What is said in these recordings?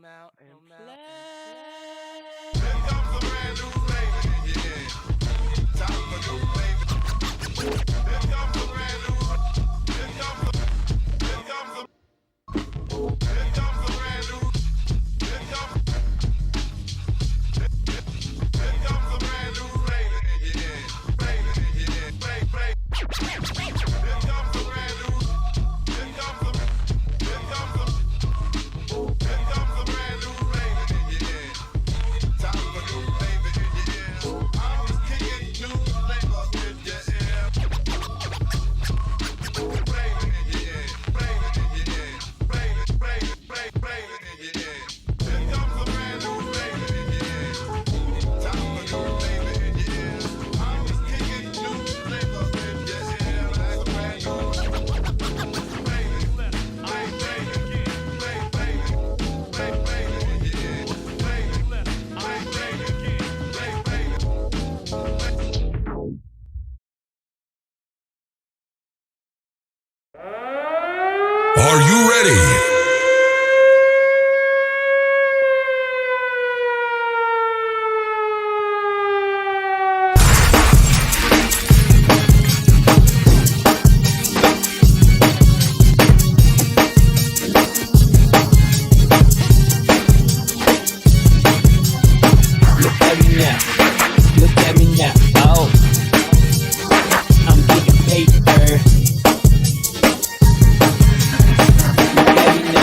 come out and play. Here comes a brand new flavor, yeah. Time for new flavor. Here comes a brand new. Here comes a brand new. Here comes a brand new flavor, yeah. Flavor, yeah. Flavor. Here comes a brand new. Here comes a brand new flavor, yeah. Time for new flavor, yeah. I'm just kicking new flavor in your ear. Flavor, yeah. Flavor, yeah. Flavor, yeah. Here comes a brand new flavor, yeah. Time for new flavor, yeah. I'm just kicking new flavor in your ear. Like a brand new Are you ready? Look at me now, oh, I'm getting paper. Look at me now,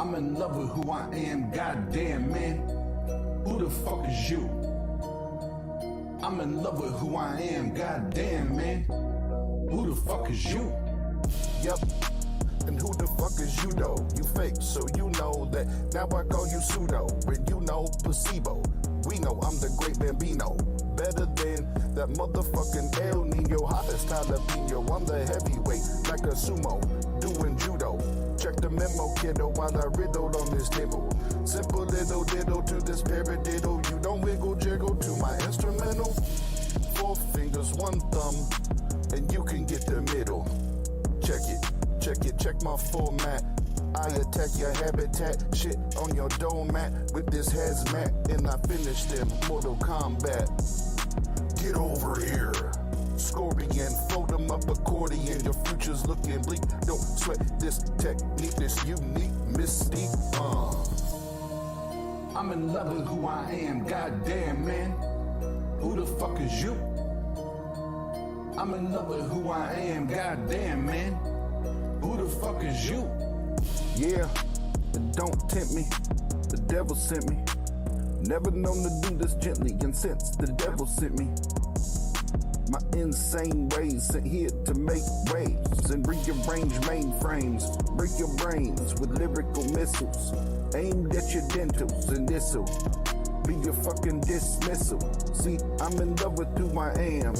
I'm in love with who I am, goddamn man. Who the fuck is you? I'm in love with who I am, goddamn man. Who the fuck is you? Yep. And who the fuck is you though? You fake, so you know that. Now I call you pseudo, when you know placebo. We know I'm the great Bambino. Better than that motherfucking El Nino. Hottest jalapeno. I'm the heavyweight, like a sumo. Doing judo. Check the memo, kiddo, while I riddled on this table. Simple little diddle to this paradiddle. You don't wiggle jiggle to my instrumental. 4 fingers, 1 thumb, and you can get the middle. Check it, check my format. I attack your habitat, shit on your doormat with this hazmat, and I finish them Mortal Kombat. Get over here. Scorpion, fold them up accordion. Your future's looking bleak. Don't sweat this technique, this unique mystique. I'm in love with who I am, goddamn man. Who the fuck is you? I'm in love with who I am, goddamn man. Who the fuck is you? Yeah, don't tempt me. The devil sent me. Never known to do this gently, and since the devil sent me. My insane ways sent here to make waves and rearrange mainframes. Break your brains with lyrical missiles aimed at your dentals, and this'll be your fucking dismissal. See, I'm in love with who I am.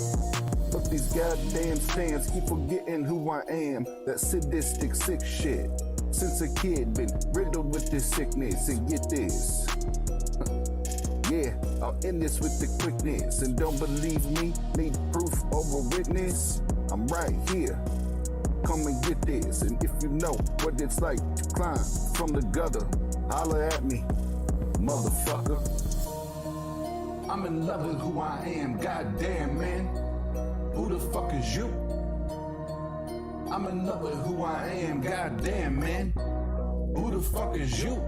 But these goddamn stands keep forgetting who I am. That sadistic sick shit. Since a kid been riddled with this sickness, and get this. Yeah, I'll end this with the quickness. And don't believe me, need proof over witness. I'm right here, come and get this. And if you know what it's like to climb from the gutter, holler at me, motherfucker. I'm in love with who I am, goddamn man. Who the fuck is you? I'm in love with who I am, goddamn man. Who the fuck is you?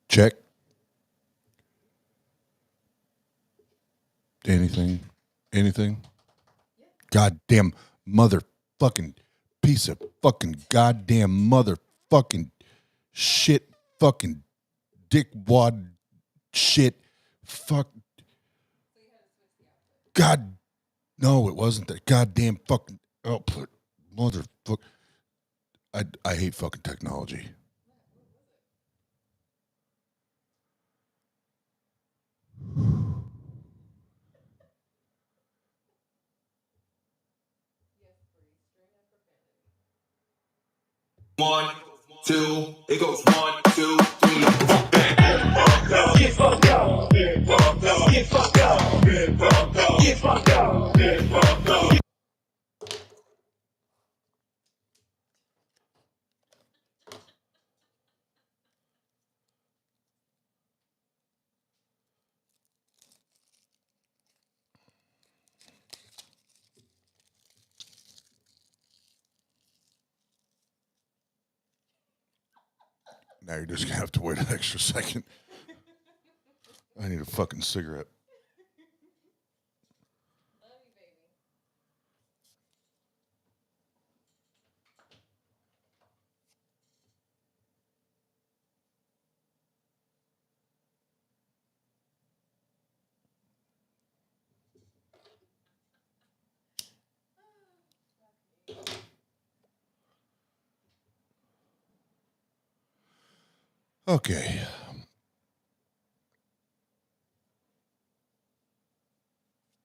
Check. Anything? Goddamn motherfucking piece of fucking goddamn motherfucking shit fucking dickwad shit. Fuck. God. No, it wasn't that goddamn fucking output. Motherfucker. I hate fucking technology. 1, 2, it goes 1, 2, 3, 4, bang. Get fucked up. Get fucked up. Get fucked up. Get fucked up. Get fucked up. Get fucked up. Now you're just gonna have to wait an extra second. I need a fucking cigarette. Okay.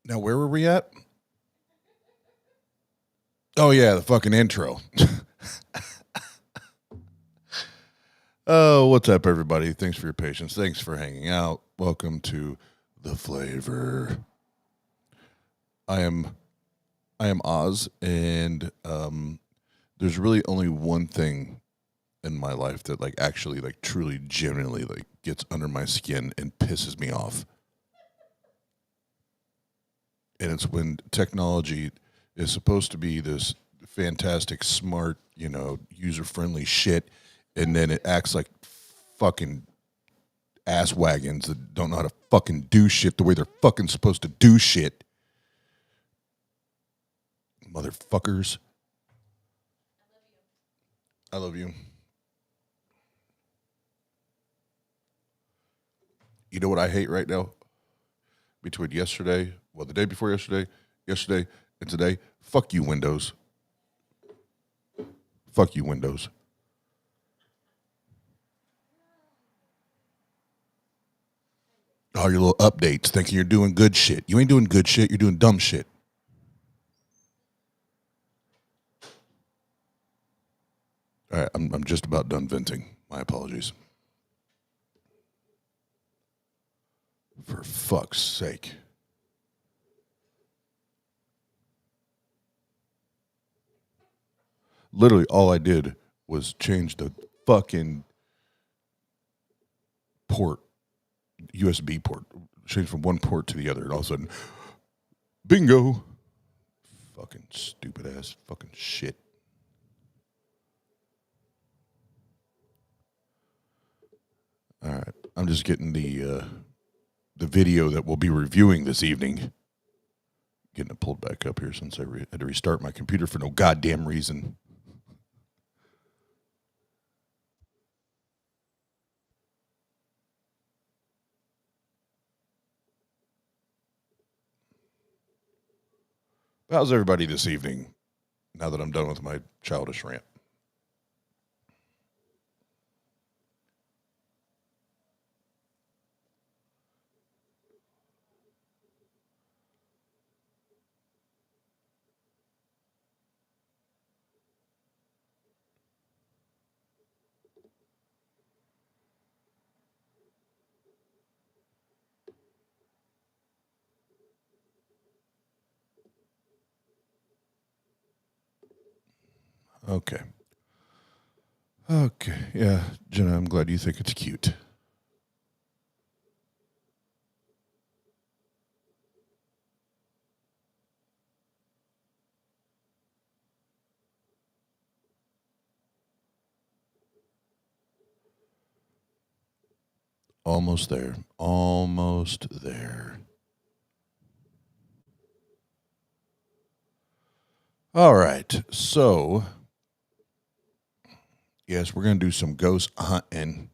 Now, where were we at? Oh, yeah, the fucking intro. Oh, what's up, everybody? Thanks for your patience. Thanks for hanging out. Welcome to The Flavor. I am Oz, and there's really only one thing in my life that actually truly genuinely gets under my skin and pisses me off. And it's when technology is supposed to be this fantastic, smart, user-friendly shit, and then it acts like fucking ass wagons that don't know how to fucking do shit the way they're fucking supposed to do shit. Motherfuckers. I love you. You know what I hate right now? Between yesterday, the day before yesterday, and today, fuck you, Windows. Fuck you, Windows. All your little updates, thinking you're doing good shit. You ain't doing good shit, you're doing dumb shit. All right, I'm just about done venting. My apologies. For fuck's sake. Literally all I did was change the fucking port, USB port. Change from one port to the other, and all of a sudden, bingo. Fucking stupid ass fucking shit. All right, I'm just getting the video that we'll be reviewing this evening. Getting it pulled back up here since I had to restart my computer for no goddamn reason. How's everybody this evening, now that I'm done with my childish rant? Okay. Yeah, Jenna, I'm glad you think it's cute. Almost there. Almost there. All right. So, yes, we're going to do some ghost hunting.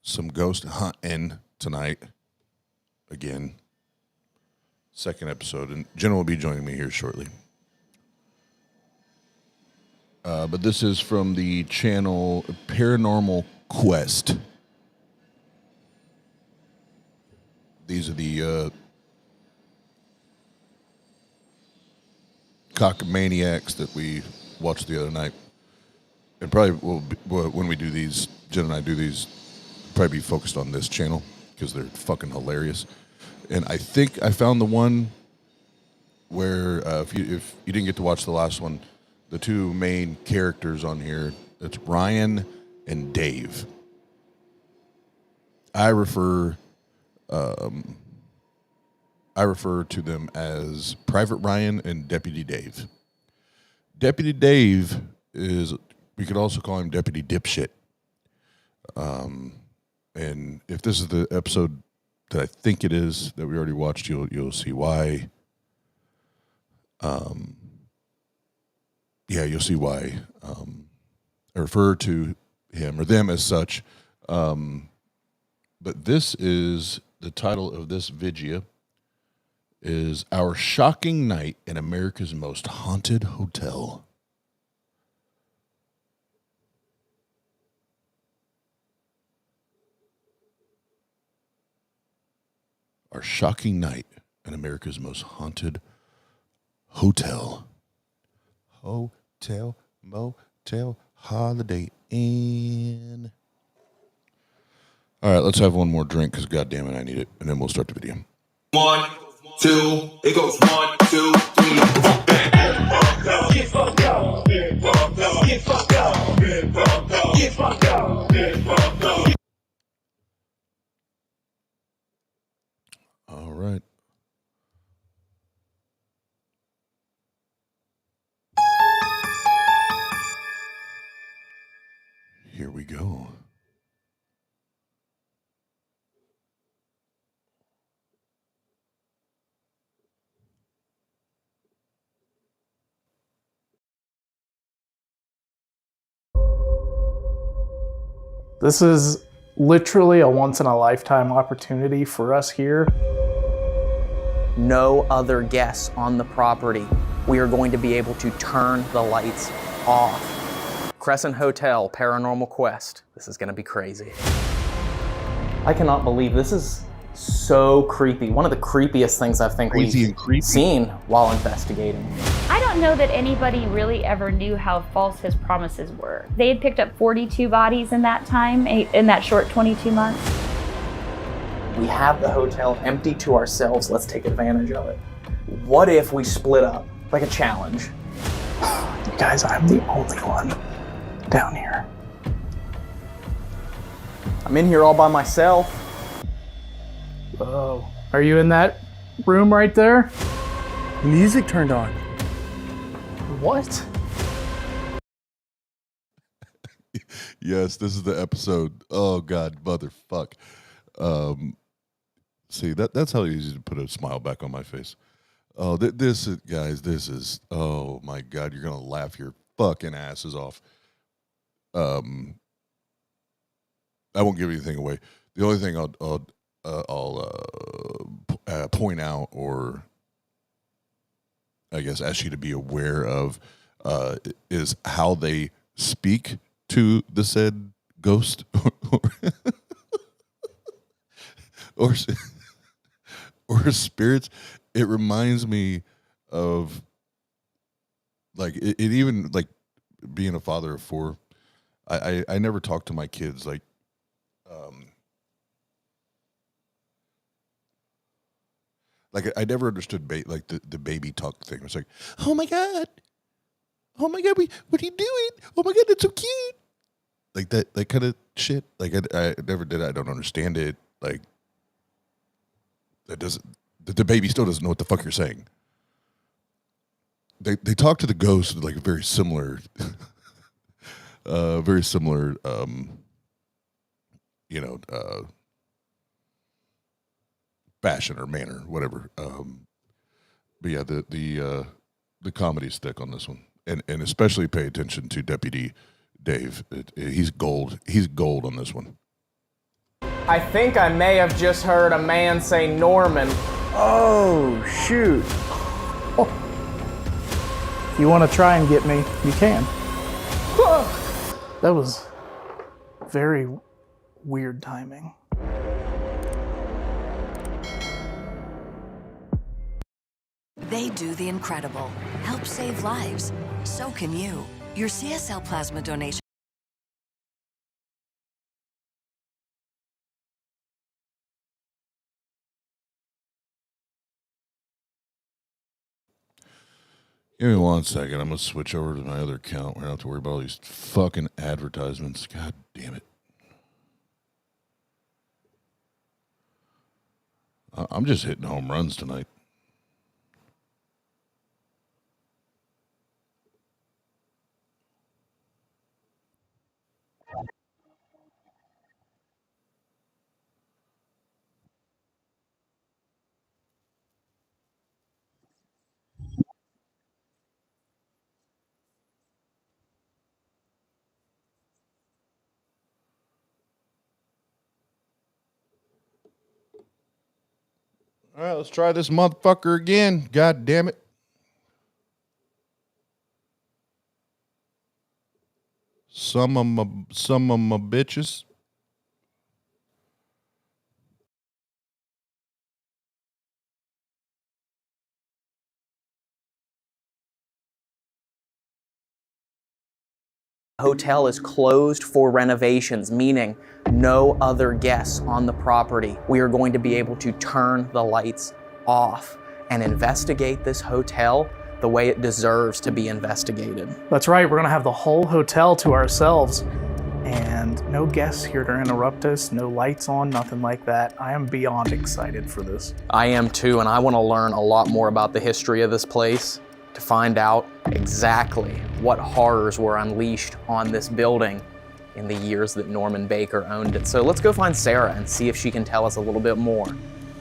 Some ghost hunting tonight. Again. Second episode. And Jenna will be joining me here shortly. But this is from the channel Paranormal Quest. These are the cockamaniacs that we watched the other night. And probably when we do these, Jen and I do these, probably be focused on this channel because they're fucking hilarious. And I think I found the one where if you didn't get to watch the last one, the two main characters on here, it's Ryan and Dave. I refer to them as Private Ryan and Deputy Dave. Deputy Dave is, we could also call him Deputy Dipshit. And if this is the episode that I think it is that we already watched, you'll see why. You'll see why I refer to him or them as such. But this is the title of this video is Our Shocking Night in America's Most Haunted Hotel. Our Shocking Night in America's Most Haunted Hotel. Hotel, motel, Holiday Inn. All right, let's have one more drink because goddamn it, I need it, and then we'll start the video. 1, 2, it goes 1, 2, 3, 4, bang. Get fucked up. Get fucked up. Get fucked up. Get fucked up. Get fucked up. Get fucked up. All right. Here we go. This is literally a once-in-a-lifetime opportunity for us here. No other guests on the property. We are going to be able to turn the lights off. Crescent Hotel, Paranormal Quest. This is gonna be crazy. I cannot believe this is so creepy. One of the creepiest things I think we've seen while investigating. I don't know that anybody really ever knew how false his promises were. They had picked up 42 bodies in that time, in that short 22 months. We have the hotel empty to ourselves. Let's take advantage of it. What if we split up, like a challenge? You guys, I'm the only one down here. I'm in here all by myself. Oh, are you in that room right there? Music turned on. What? Yes, this is the episode. Oh God, motherfuck. See, that's how easy to put a smile back on my face. Oh, this is, guys, this is, oh my God, you're gonna laugh your fucking asses off. I won't give anything away. The only thing I'll point out, or I guess ask you to be aware of, is how they speak to the said ghost or spirits. It reminds me of, like, it even, like, being a father of 4. I never talk to my kids like I never understood the baby talk thing. It's like, oh my god, what are you doing? Oh my god, that's so cute. Like that kind of shit. Like I never did. I don't understand it. Like that doesn't. The baby still doesn't know what the fuck you're saying. They talk to the ghost like very similar. Very similar, fashion or manner, whatever. But yeah, the comedy's thick on this one, and especially pay attention to Deputy Dave. He's gold. He's gold on this one. I think I may have just heard a man say Norman. Oh, shoot. Oh. If you want to try and get me, you can. That was very weird timing. They do the incredible. Help save lives. So can you. Your CSL plasma donation. Give me 1 second. I'm going to switch over to my other account. We don't have to worry about all these fucking advertisements. God damn it. I'm just hitting home runs tonight. All right, let's try this motherfucker again. God damn it. Some of my bitches. Hotel is closed for renovations, meaning no other guests on the property. We are going to be able to turn the lights off and investigate this hotel the way it deserves to be investigated. That's right, we're gonna have the whole hotel to ourselves. And no guests here to interrupt us, no lights on, nothing like that. I am beyond excited for this. I am too, and I want to learn a lot more about the history of this place to find out exactly what horrors were unleashed on this building in the years that Norman Baker owned it. So let's go find Sarah and see if she can tell us a little bit more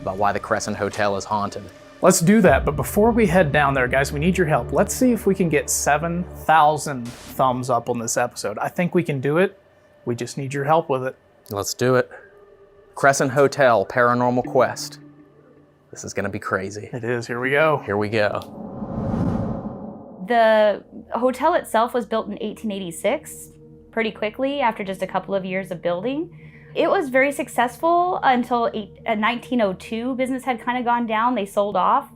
about why the Crescent Hotel is haunted. Let's do that, but before we head down there, guys, we need your help. Let's see if we can get 7,000 thumbs up on this episode. I think we can do it. We just need your help with it. Let's do it. Crescent Hotel Paranormal Quest. This is gonna be crazy. It is, here we go. Here we go. The hotel itself was built in 1886, pretty quickly after just a couple of years of building. It was very successful until 1902. Business had kind of gone down. They sold off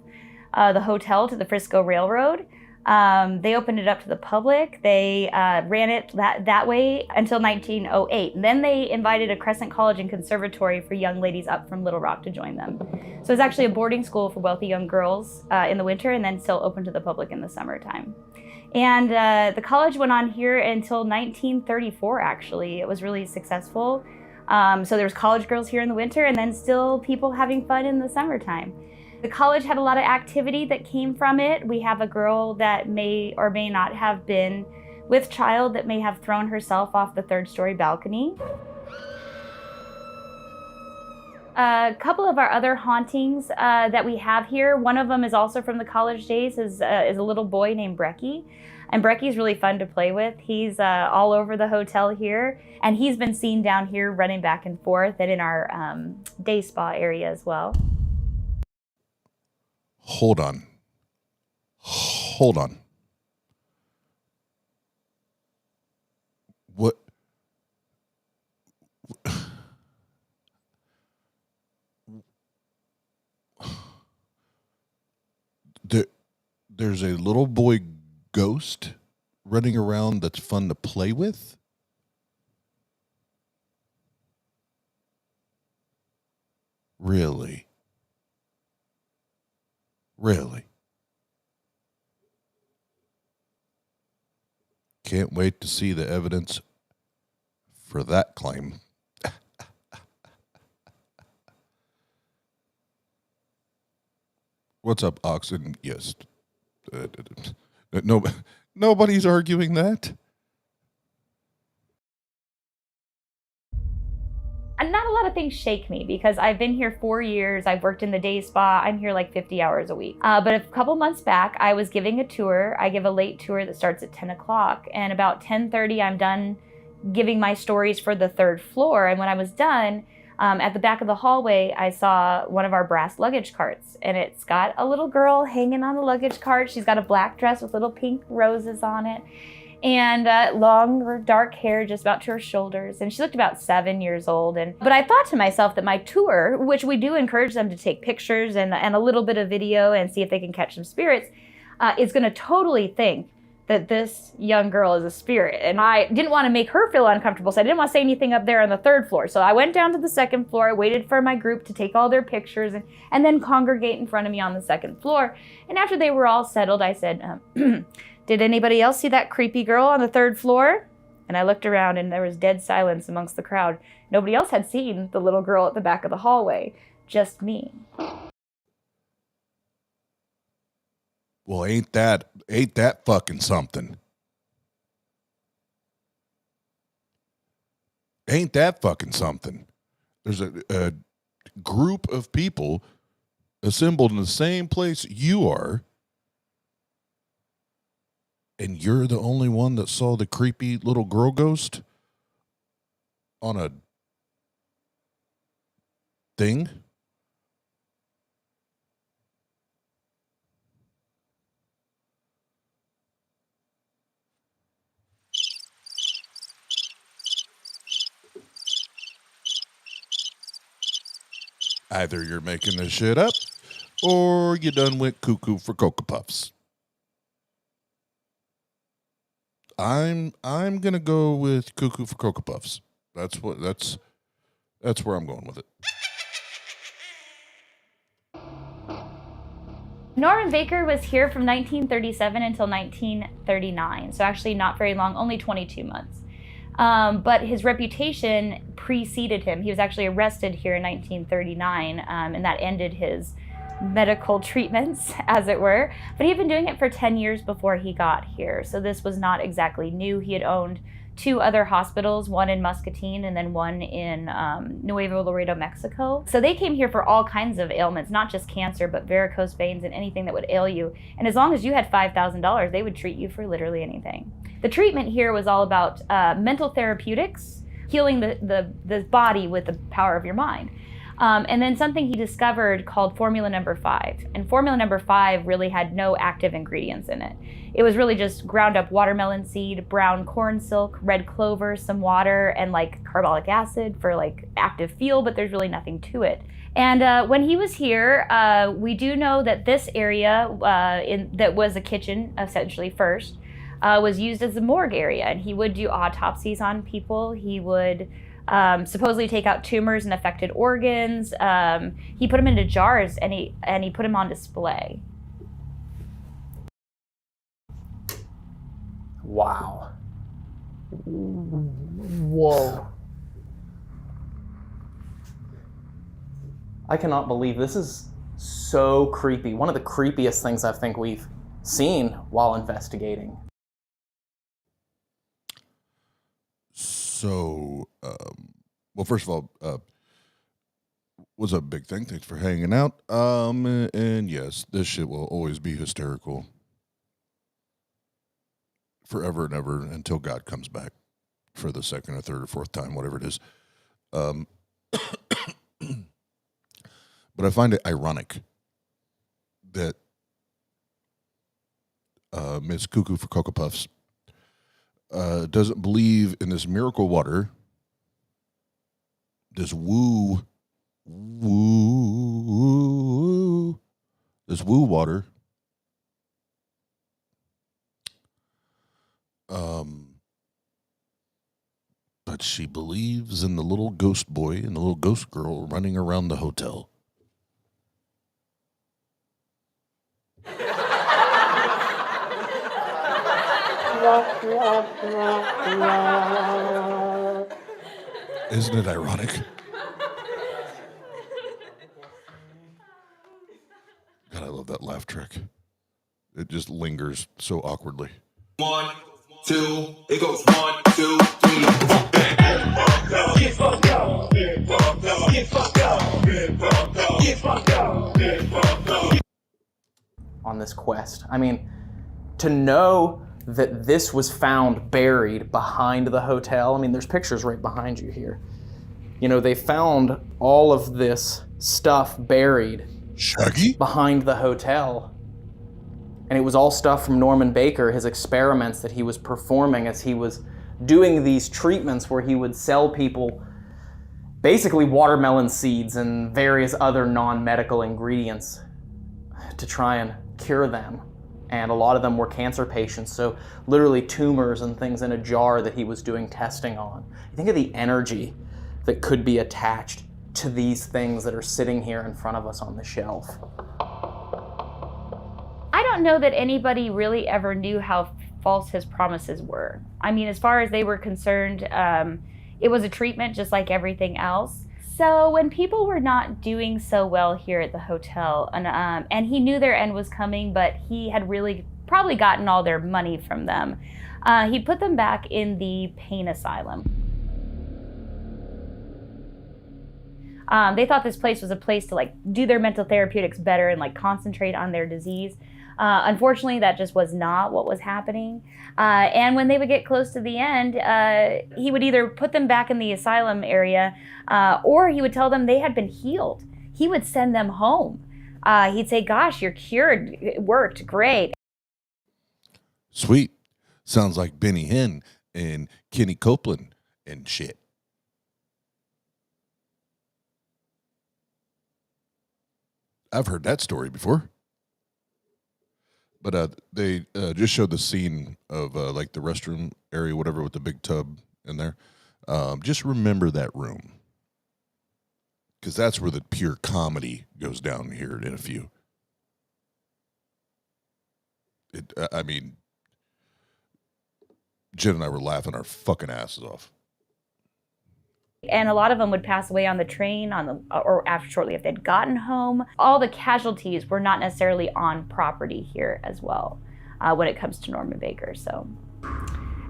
the hotel to the Frisco Railroad. They opened it up to the public. They ran it that way until 1908. And then they invited a Crescent College and Conservatory for young ladies up from Little Rock to join them. So it's actually a boarding school for wealthy young girls in the winter and then still open to the public in the summertime. And the college went on here until 1934, actually. It was really successful. So there was college girls here in the winter and then still people having fun in the summertime. The college had a lot of activity that came from it. We have a girl that may or may not have been with child that may have thrown herself off the 3rd-story balcony. A couple of our other hauntings that we have here, one of them is also from the college days, is a little boy named Brecky. And Brecky's really fun to play with. He's all over the hotel here, and he's been seen down here running back and forth and in our day spa area as well. Hold on. What? There's a little boy ghost running around that's fun to play with? Really? Can't wait to see the evidence for that claim. What's up, Oxen? Yes. No, nobody's arguing that. And not a lot of things shake me because I've been here 4 years. I've worked in the day spa. I'm here like 50 hours a week. But a couple months back, I was giving a tour. I give a late tour that starts at 10 o'clock. And about 10:30, I'm done giving my stories for the 3rd floor. And when I was done, at the back of the hallway, I saw one of our brass luggage carts. And it's got a little girl hanging on the luggage cart. She's got a black dress with little pink roses on it. and long, dark hair just about to her shoulders. And she looked about 7 years old. But I thought to myself that my tour, which we do encourage them to take pictures and a little bit of video and see if they can catch some spirits, is going to totally think that this young girl is a spirit. And I didn't want to make her feel uncomfortable, so I didn't want to say anything up there on the 3rd floor. So I went down to the 2nd floor, I waited for my group to take all their pictures and then congregate in front of me on the 2nd floor. And after they were all settled, I said, did anybody else see that creepy girl on the 3rd floor? And I looked around and there was dead silence amongst the crowd. Nobody else had seen the little girl at the back of the hallway, just me. Well, ain't that fucking something? Ain't that fucking something? There's a group of people assembled in the same place you are, and you're the only one that saw the creepy little girl ghost on a thing? Either you're making this shit up, or you done went cuckoo for Cocoa Puffs. I'm gonna go with cuckoo for Cocoa Puffs. That's where I'm going with it. Norman Baker was here from 1937 until 1939, so actually not very long, only 22 months. But his reputation preceded him. He was actually arrested here in 1939, and that ended his medical treatments, as it were. But he had been doing it for 10 years before he got here, so this was not exactly new. He had owned 2 other hospitals, one in Muscatine and then one in Nuevo Laredo, Mexico. So they came here for all kinds of ailments, not just cancer, but varicose veins and anything that would ail you. And as long as you had $5,000, they would treat you for literally anything. The treatment here was all about mental therapeutics, healing the body with the power of your mind. And then something he discovered called Formula Number 5. And Formula Number 5 really had no active ingredients in it. It was really just ground up watermelon seed, brown corn silk, red clover, some water, and like carbolic acid for like active feel, but there's really nothing to it. And when he was here, we do know that this area that was a kitchen, essentially first, was used as a morgue area. And he would do autopsies on people. He would supposedly take out tumors and affected organs. He put them into jars and he put them on display. Wow. Whoa. I cannot believe this is so creepy. One of the creepiest things I think we've seen while investigating. So, well, first of all, what's up, Big Thing? Thanks for hanging out. And yes, this shit will always be hysterical. Forever and ever until God comes back for the 2nd or 3rd or 4th time, whatever it is. But I find it ironic that Miss Cuckoo for Cocoa Puffs doesn't believe in this miracle water, this woo water. But she believes in the little ghost boy and the little ghost girl running around the hotel. Isn't it ironic? God, I love that laugh track. It just lingers so awkwardly. 1, 2, it goes 1, 2, 3, 4, bang. Get fucked up, get fucked up, get fucked up, get fucked up, get fucked up, get fucked up. On this quest. I mean, to know that this was found buried behind the hotel. I mean, there's pictures right behind you here. You know, they found all of this stuff buried Shaggy? behind the hotel. And it was all stuff from Norman Baker, his experiments that he was performing as he was doing these treatments where he would sell people basically watermelon seeds and various other non-medical ingredients to try and cure them. And a lot of them were cancer patients, so literally tumors and things in a jar that he was doing testing on. Think of the energy that could be attached to these things that are sitting here in front of us on the shelf. I don't know that anybody really ever knew how false his promises were. I mean, as far as they were concerned, it was a treatment just like everything else. So when people were not doing so well here at the hotel, and he knew their end was coming, but he had really probably gotten all their money from them, he put them back in the pain asylum. They thought this place was a place to like do their mental therapeutics better and like concentrate on their disease. Unfortunately, that just was not what was happening. And when they would get close to the end, he would either put them back in the asylum area, or he would tell them they had been healed. He would send them home. He'd say, gosh, you're cured. It worked. Great. Sweet. Sounds like Benny Hinn and Kenny Copeland and shit. I've heard that story before. But they just showed the scene of like the restroom area, whatever, with the big tub in there. Just remember that room. Because that's where the pure comedy goes down here in a few. I mean, Jen and I were laughing our fucking asses off. And a lot of them would pass away on the train, or after shortly if they'd gotten home. All the casualties were not necessarily on property here as well, when it comes to Norman Baker. So,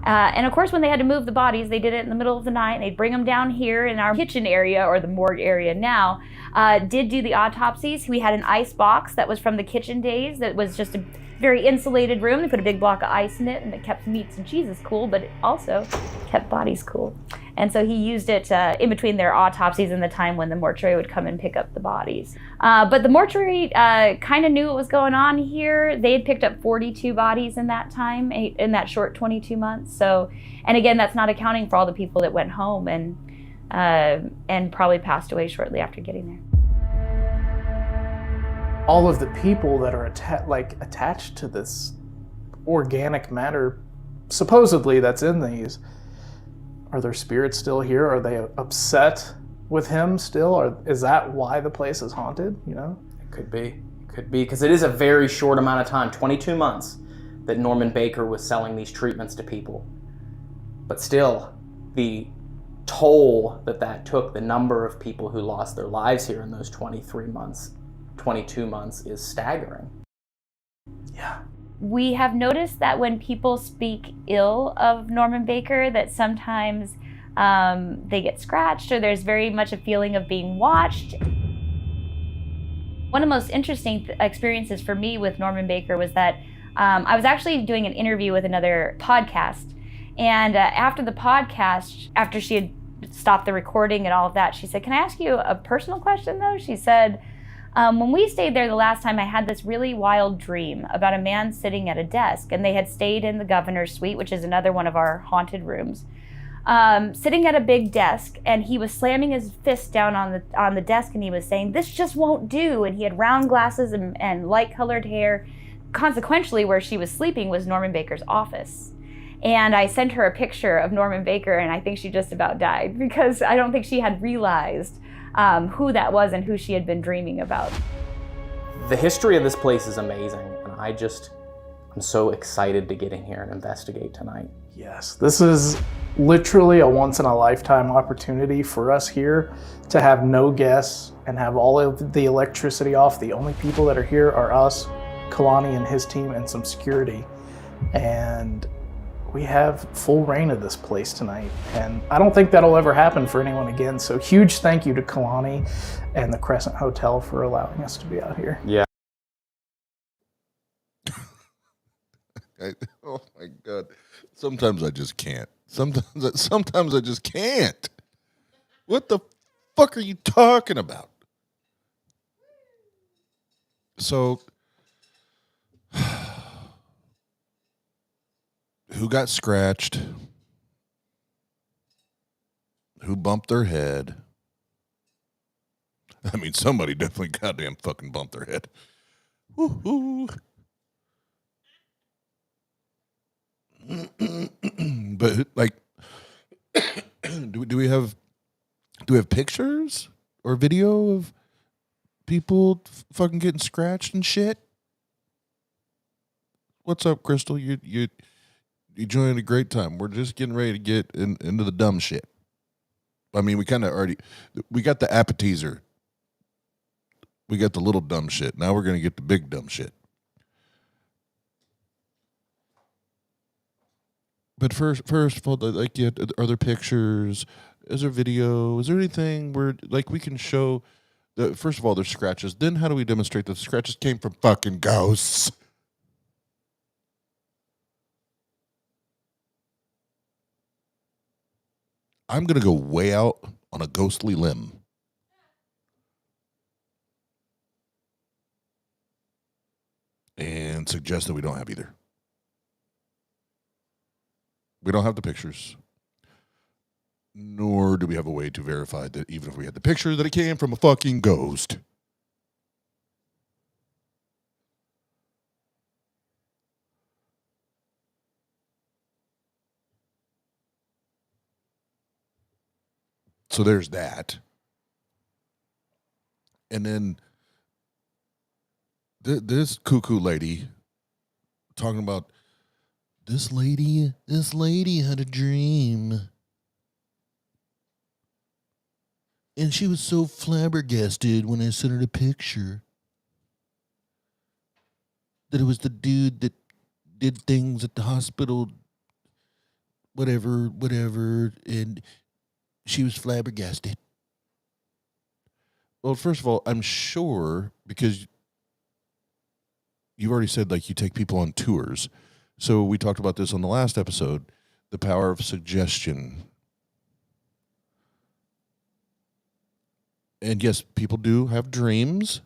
and of course, when they had to move the bodies, they did it in the middle of the night. And they'd bring them down here in our kitchen area, or the morgue area now. Did do the autopsies. We had an ice box that was from the kitchen days. That was just a very insulated room. They put a big block of ice in it, and it kept meats and cheeses cool, but it also kept bodies cool. And so he used it in between their autopsies and the time when the mortuary would come and pick up the bodies. But the mortuary kind of knew what was going on here. They had picked up 42 bodies in that time, in that short 22 months. So, and again, that's not accounting for all the people that went home and probably passed away shortly after getting there. All of the people that are attached to this organic matter, supposedly that's in these, are their spirits still here? Are they upset with him still? Or is that why the place is haunted? You know, it could be, because it is a very short amount of time, 22 months, that Norman Baker was selling these treatments to people. But still, the toll that took, the number of people who lost their lives here in those 22 months is staggering. Yeah. We have noticed that when people speak ill of Norman Baker, that sometimes they get scratched, or there's very much a feeling of being watched. One of the most interesting experiences for me with Norman Baker was that I was actually doing an interview with another podcast. And after the podcast, after she had stopped the recording and all of that, she said, "Can I ask you a personal question though?" She said, when we stayed there the last time, I had this really wild dream about a man sitting at a desk, and they had stayed in the governor's suite, which is another one of our haunted rooms, sitting at a big desk, and he was slamming his fist down on the desk, and he was saying, "This just won't do." And he had round glasses and light-colored hair. Consequentially, where she was sleeping was Norman Baker's office. And I sent her a picture of Norman Baker, and I think she just about died, because I don't think she had realized who that was and who she had been dreaming about. The history of this place is amazing, and I'm so excited to get in here and investigate tonight. Yes, this is literally a once-in-a-lifetime opportunity for us here to have no guests and have all of the electricity off. The only people that are here are us, Kalani and his team, and some security. And we have full reign of this place tonight, and I don't think that'll ever happen for anyone again. So huge thank you to Kalani and the Crescent Hotel for allowing us to be out here. Yeah. Oh my God. Sometimes I just can't. Sometimes I just can't. What the fuck are you talking about? So who got scratched, who bumped their head. I mean, somebody definitely goddamn fucking bumped their head. Woo-hoo. But like, do we have pictures or video of people fucking getting scratched and shit? What's up, Crystal? You joined a great time. We're just getting ready to get into the dumb shit. I mean, we got the appetizer. We got the little dumb shit. Now we're gonna get the big dumb shit. But first of all, like, are there pictures? Is there video? Is there anything where, like, we can show that? First of all, there's scratches. Then how do we demonstrate that the scratches came from fucking ghosts? I'm going to go way out on a ghostly limb. And suggest that we don't have either. We don't have the pictures. Nor do we have a way to verify that even if we had the picture, that it came from a fucking ghost. So there's that. And then this cuckoo lady talking about this lady had a dream. And she was so flabbergasted when I sent her the picture that it was the dude that did things at the hospital, whatever, and she was flabbergasted. Well, first of all, I'm sure, because you already said, like, you take people on tours. So we talked about this on the last episode, the power of suggestion. And yes, people do have dreams.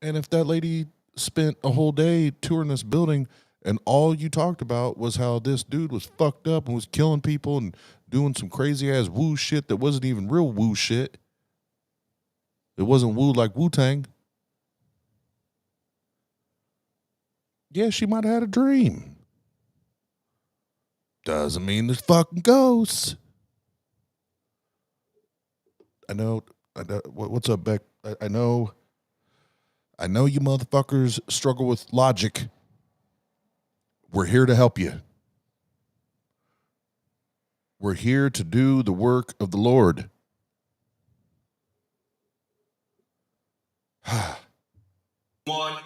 And if that lady spent a whole day touring this building and all you talked about was how this dude was fucked up and was killing people and doing some crazy ass woo shit that wasn't even real woo shit. It wasn't woo like Wu-Tang. Yeah, she might have had a dream. Doesn't mean there's fucking ghosts. I know. What's up, Beck? I know you motherfuckers struggle with logic. We're here to help you. We're here to do the work of the Lord. 1,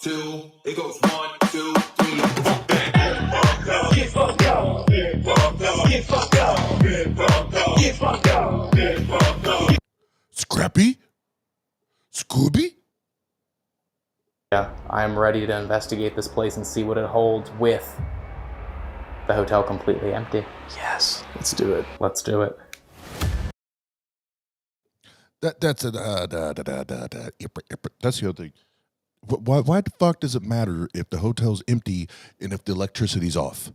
2, it goes 1, 2, 3, 4, bang. Get fucked up. Get fucked up. Get fucked up. Get fucked up. Get fucked up. Get fucked up. Scrappy? Scooby? Yeah, I'm ready to investigate this place and see what it holds with the hotel completely empty. Yes, let's do it. Let's do it. That's the other thing. Why the fuck does it matter if the hotel's empty and if the electricity's off?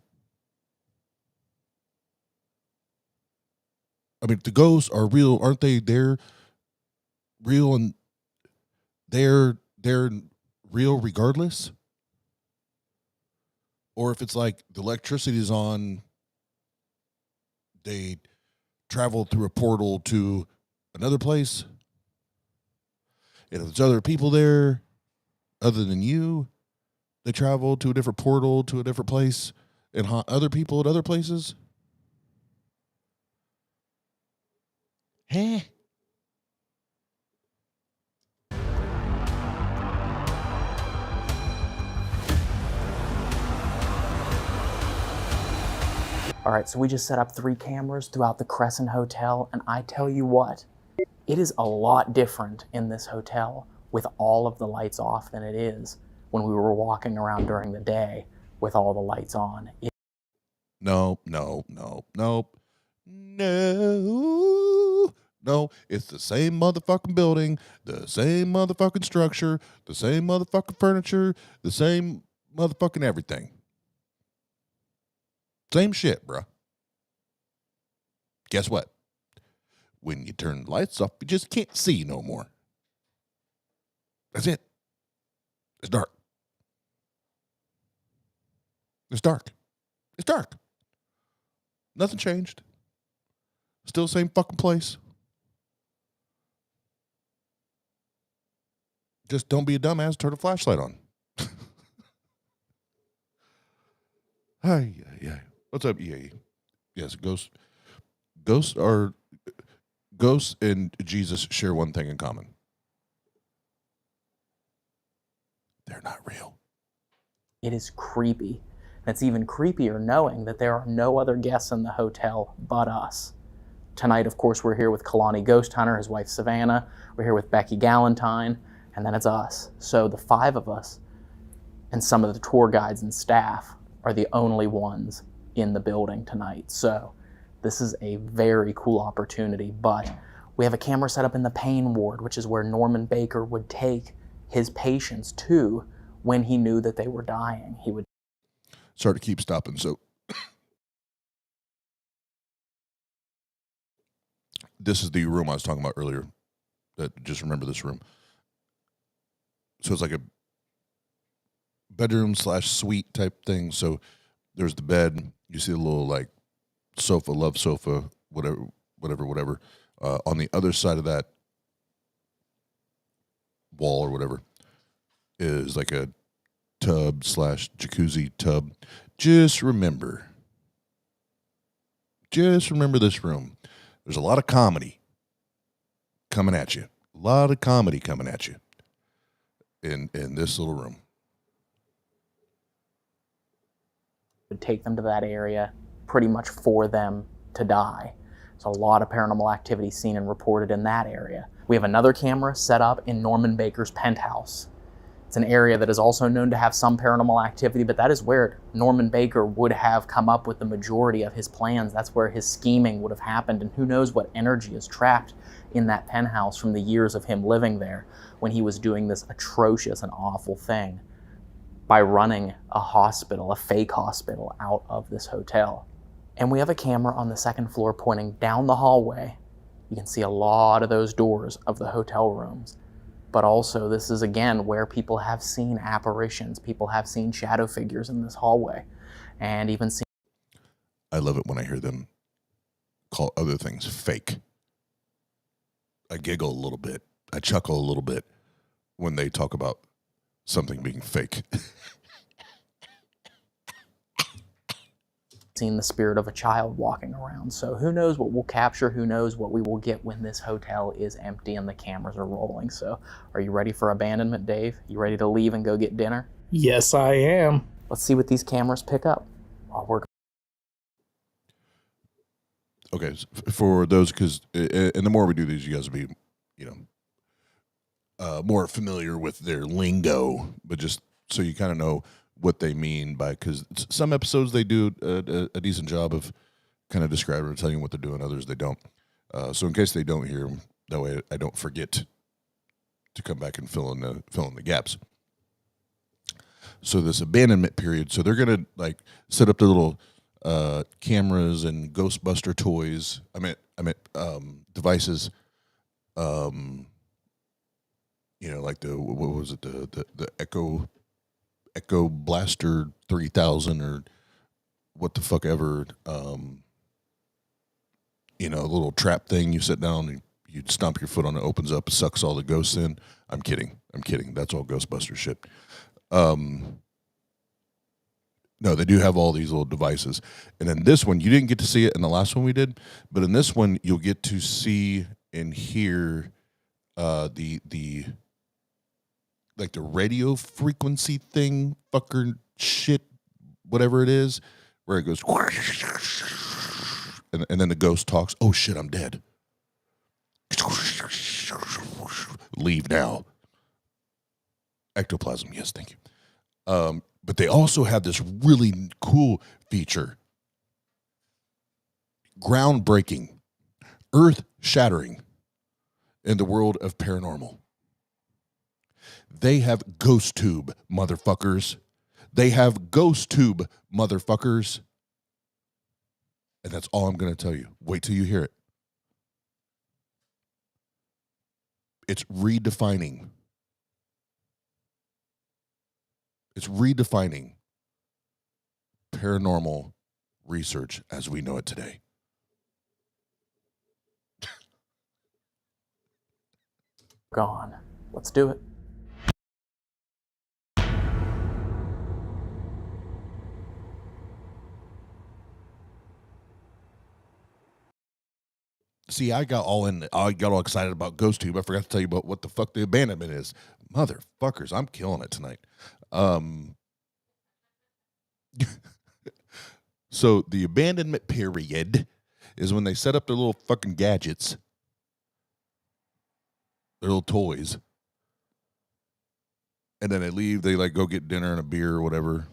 I mean, the ghosts are real, aren't they? They're real, and they're real regardless. Or if it's like the electricity is on, they travel through a portal to another place. And if there's other people there other than you, they travel to a different portal to a different place and haunt other people at other places. Huh? All right, so we just set up 3 cameras throughout the Crescent Hotel, and I tell you what, it is a lot different in this hotel with all of the lights off than it is when we were walking around during the day with all the lights on. No. No, it's the same motherfucking building, the same motherfucking structure, the same motherfucking furniture, the same motherfucking everything. Same shit, bruh. Guess what? When you turn the lights off, you just can't see no more. That's it. It's dark. It's dark. It's dark. Nothing changed. Still the same fucking place. Just don't be a dumbass. Turn a flashlight on. Hi, yeah. What's up, EA? Yes, ghosts and Jesus share one thing in common. They're not real. It is creepy. And it's even creepier knowing that there are no other guests in the hotel but us. Tonight, of course, we're here with Kalani Ghost Hunter, his wife Savannah. We're here with Becky Galentine, and then it's us. So the five of us and some of the tour guides and staff are the only ones in the building tonight. So this is a very cool opportunity, but we have a camera set up in the pain ward, which is where Norman Baker would take his patients to when he knew that they were dying. He would. Sorry to keep stopping. So this is the room I was talking about earlier. Just remember this room. So it's like a bedroom / suite type thing. So there's the bed. You see a little like sofa, love sofa, whatever. On the other side of that wall or whatever is like a tub / jacuzzi tub. Just remember this room. There's a lot of comedy coming at you. A lot of comedy coming at you in this little room. Would take them to that area pretty much for them to die. There's a lot of paranormal activity seen and reported in that area. We have another camera set up in Norman Baker's penthouse. It's an area that is also known to have some paranormal activity, but that is where Norman Baker would have come up with the majority of his plans. That's where his scheming would have happened, and who knows what energy is trapped in that penthouse from the years of him living there when he was doing this atrocious and awful thing by running a hospital, a fake hospital, out of this hotel. And we have a camera on the second floor pointing down the hallway. You can see a lot of those doors of the hotel rooms. But also, this is again where people have seen apparitions. People have seen shadow figures in this hallway, and even seen. I love it when I hear them call other things fake. I giggle a little bit. I chuckle a little bit when they talk about something being fake. Seen the spirit of a child walking around. So who knows what we'll capture, who knows what we will get when this hotel is empty and the cameras are rolling. So are you ready for abandonment, Dave? You ready to leave and go get dinner? Yes, I am. Let's see what these cameras pick up while we're. Okay, for those, because and the more we do these, you guys will be, more familiar with their lingo, but just so you kind of know what they mean by, because some episodes they do a decent job of kind of describing or telling you what they're doing, others they don't. So in case they don't hear them, that way I don't forget to come back and fill in the gaps. So this abandonment period, so they're gonna like set up their little cameras and Ghostbuster toys. I meant devices. Like what was it, the Echo Blaster 3000 or what the fuck ever, a little trap thing. You sit down and you stomp your foot on it, opens up, sucks all the ghosts in. I'm kidding. That's all Ghostbuster shit. No, they do have all these little devices. And then this one, you didn't get to see it in the last one we did, but in this one, you'll get to see and hear the radio frequency thing, fucker shit, whatever it is, where it goes, and then the ghost talks, oh shit, I'm dead. Leave now. Ectoplasm, yes, thank you. But they also have this really cool feature. Groundbreaking, earth-shattering in the world of paranormal. They have ghost tube, motherfuckers. They have ghost tube, motherfuckers. And that's all I'm going to tell you. Wait till you hear it. It's redefining. It's redefining paranormal research as we know it today. Gone. Let's do it. See, I got all excited about Ghost Tube. I forgot to tell you about what the fuck the abandonment is. Motherfuckers, I'm killing it tonight. So the abandonment period is when they set up their little fucking gadgets, their little toys, and then they leave. They like go get dinner and a beer or whatever.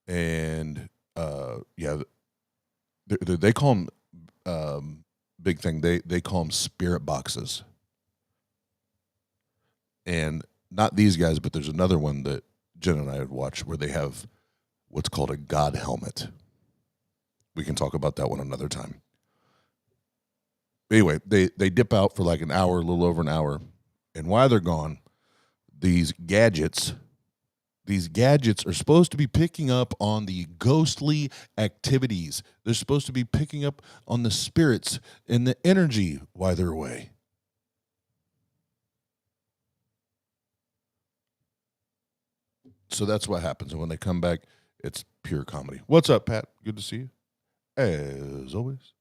And yeah, they call them big thing. They call them spirit boxes. And not these guys, but there's another one that Jen and I had watched where they have what's called a God helmet. We can talk about that one another time. Anyway, they dip out for like an hour, a little over an hour. And while they're gone, these gadgets are supposed to be picking up on the ghostly activities. They're supposed to be picking up on the spirits and the energy while they're away. So that's what happens. And when they come back, it's pure comedy. What's up, Pat? Good to see you. As always.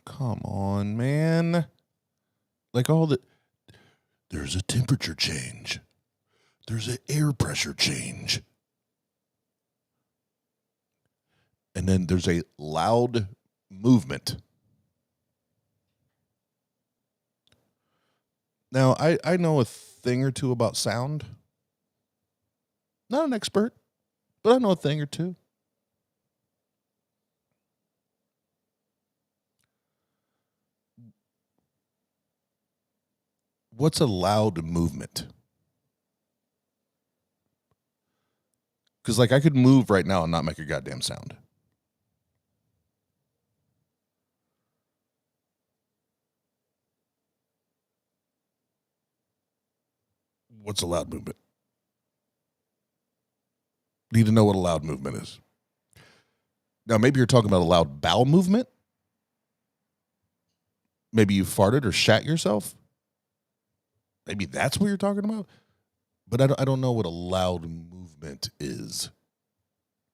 Come on, man. Like there's a temperature change. There's an air pressure change. And then there's a loud movement. Now, I know a thing or two about sound. Not an expert, but I know a thing or two. What's a loud movement? Because, like, I could move right now and not make a goddamn sound. What's a loud movement? Need to know what a loud movement is. Now, maybe you're talking about a loud bowel movement. Maybe you farted or shat yourself. Maybe that's what you're talking about. But I don't know what a loud movement is.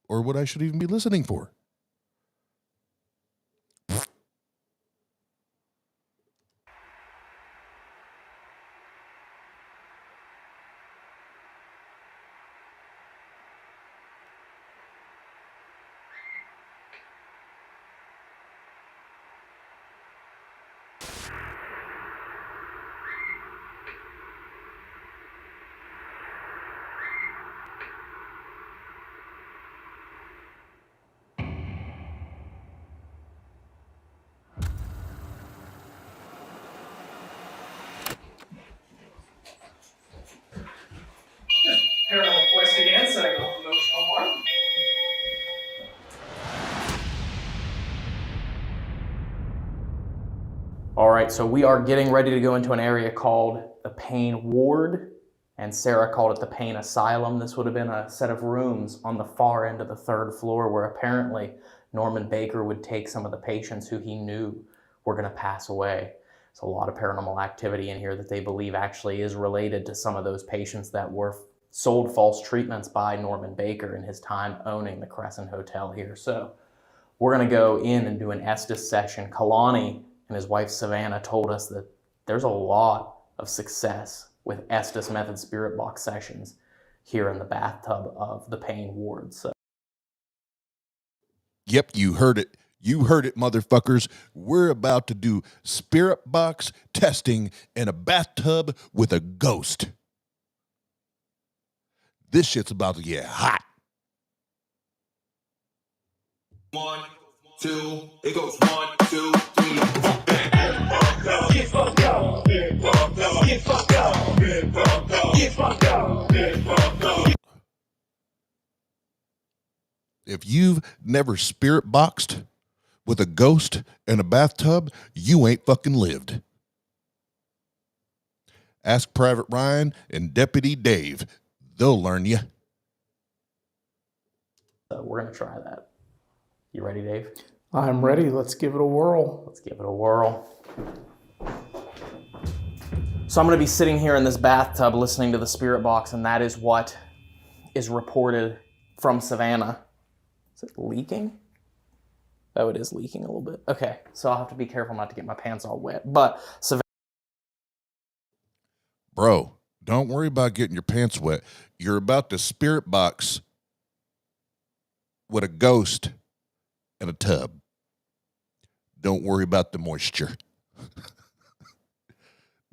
Or what I should even be listening for. Paranormal quest again, setting off emotional mark. All right, so we are getting ready to go into an area called the Pain Ward, and Sarah called it the Pain Asylum. This would have been a set of rooms on the far end of the third floor where apparently Norman Baker would take some of the patients who he knew were going to pass away. There's a lot of paranormal activity in here that they believe actually is related to some of those patients that were sold false treatments by Norman Baker in his time owning the Crescent Hotel here. So we're going to go in and do an Estes session. Kalani and his wife Savannah told us that there's a lot of success with Estes method spirit box sessions here in the bathtub of the Payne ward. So. Yep, you heard it. You heard it, motherfuckers. We're about to do spirit box testing in a bathtub with a ghost. This shit's about to get hot. 1, 2, it goes 1, 2, 3, 4, bang. Get fucked up. Get fucked up. Get fucked up. Get fucked up. Get fucked up. Get fucked up. If you've never spirit boxed with a ghost in a bathtub, you ain't fucking lived. Ask Private Ryan and Deputy Dave. They'll learn you. So we're going to try that. You ready, Dave? I'm ready. Let's give it a whirl. Let's give it a whirl. So I'm going to be sitting here in this bathtub listening to the spirit box, and that is what is reported from Savannah. Is it leaking? Oh, it is leaking a little bit. Okay, so I'll have to be careful not to get my pants all wet. But Savannah... Bro, don't worry about getting your pants wet. You're about to spirit box with a ghost in a tub. Don't worry about the moisture.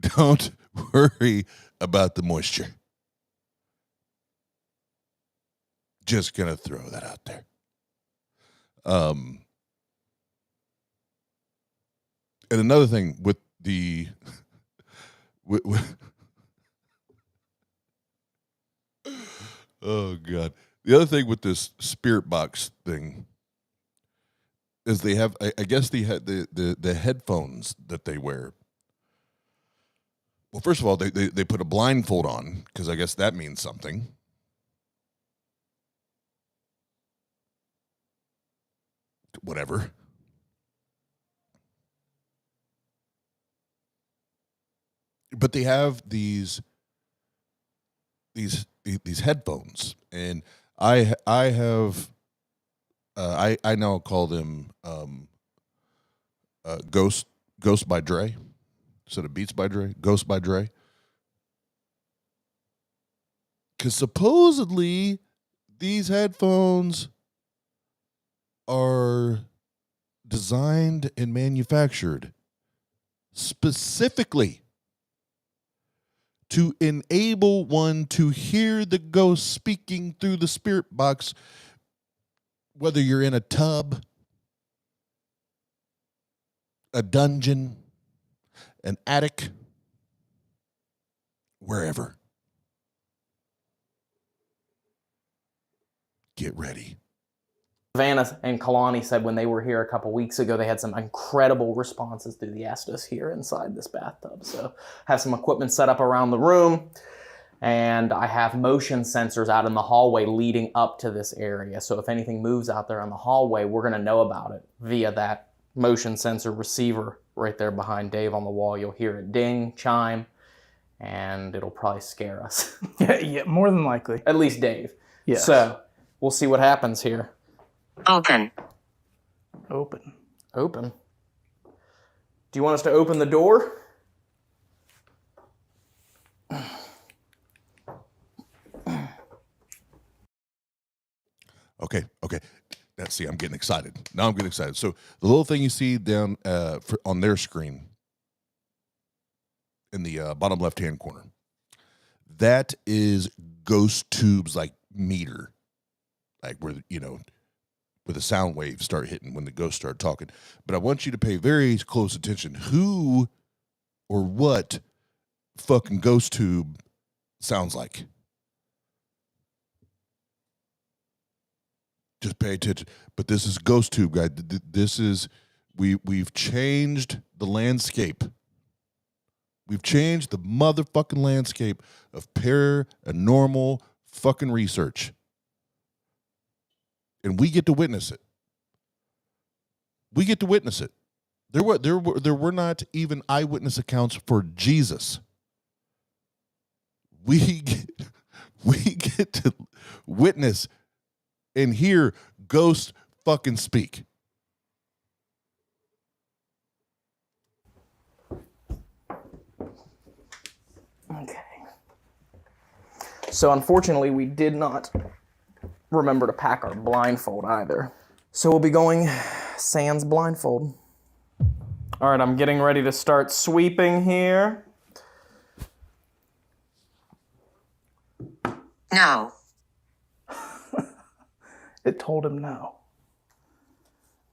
Don't worry about the moisture. Just gonna throw that out there. And another thing with the oh God. The other thing with this spirit box thing is they have, I guess the headphones that they wear. Well, first of all, they put a blindfold on because I guess that means something. Whatever. But they have these headphones, and I have I now call them Ghost by Dre instead of Beats by Dre. Ghost by Dre, because supposedly these headphones are designed and manufactured specifically to enable one to hear the ghost speaking through the spirit box, whether you're in a tub, a dungeon, an attic, wherever. Get ready. Savannah and Kalani said when they were here a couple weeks ago, they had some incredible responses through the Estes here inside this bathtub. So I have some equipment set up around the room, and I have motion sensors out in the hallway leading up to this area. So if anything moves out there in the hallway, we're going to know about it via that motion sensor receiver right there behind Dave on the wall. You'll hear it ding, chime, and it'll probably scare us. Yeah, more than likely. At least Dave. Yes. So we'll see what happens here. Open. Open. Open. Do you want us to open the door? Okay. Let's see. I'm getting excited. Now I'm getting excited. So the little thing you see down on their screen in the bottom left-hand corner, that is ghost tubes like meter, like where where the sound waves start hitting when the ghosts start talking. But I want you to pay very close attention. Who or what fucking ghost tube sounds like? Just pay attention. But this is ghost tube, guys. This is we've changed the landscape. We've changed the motherfucking landscape of paranormal fucking research. And we get to witness it. We get to witness it. There were not even eyewitness accounts for Jesus. We get to witness and hear ghosts fucking speak. Okay. So unfortunately, we did not remember to pack our blindfold either. So we'll be going sans blindfold. All right, I'm getting ready to start sweeping here. No. It told him no.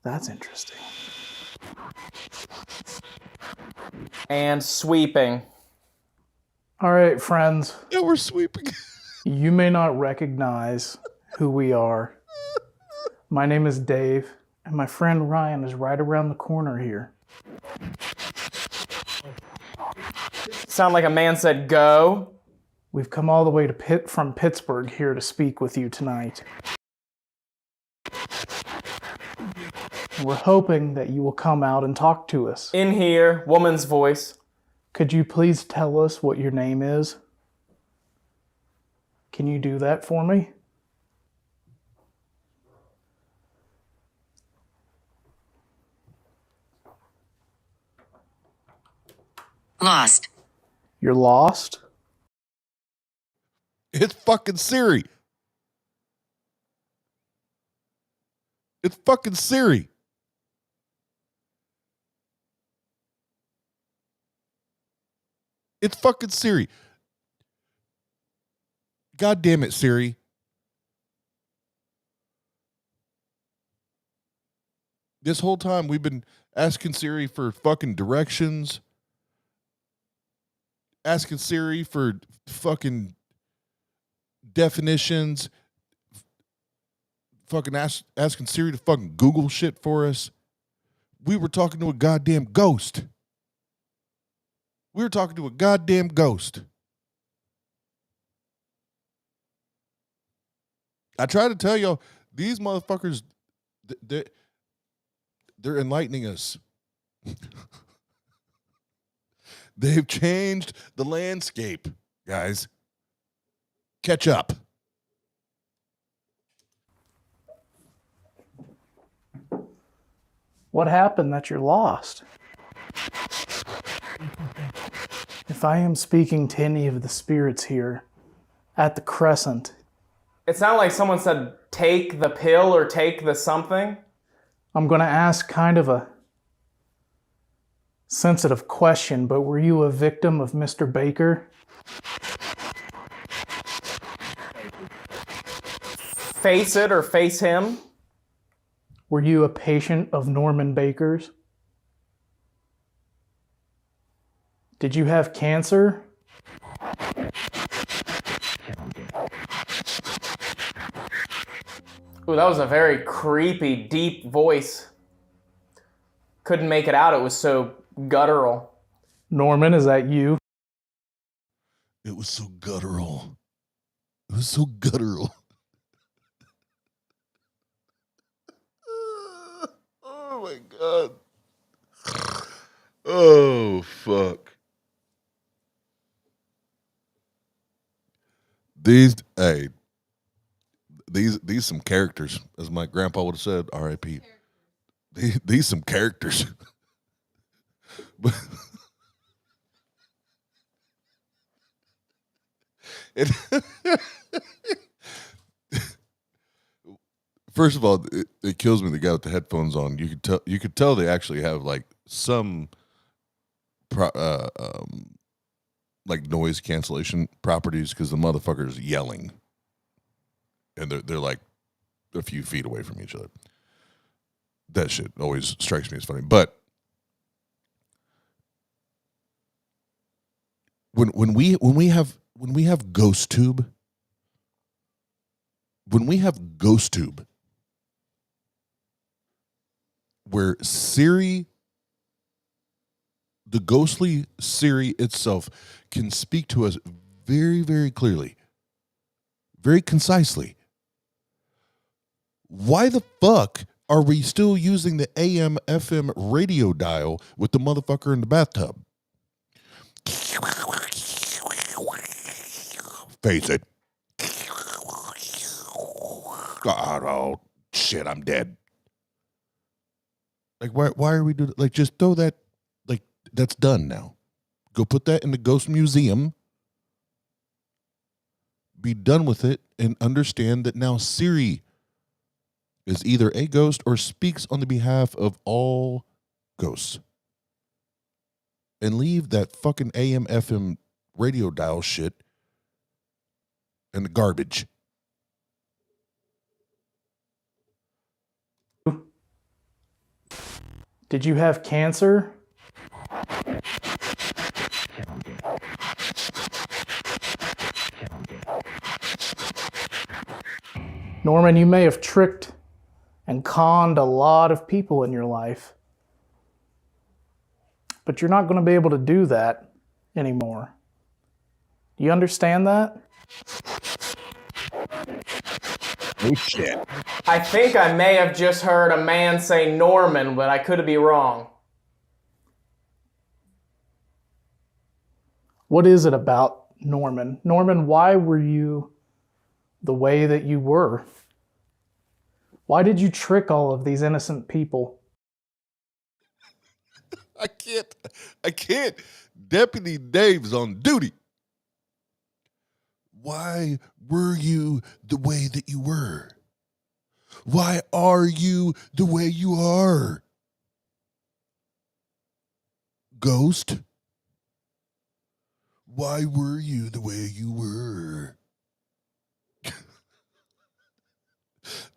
That's interesting. And sweeping. All right, friends. Yeah, we're sweeping. You may not recognize who we are. My name is Dave, and my friend Ryan is right around the corner here. Sound like a man said go. We've come all the way from Pittsburgh here to speak with you tonight. We're hoping that you will come out and talk to us. In here, woman's voice. Could you please tell us what your name is? Can you do that for me? Lost. You're lost? It's fucking Siri. It's fucking Siri. It's fucking Siri. God damn it, Siri. This whole time we've been asking Siri for fucking directions. Asking Siri for fucking definitions. Fucking asking Siri to fucking Google shit for us. We were talking to a goddamn ghost. We were talking to a goddamn ghost. I try to tell y'all, these motherfuckers, they're enlightening us. They've changed the landscape, guys. Catch up. What happened that you're lost? If I am speaking to any of the spirits here at the Crescent. It sounded like someone said, take the pill or take the something. I'm going to ask kind of a sensitive question, but were you a victim of Mr. Baker? Face it or face him. Were you a patient of Norman Baker's? Did you have cancer? Ooh, that was a very creepy, deep voice. Couldn't make it out, it was so guttural. Norman, is that you? It was so guttural. It was so guttural. Oh my God. Oh fuck. These some characters, as my grandpa would have said, R.I.P. These some characters. But first of all, it kills me the guy with the headphones on. You could tell they actually have like some like noise cancellation properties because the motherfucker's yelling. And they're like a few feet away from each other. That shit always strikes me as funny. But when we have GhostTube, where Siri, the ghostly Siri itself, can speak to us very, very clearly, very concisely. Why the fuck are we still using the AM FM radio dial with the motherfucker in the bathtub? Face it. God, oh shit, I'm dead. Like, why are we doing? Like, just throw that. Like, that's done now. Go put that in the ghost museum. Be done with it and understand that now Siri is either a ghost or speaks on the behalf of all ghosts. And leave that fucking AM FM radio dial shit in the garbage. Did you have cancer? Norman, you may have tricked and conned a lot of people in your life. But you're not going to be able to do that anymore. Do you understand that? Oh, shit. I think I may have just heard a man say Norman, but I could be wrong. What is it about Norman? Norman, why were you the way that you were? Why did you trick all of these innocent people? I can't. Deputy Dave's on duty. Why were you the way that you were? Why are you the way you are? Ghost? Why were you the way you were?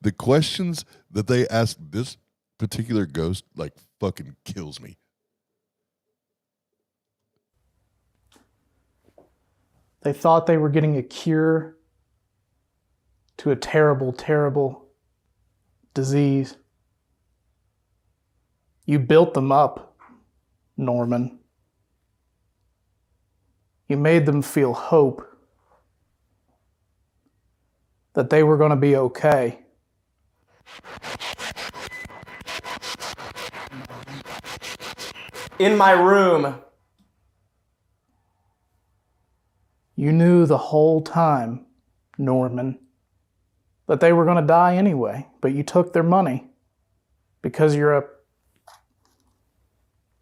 The questions that they ask this particular ghost, like, fucking kills me. They thought they were getting a cure to a terrible, terrible disease. You built them up, Norman. You made them feel hope that they were going to be okay. In my room. You knew the whole time, Norman, that they were going to die anyway, but you took their money because you're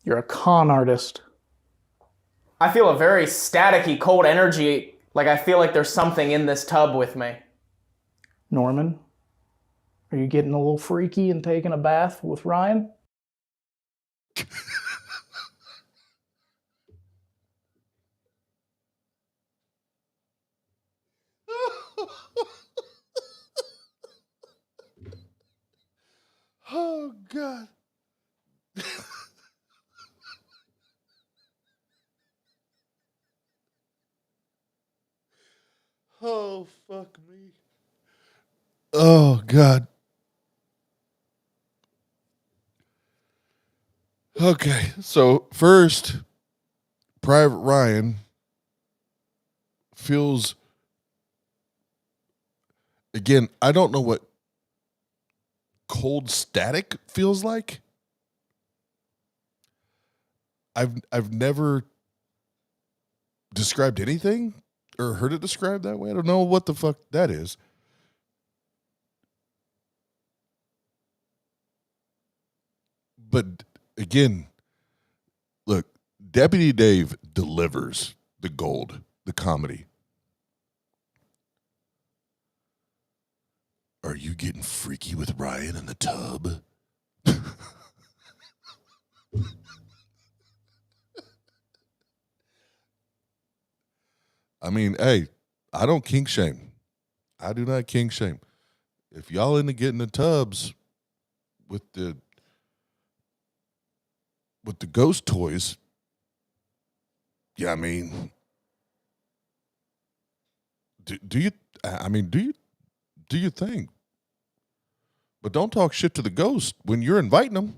a con artist. I feel a very staticky, cold energy, like I feel like there's something in this tub with me. Norman, are you getting a little freaky and taking a bath with Ryan? Oh, God. Oh, fuck me. Oh, God. Okay, so first, Private Ryan feels, again, I don't know what cold static feels like. I've never described anything or heard it described that way. I don't know what the fuck that is. But again, look, Deputy Dave delivers the gold, the comedy. Are you getting freaky with Ryan in the tub? I mean, hey, I don't kink shame. I do not kink shame. If y'all into getting the tubs with the ghost toys, yeah, I mean, do you think? But don't talk shit to the ghost when you're inviting them.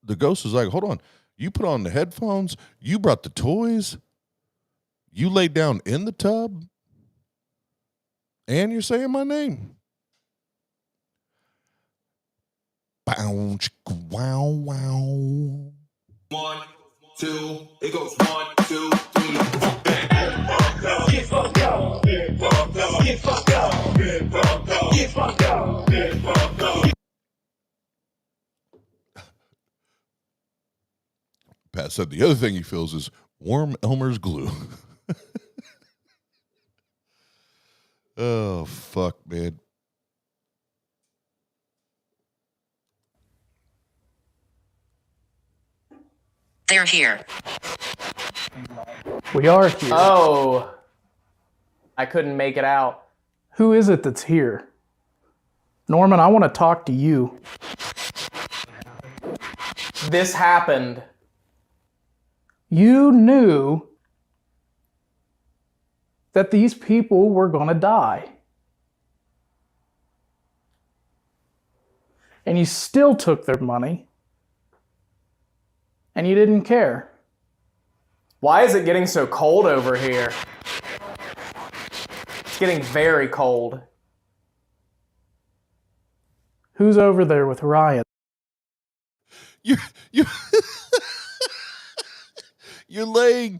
The ghost is like, hold on. You put on the headphones. You brought the toys. You laid down in the tub. And you're saying my name. Wow, chicka, wow, wow. 1, 2, it goes 1, 2, 3, 4, bang. Get fucked up. Get fucked up. Get fucked up. Get fucked up. Get fucked up. Get fucked up. Pat said the other thing he feels is warm Elmer's glue. Oh, fuck, man. They're here. We are here. Oh, I couldn't make it out. Who is it that's here? Norman, I want to talk to you. This happened. You knew that these people were going to die. And you still took their money. And you didn't care. Why is it getting so cold over here? It's getting very cold. Who's over there with Ryan? You you're laying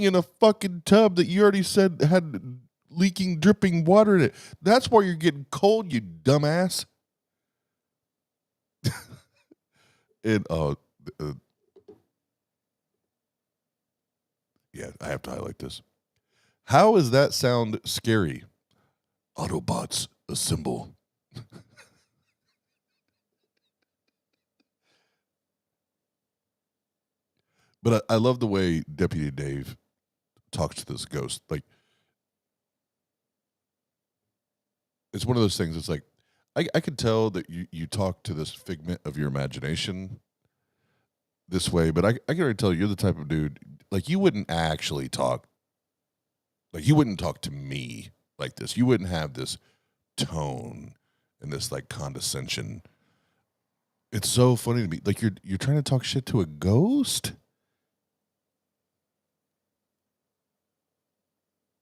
in a fucking tub that you already said had leaking, dripping water in it. That's why you're getting cold, you dumbass. And yeah, I have to highlight this. How does that sound scary? Autobots assemble. But I love the way Deputy Dave talks to this ghost. Like, it's one of those things. It's like, I could tell that you talk to this figment of your imagination this way, but I can already tell you're the type of dude, like, you wouldn't actually talk. Like, you wouldn't talk to me like this. You wouldn't have this tone and this, like, condescension. It's so funny to me. Like, you're trying to talk shit to a ghost?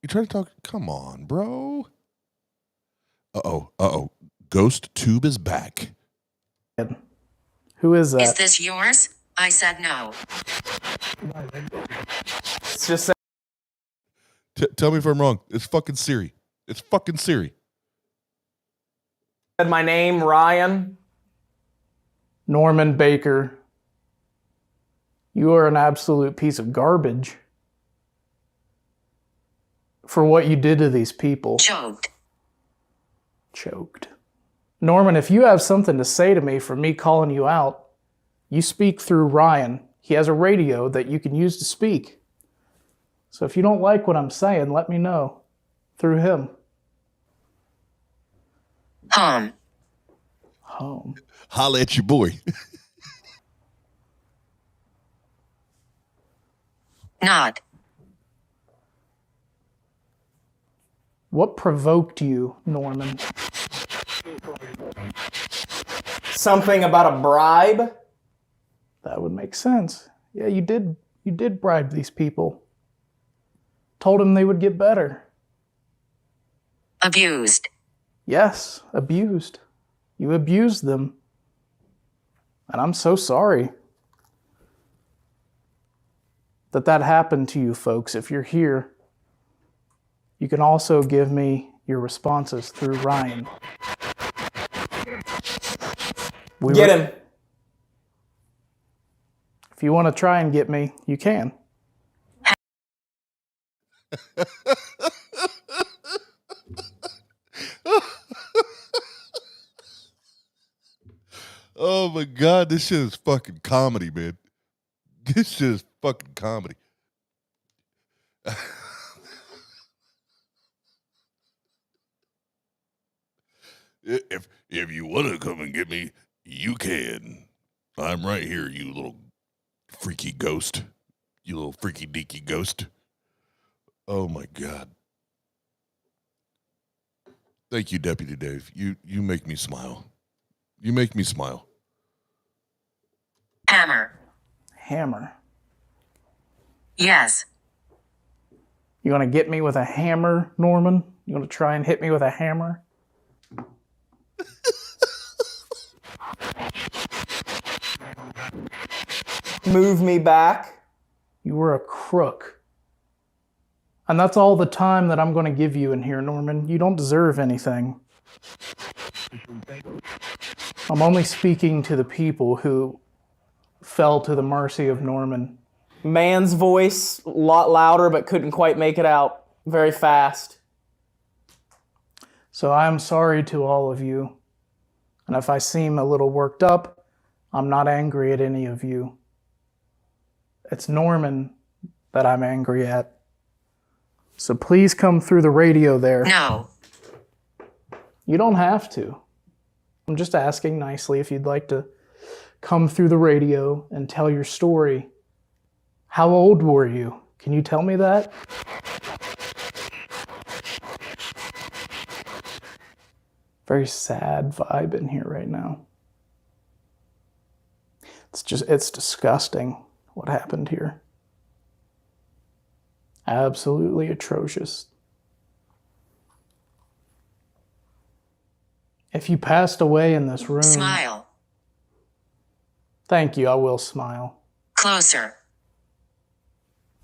You try to talk? Come on, bro. Uh-oh. Ghost Tube is back. Who is that? Is this yours? I said no. It's just Tell me if I'm wrong. It's fucking Siri. It's fucking Siri. said my name, Ryan. Norman Baker. You are an absolute piece of garbage for what you did to these people. Choked. Norman, if you have something to say to me for me calling you out, you speak through Ryan. He has a radio that you can use to speak. So if you don't like what I'm saying, let me know through him. Home. Holla at your boy. Not. What provoked you, Norman? Something about a bribe? That would make sense. Yeah, you did bribe these people. Told them they would get better. Abused. Yes, abused. You abused them. And I'm so sorry that happened to you folks. If you're here, you can also give me your responses through Ryan. Get him. If you want to try and get me, you can. Oh my God, this shit is fucking comedy, man. This shit is fucking comedy. If you want to come and get me, you can. I'm right here, you little freaky ghost. You little freaky deaky ghost. Oh my God. Thank you, Deputy Dave. You make me smile. You make me smile. Hammer. Yes. You want to get me with a hammer, Norman? You want to try and hit me with a hammer? move me back. You were a crook. And that's all the time that I'm going to give you in here, Norman. You don't deserve anything. I'm only speaking to the people who fell to the mercy of Norman. Man's voice, a lot louder, but couldn't quite make it out very fast. So I am sorry to all of you. And if I seem a little worked up, I'm not angry at any of you. It's Norman that I'm angry at. So please come through the radio there. No. You don't have to. I'm just asking nicely if you'd like to come through the radio and tell your story. How old were you? Can you tell me that? Very sad vibe in here right now. It's disgusting what happened here. Absolutely atrocious. If you passed away in this room... Smile. Thank you, I will smile. Closer.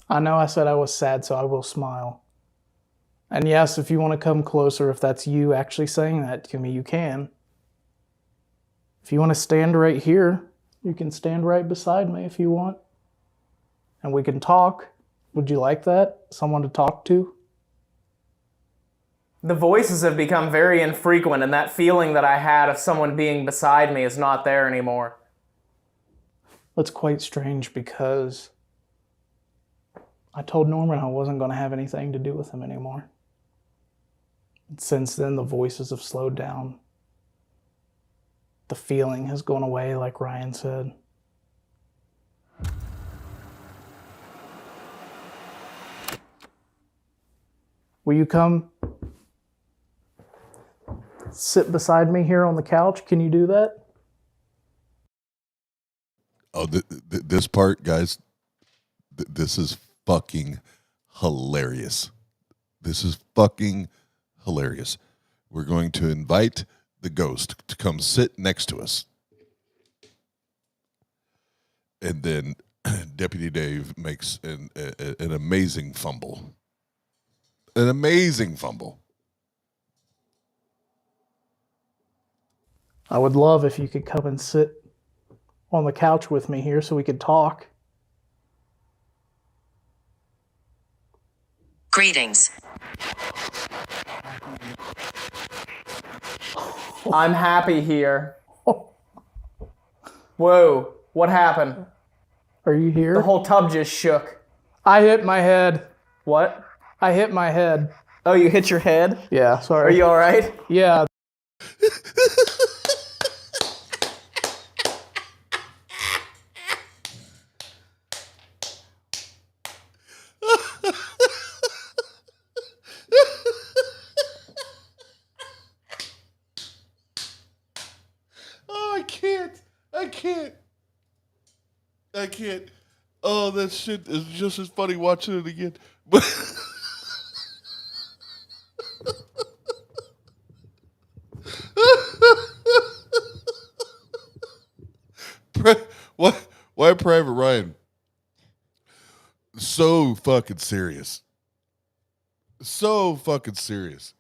I know I said I was sad, so I will smile. And yes, if you want to come closer, if that's you actually saying that to me, you can. If you want to stand right here, you can stand right beside me if you want. And we can talk. Would you like that? Someone to talk to? The voices have become very infrequent, and that feeling that I had of someone being beside me is not there anymore. That's quite strange because I told Norman I wasn't going to have anything to do with him anymore. And since then, the voices have slowed down. The feeling has gone away, like Ryan said. Will you come sit beside me here on the couch? Can you do that? Oh, this part, guys, this is fucking hilarious. This is fucking hilarious. We're going to invite the ghost to come sit next to us. And then Deputy Dave makes an amazing fumble. An amazing fumble. I would love if you could come and sit on the couch with me here so we could talk. Greetings. I'm happy here. Whoa, what happened? Are you here? The whole tub just shook. I hit my head. What? I hit my head. Oh, you hit your head? Yeah, sorry. Are you all right? Yeah. I can't. Oh, that shit is just as funny watching it again. But why Private Ryan? So fucking serious. So fucking serious.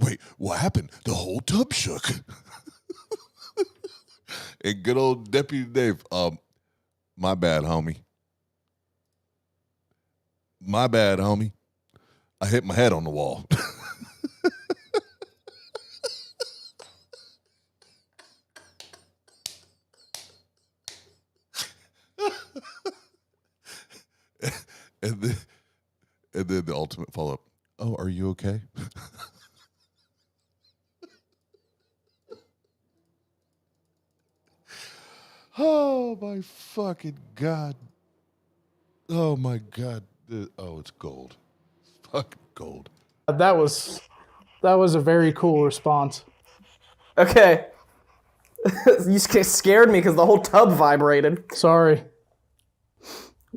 Wait, what happened? The whole tub shook. And good old Deputy Dave, my bad, homie. My bad, homie. I hit my head on the wall. and then the ultimate follow-up. Oh, are you okay? Oh, my fucking God. Oh, my God. Oh, it's gold. It's fucking gold. That was a very cool response. Okay. You scared me because the whole tub vibrated. Sorry.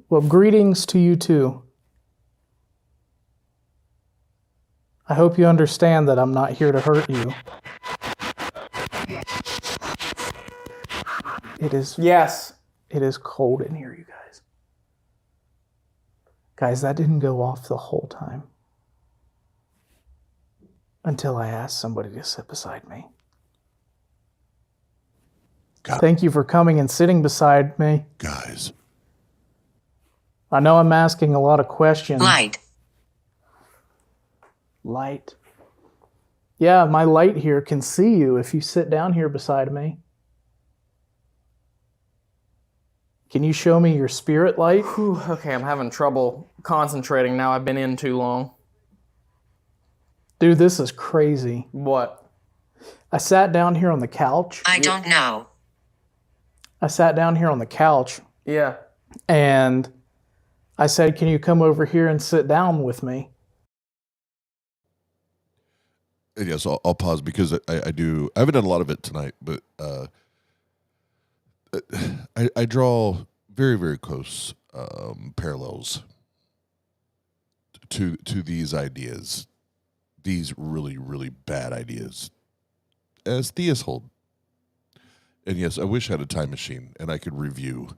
Well, greetings to you too. I hope you understand that I'm not here to hurt you. It is. Yes. It is cold in here, you guys. Guys, that didn't go off the whole time. Until I asked somebody to sit beside me. Thank you for coming and sitting beside me. Guys. I know I'm asking a lot of questions. Light. Yeah, my light here can see you if you sit down here beside me. Can you show me your spirit light? Whew, okay, I'm having trouble concentrating now. I've been in too long. Dude, this is crazy. What? I sat down here on the couch. I don't know. I sat down here on the couch. Yeah. And I said, can you come over here and sit down with me? Yes, I'll pause because I haven't done a lot of it tonight, but I draw very, very close parallels to these ideas, these really, really bad ideas, as theists hold. And yes, I wish I had a time machine and I could review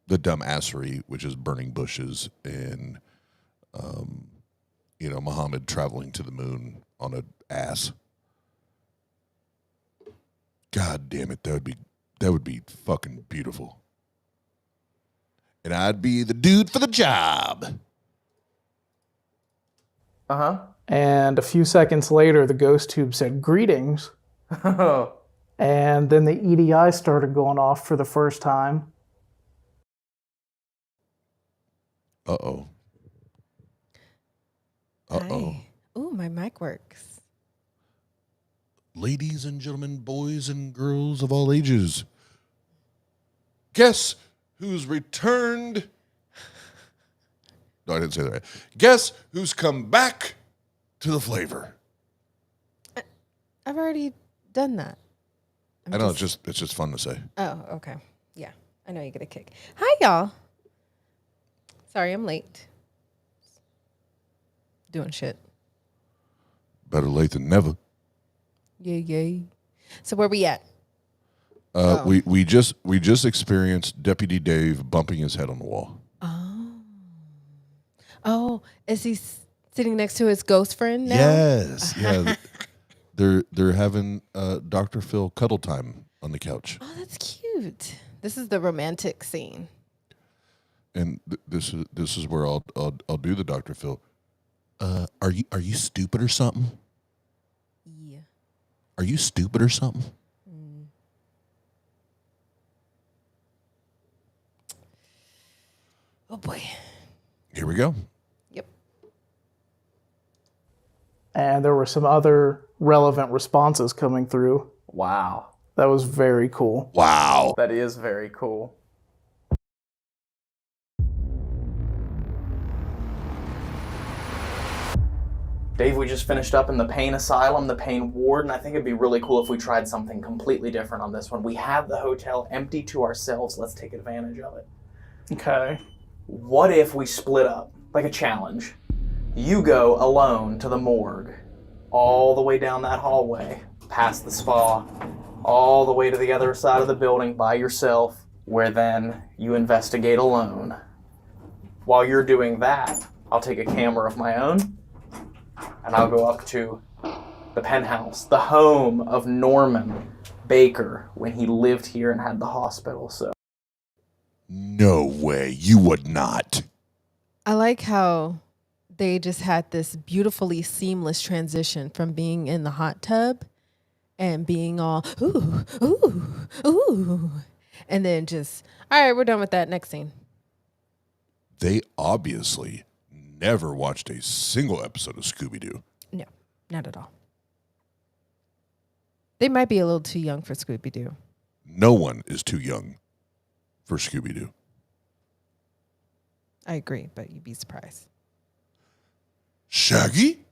the dumbassery, which is burning bushes and, Muhammad traveling to the moon on an ass. God damn it, that would be fucking beautiful. And I'd be the dude for the job. Uh-huh. And a few seconds later, the ghost tube said, greetings. And then the EDI started going off for the first time. Uh-oh. Uh-oh. Hi. Ooh, my mic works. Ladies and gentlemen, boys and girls of all ages, guess who's returned? No, I didn't say that right. Guess who's come back to the flavor? I've already done that. I know, it's just fun to say. Oh, okay. Yeah, I know you get a kick. Hi, y'all. Sorry, I'm late. Doing shit. Better late than never. Yay. So where we at? We just experienced Deputy Dave bumping his head on the wall. Oh, is he sitting next to his ghost friend now? Yes, yeah. They're having Dr. Phil cuddle time on the couch. Oh, that's cute. This is the romantic scene. And this is where I'll do the Dr. Phil. Are you stupid or something? Yeah. Are you stupid or something? Oh boy. Here we go. Yep. And there were some other relevant responses coming through. Wow. That was very cool. Wow. That is very cool. Dave, we just finished up in the pain asylum, the pain ward, and I think it'd be really cool if we tried something completely different on this one. We have the hotel empty to ourselves. Let's take advantage of it. Okay. What if we split up, like a challenge? You go alone to the morgue, all the way down that hallway, past the spa, all the way to the other side of the building by yourself, where then you investigate alone. While you're doing that, I'll take a camera of my own, and I'll go up to the penthouse, the home of Norman Baker when he lived here and had the hospital. So, no way, you would not. I like how they just had this beautifully seamless transition from being in the hot tub and being all, ooh, ooh, ooh. And then just, all right, we're done with that. Next scene. They obviously never watched a single episode of Scooby-Doo. No, not at all. They might be a little too young for Scooby-Doo. No one is too young for Scooby-Doo. I agree, but you'd be surprised. Shaggy?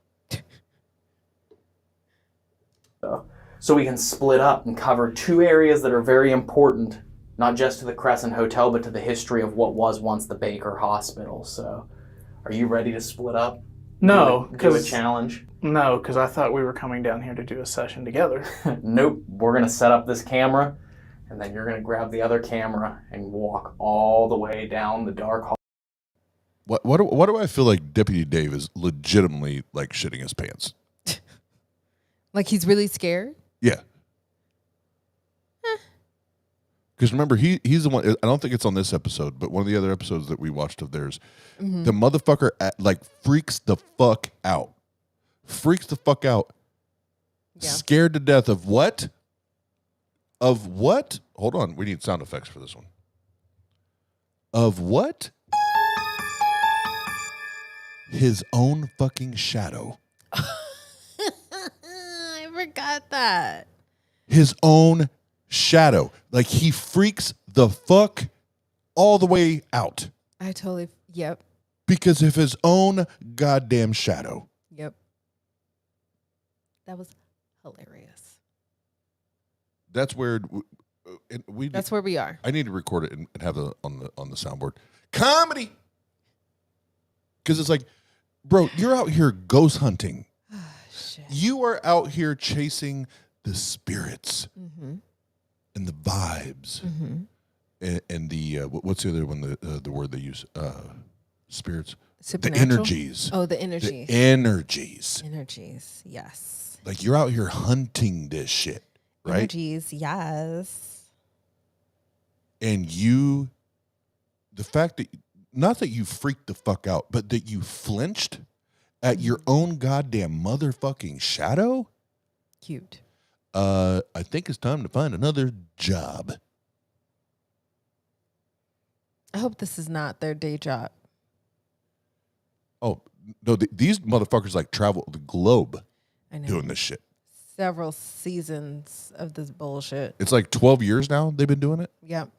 so we can split up and cover two areas that are very important, not just to the Crescent Hotel, but to the history of what was once the Baker Hospital. So, are you ready to split up? No, do a challenge? No, because I thought we were coming down here to do a session together. Nope. We're going to set up this camera. And then you're going to grab the other camera and walk all the way down the dark hall. What do I feel like Deputy Dave is legitimately like shitting his pants? Like he's really scared? Yeah. Because remember, he's the one. I don't think it's on this episode, but one of the other episodes that we watched of theirs, the motherfucker freaks the fuck out. Freaks the fuck out. Yeah. Scared to death of what? Of what? Hold on, we need sound effects for this one. Of what? His own fucking shadow. I forgot that. His own shadow. Like he freaks the fuck all the way out. I totally, yep. Because of his own goddamn shadow. Yep. That was hilarious. That's where that's where we are. I need to record it and have it on the soundboard. Comedy. Because it's like, bro, you're out here ghost hunting. You are out here chasing the spirits and the vibes and the what's the other one? The word they use? Spirits. The energies. Oh, the energies. The energies. Energies. Yes. Like you're out here hunting this shit, right? Energies. Yes. And the fact that not that you freaked the fuck out, but that you flinched at your own goddamn motherfucking shadow. Cute. I think it's time to find another job. I hope this is not their day job. Oh, no, these motherfuckers like travel the globe doing this shit. Several seasons of this bullshit. It's like 12 years now they've been doing it. Yep.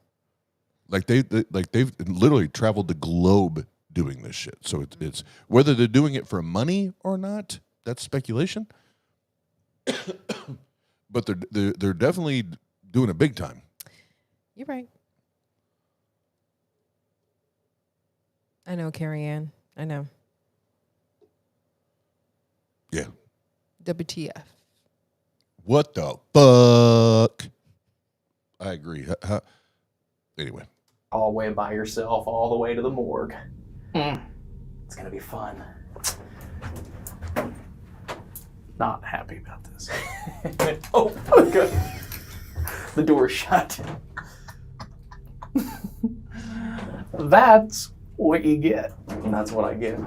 Like they've literally traveled the globe doing this shit. So it's whether they're doing it for money or not, that's speculation. But they're definitely doing it big time. You're right. I know, Carrie Ann. I know. Yeah. WTF. What the fuck? I agree. Anyway. Hallway by yourself all the way to the morgue. It's going to be fun. Not happy about this. Oh, good. The door's shut. That's what you get. And that's what I get.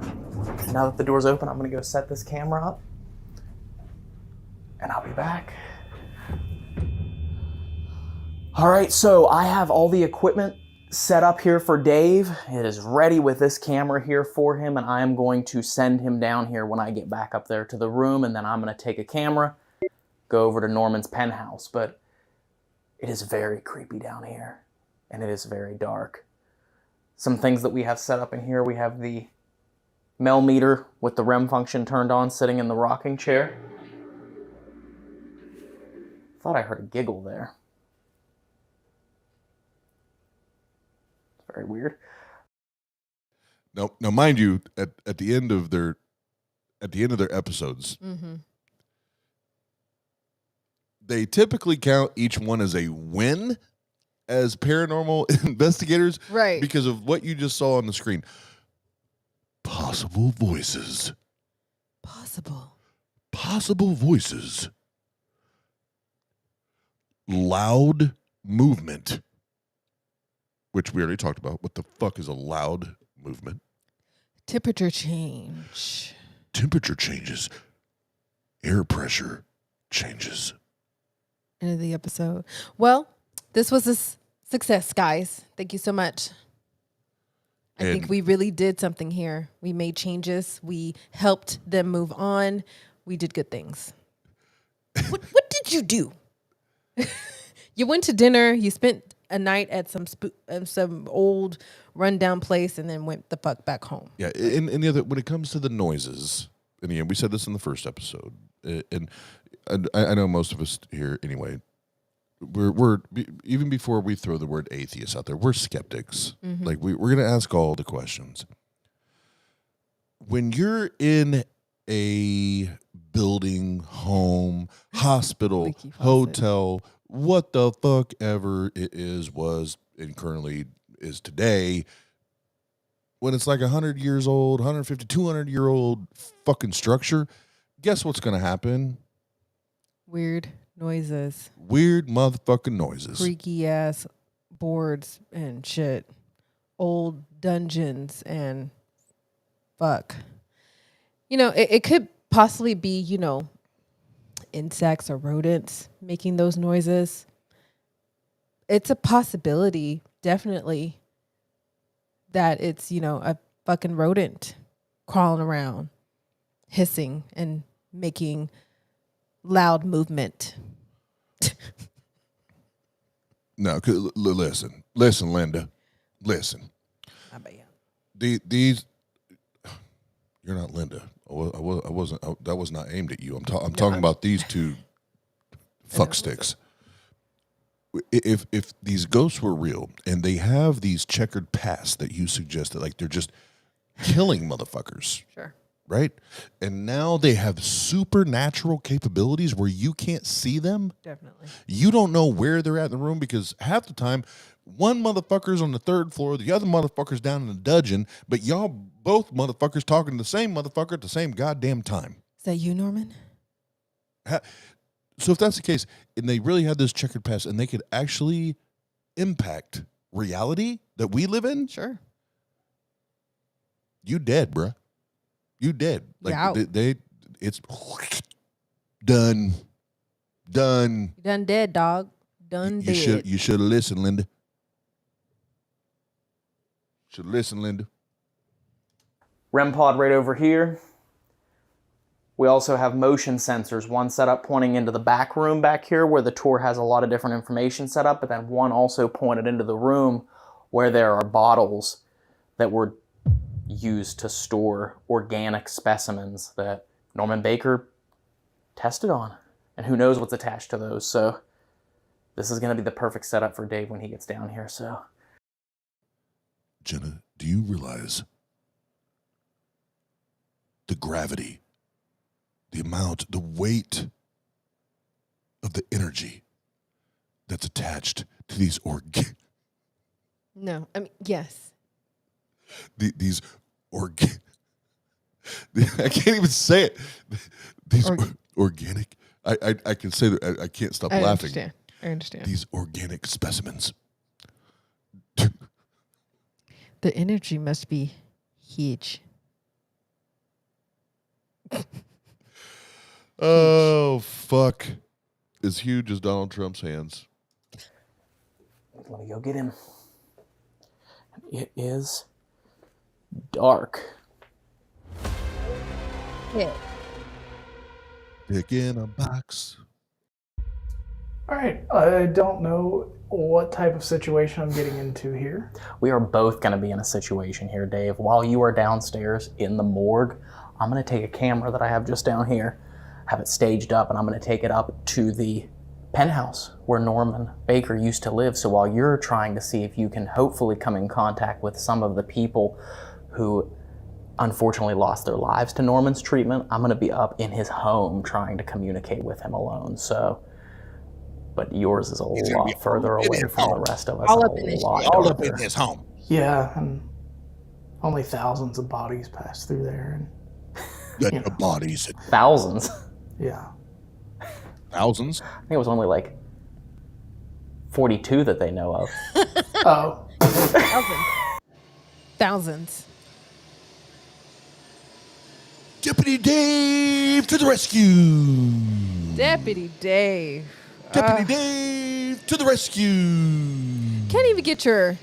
Now that the door's open, I'm going to go set this camera up. And I'll be back. All right, so I have all the equipment set up here for Dave. It is ready with this camera here for him, and I am going to send him down here when I get back up there to the room, and then I'm going to take a camera, go over to Norman's penthouse. But it is very creepy down here, and it is very dark. Some things that we have set up in here, we have the Mel meter with the REM function turned on, sitting in the rocking chair. Thought I heard a giggle there. Very weird. Now, mind you, at the end of their episodes, they typically count each one as a win as paranormal investigators, right? Because of what you just saw on the screen. Possible voices. Possible voices. Loud movement. Which we already talked about. What the fuck is a loud movement? Temperature change. Temperature changes. Air pressure changes. End of the episode. Well, this was a success, guys. Thank you so much. I think we really did something here. We made changes. We helped them move on. We did good things. What did you do? You went to dinner. You spent a night at some old rundown place and then went the fuck back home. Yeah, and the other, when it comes to the noises, and again, we said this in the first episode, and I know most of us here anyway, we're even before we throw the word atheist out there, we're skeptics. Like we're going to ask all the questions. When you're in a building, home, hospital, hotel, what the fuck ever it is, was, and currently is today, when it's like 100 years old, 150, 200-year-old fucking structure, guess what's going to happen? Weird noises. Weird motherfucking noises. Creaky ass boards and shit. Old dungeons and fuck. You know, it could possibly be, you know, insects or rodents making those noises. It's a possibility, definitely, that it's, you know, a fucking rodent crawling around, hissing and making loud movement. No, listen, Linda, listen. These, you're not Linda. I wasn't. That was not aimed at you. I'm talking about these two fuck sticks. If these ghosts were real and they have these checkered pasts that you suggested, like they're just killing motherfuckers. Sure. Right? And now they have supernatural capabilities where you can't see them. Definitely. You don't know where they're at in the room because half the time, one motherfucker's on the third floor, the other motherfucker's down in the dungeon, but y'all both motherfuckers talking to the same motherfucker at the same goddamn time. Is that you, Norman? So if that's the case, and they really had this checkered past, and they could actually impact reality that we live in, sure. You dead, bruh. You dead. Like out. It's done. You done dead, dog. Done dead. You should have listened, Linda. Should have listened, Linda. REM pod right over here. We also have motion sensors, one set up pointing into the back room back here where the tour has a lot of different information set up, but then one also pointed into the room where there are bottles that were used to store organic specimens that Norman Baker tested on. And who knows what's attached to those. So this is going to be the perfect setup for Dave when he gets down here. So, Jenna, do you realize the gravity, the amount, the weight of the energy that's attached to these No, I mean, yes. These I can't even say it. These organic. I can say that. I can't stop laughing. I understand. These organic specimens. The energy must be huge. Oh, fuck. As huge as Donald Trump's hands. Let me go get him. It is dark. Yeah. Dick in a box. All right. I don't know what type of situation I'm getting into here. We are both going to be in a situation here, Dave. While you are downstairs in the morgue, I'm going to take a camera that I have just down here, have it staged up, and I'm going to take it up to the penthouse where Norman Baker used to live. So while you're trying to see if you can hopefully come in contact with some of the people who unfortunately lost their lives to Norman's treatment, I'm going to be up in his home trying to communicate with him alone. So, but yours is a lot further away from the rest of us. All up in his home. Yeah, and only thousands of bodies pass through there. And Bodies. Thousands. Yeah. Thousands? I think it was only like 42 that they know of. Oh. Thousands. Deputy Dave to the rescue. Deputy Dave. Deputy Dave to the rescue. Can't even get your,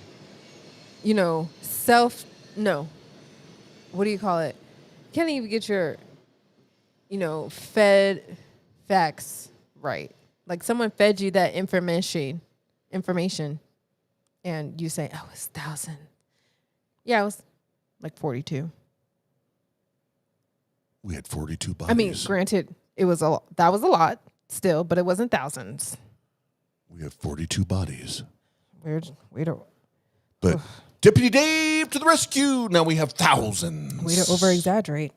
no. What do you call it? Can't even get your, fed facts right. Like someone fed you that information, and you say, oh, it's 1,000. Yeah, it was like 42. We had 42 bodies. I mean, granted, that was a lot still, but it wasn't thousands. We have 42 bodies. We don't. But Deputy Dave to the rescue. Now we have thousands. Way to over exaggerate.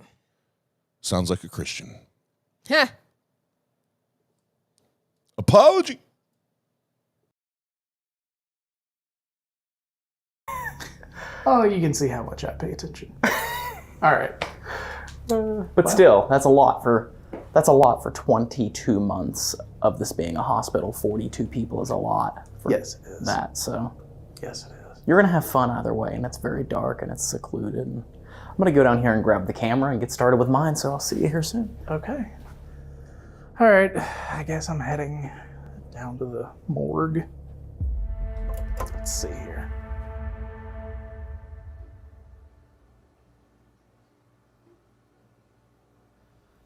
Sounds like a Christian. Huh. Apology. Oh, you can see how much I pay attention. All right. But still, that's a lot for 22 months of this being a hospital. 42 people is a lot for Yes, it is. that. So Yes, it is. you're gonna have fun either way, and it's very dark and it's secluded. And I'm gonna go down here and grab the camera and get started with mine. So I'll see you here soon. Okay. All right. I guess I'm heading down to the morgue. Let's see here.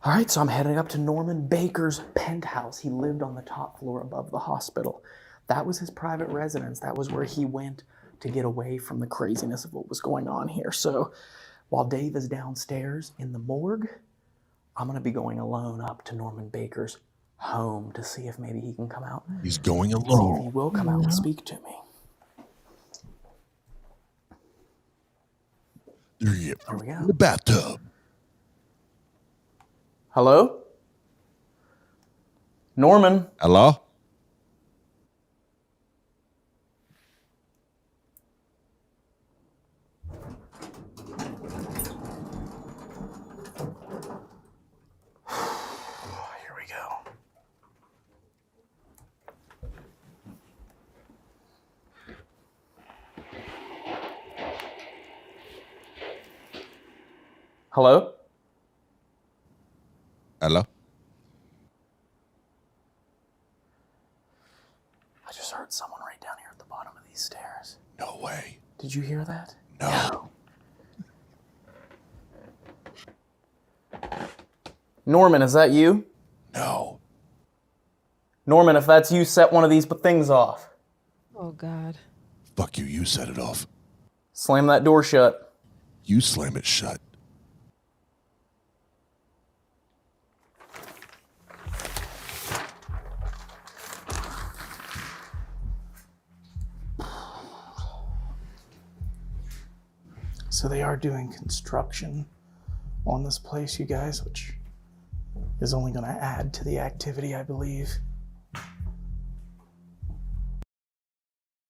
All right, so I'm heading up to Norman Baker's penthouse. He lived on the top floor above the hospital. That was his private residence. That was where he went to get away from the craziness of what was going on here. So while Dave is downstairs in the morgue, I'm going to be going alone up to Norman Baker's home to see if maybe he can come out. He's going See if he alone. will come out and speak to me. There you There we go. in the bathtub. Hello? Norman? Hello? Here we go. Hello? Hello? I just heard someone right down here at the bottom of these stairs. No way. Did you hear that? No. Norman, is that you? No. Norman, if that's you, set one of these things off. Oh, God. Fuck you. You set it off. Slam that door shut. You slam it shut. So they are doing construction on this place, you guys, which is only going to add to the activity, I believe.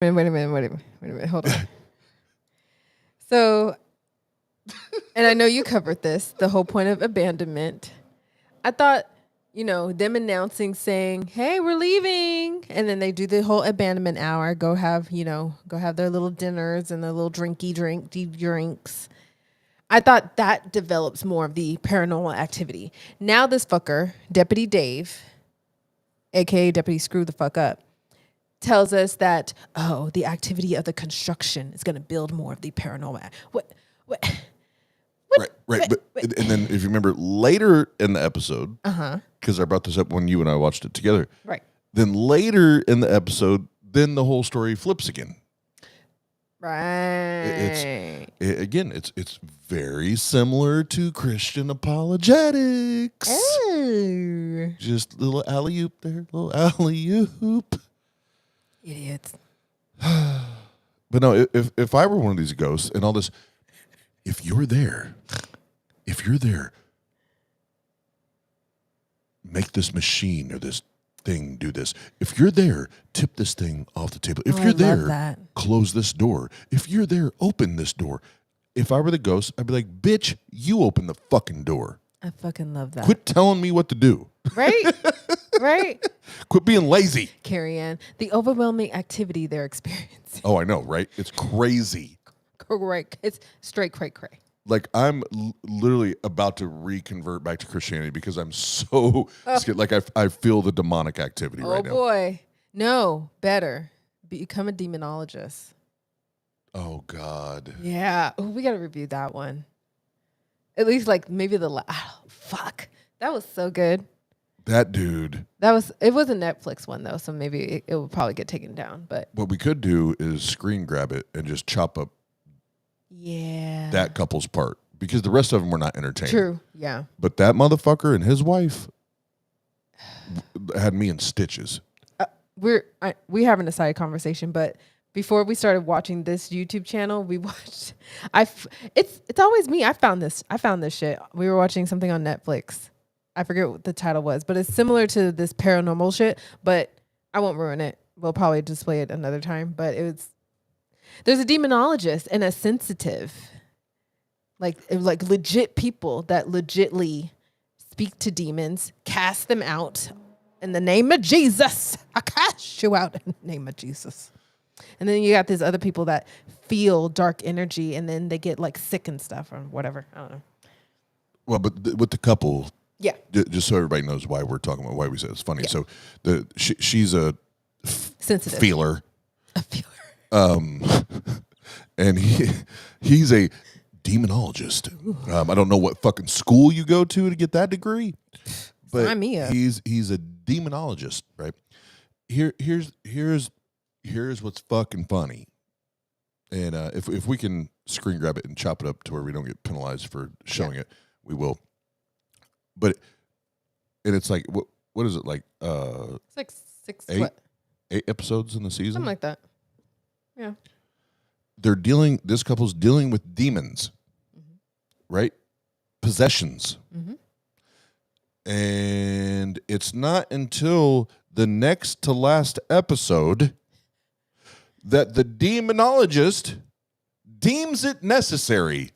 Wait a minute. Hold on. So, and I know you covered this, the whole point of abandonment. I thought, them announcing, saying, hey, we're leaving. And then they do the whole abandonment hour, go have their little dinners and their little drinks. I thought that develops more of the paranormal activity. Now this fucker, Deputy Dave, aka Deputy Screw the Fuck Up, tells us that, the activity of the construction is going to build more of the paranormal. What? Right. But and then if you remember later in the episode, because I brought this up when you and I watched it together. Right. Then later in the episode, then the whole story flips again. Right. It's very similar to Christian apologetics. Oh. Just little alley-oop there, little alley-oop. Idiots. But no, if I were one of these ghosts and all this, if you're there, make this machine or this thing do this. If you're there, tip this thing off the table. If I you're love there, that. close this door. If you're there, open this door. If I were the ghost, I'd be like, bitch, you open the fucking door. I fucking love that. Quit telling me what to do. Right? Right? Quit being lazy. Carrie Ann, the overwhelming activity they're experiencing. Oh, I know, right? It's crazy. Correct. It's straight cray. Like I'm literally about to reconvert back to Christianity because I'm so scared. Like I feel the demonic activity right now. Oh boy. No, better. Become a demonologist. Oh God. Yeah. Ooh, we got to review that one. At least like maybe fuck. That was so good. That dude. It was a Netflix one though, so maybe it would probably get taken down. But what we could do is screen grab it and just chop up that couple's part because the rest of them were not entertaining. True. Yeah. But that motherfucker and his wife had me in stitches. We haven't a side conversation, but before we started watching this YouTube channel, we watched. It's always me. I found this shit. We were watching something on Netflix. I forget what the title was, but it's similar to this paranormal shit. But I won't ruin it. We'll probably display it another time. But There's a demonologist and a sensitive, like legit people that legitly speak to demons, cast them out in the name of Jesus. I cast you out in the name of Jesus. And then you got these other people that feel dark energy and then they get like sick and stuff or whatever. I don't know. Well, but with the couple, yeah, just so everybody knows why we're talking about why we said it's funny. Yeah. So she's a sensitive feeler, and he's a demonologist. I don't know what fucking school you go to get that degree, but he's a demonologist, right? Here's what's fucking funny, and if we can screen grab it and chop it up to where we don't get penalized for showing it, we will. But it's like what is it like? It's like eight episodes in the season, something like that. Yeah, this couple's dealing with demons, right? Possessions, and it's not until the next to last episode that the demonologist deems it necessary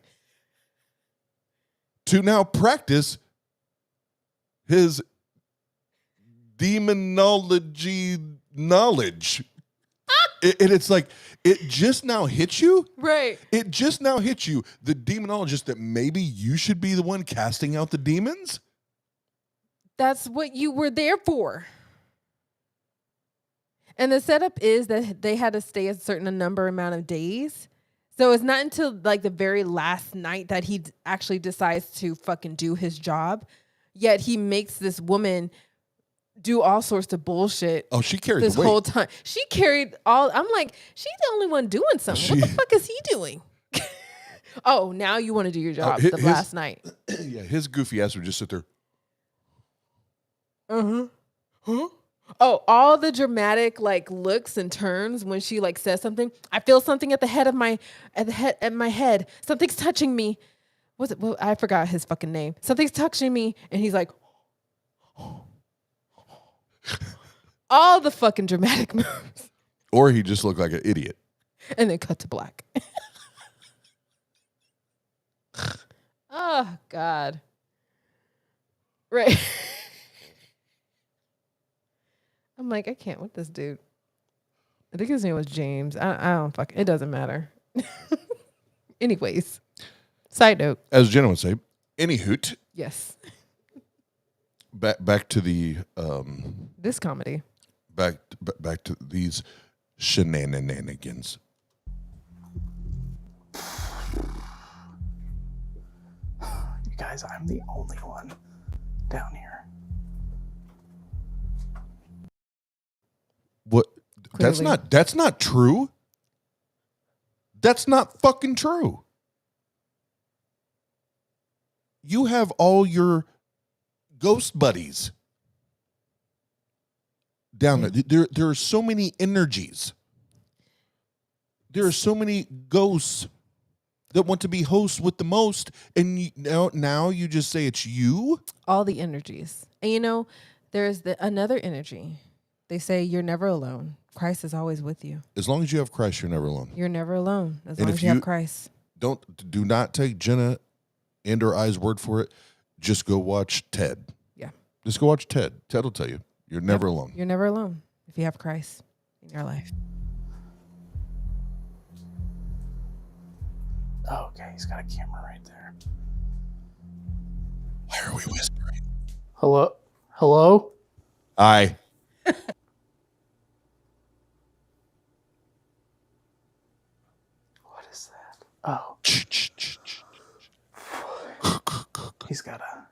to now practice his demonology knowledge. And it's like, it just now hits you. Right. It just now hits you, the demonologist, that maybe you should be the one casting out the demons. That's what you were there for. And the setup is that they had to stay a certain amount of days. So it's not until like the very last night that he actually decides to fucking do his job. Yet he makes this woman do all sorts of bullshit. Oh, she carried this the weight. whole time. She carried all. I'm like, she's the only one doing something. What the fuck is he doing? Oh, now you want to do your job last night. Yeah, his goofy ass would just sit there. Huh? Oh, all the dramatic like looks and turns when she like says something. I feel something at my head. Something's touching me. What's it? Well, I forgot his fucking name. Something's touching me, and he's like, all the fucking dramatic moves. Or he just looked like an idiot. And then cut to black. Oh God. Right. I'm like, I can't with this dude. I think his name was James. I don't fuck. It doesn't matter. Anyways, side note. As Jenna would say, any hoot. Yes. Back to the this comedy. Back to these shenanigans. You guys, I'm the only one down here. What? Clearly. That's not true. That's not fucking true. You have all your ghost buddies down there. There are so many energies. There are so many ghosts that want to be hosts with the most, and now you just say it's you? All the energies. And there's another energy. They say you're never alone. Christ is always with you. As long as you have Christ, you're never alone. You're never alone. As long as you have Christ. Do not take Jenna and or I's word for it. Just go watch Ted. Yeah. Just go watch Ted. Ted will tell you. You're never alone. You're never alone if you have Christ in your life. Oh, okay, he's got a camera right there. Why are we whispering? Hello? Hello? Aye. What is that? Oh. He's got a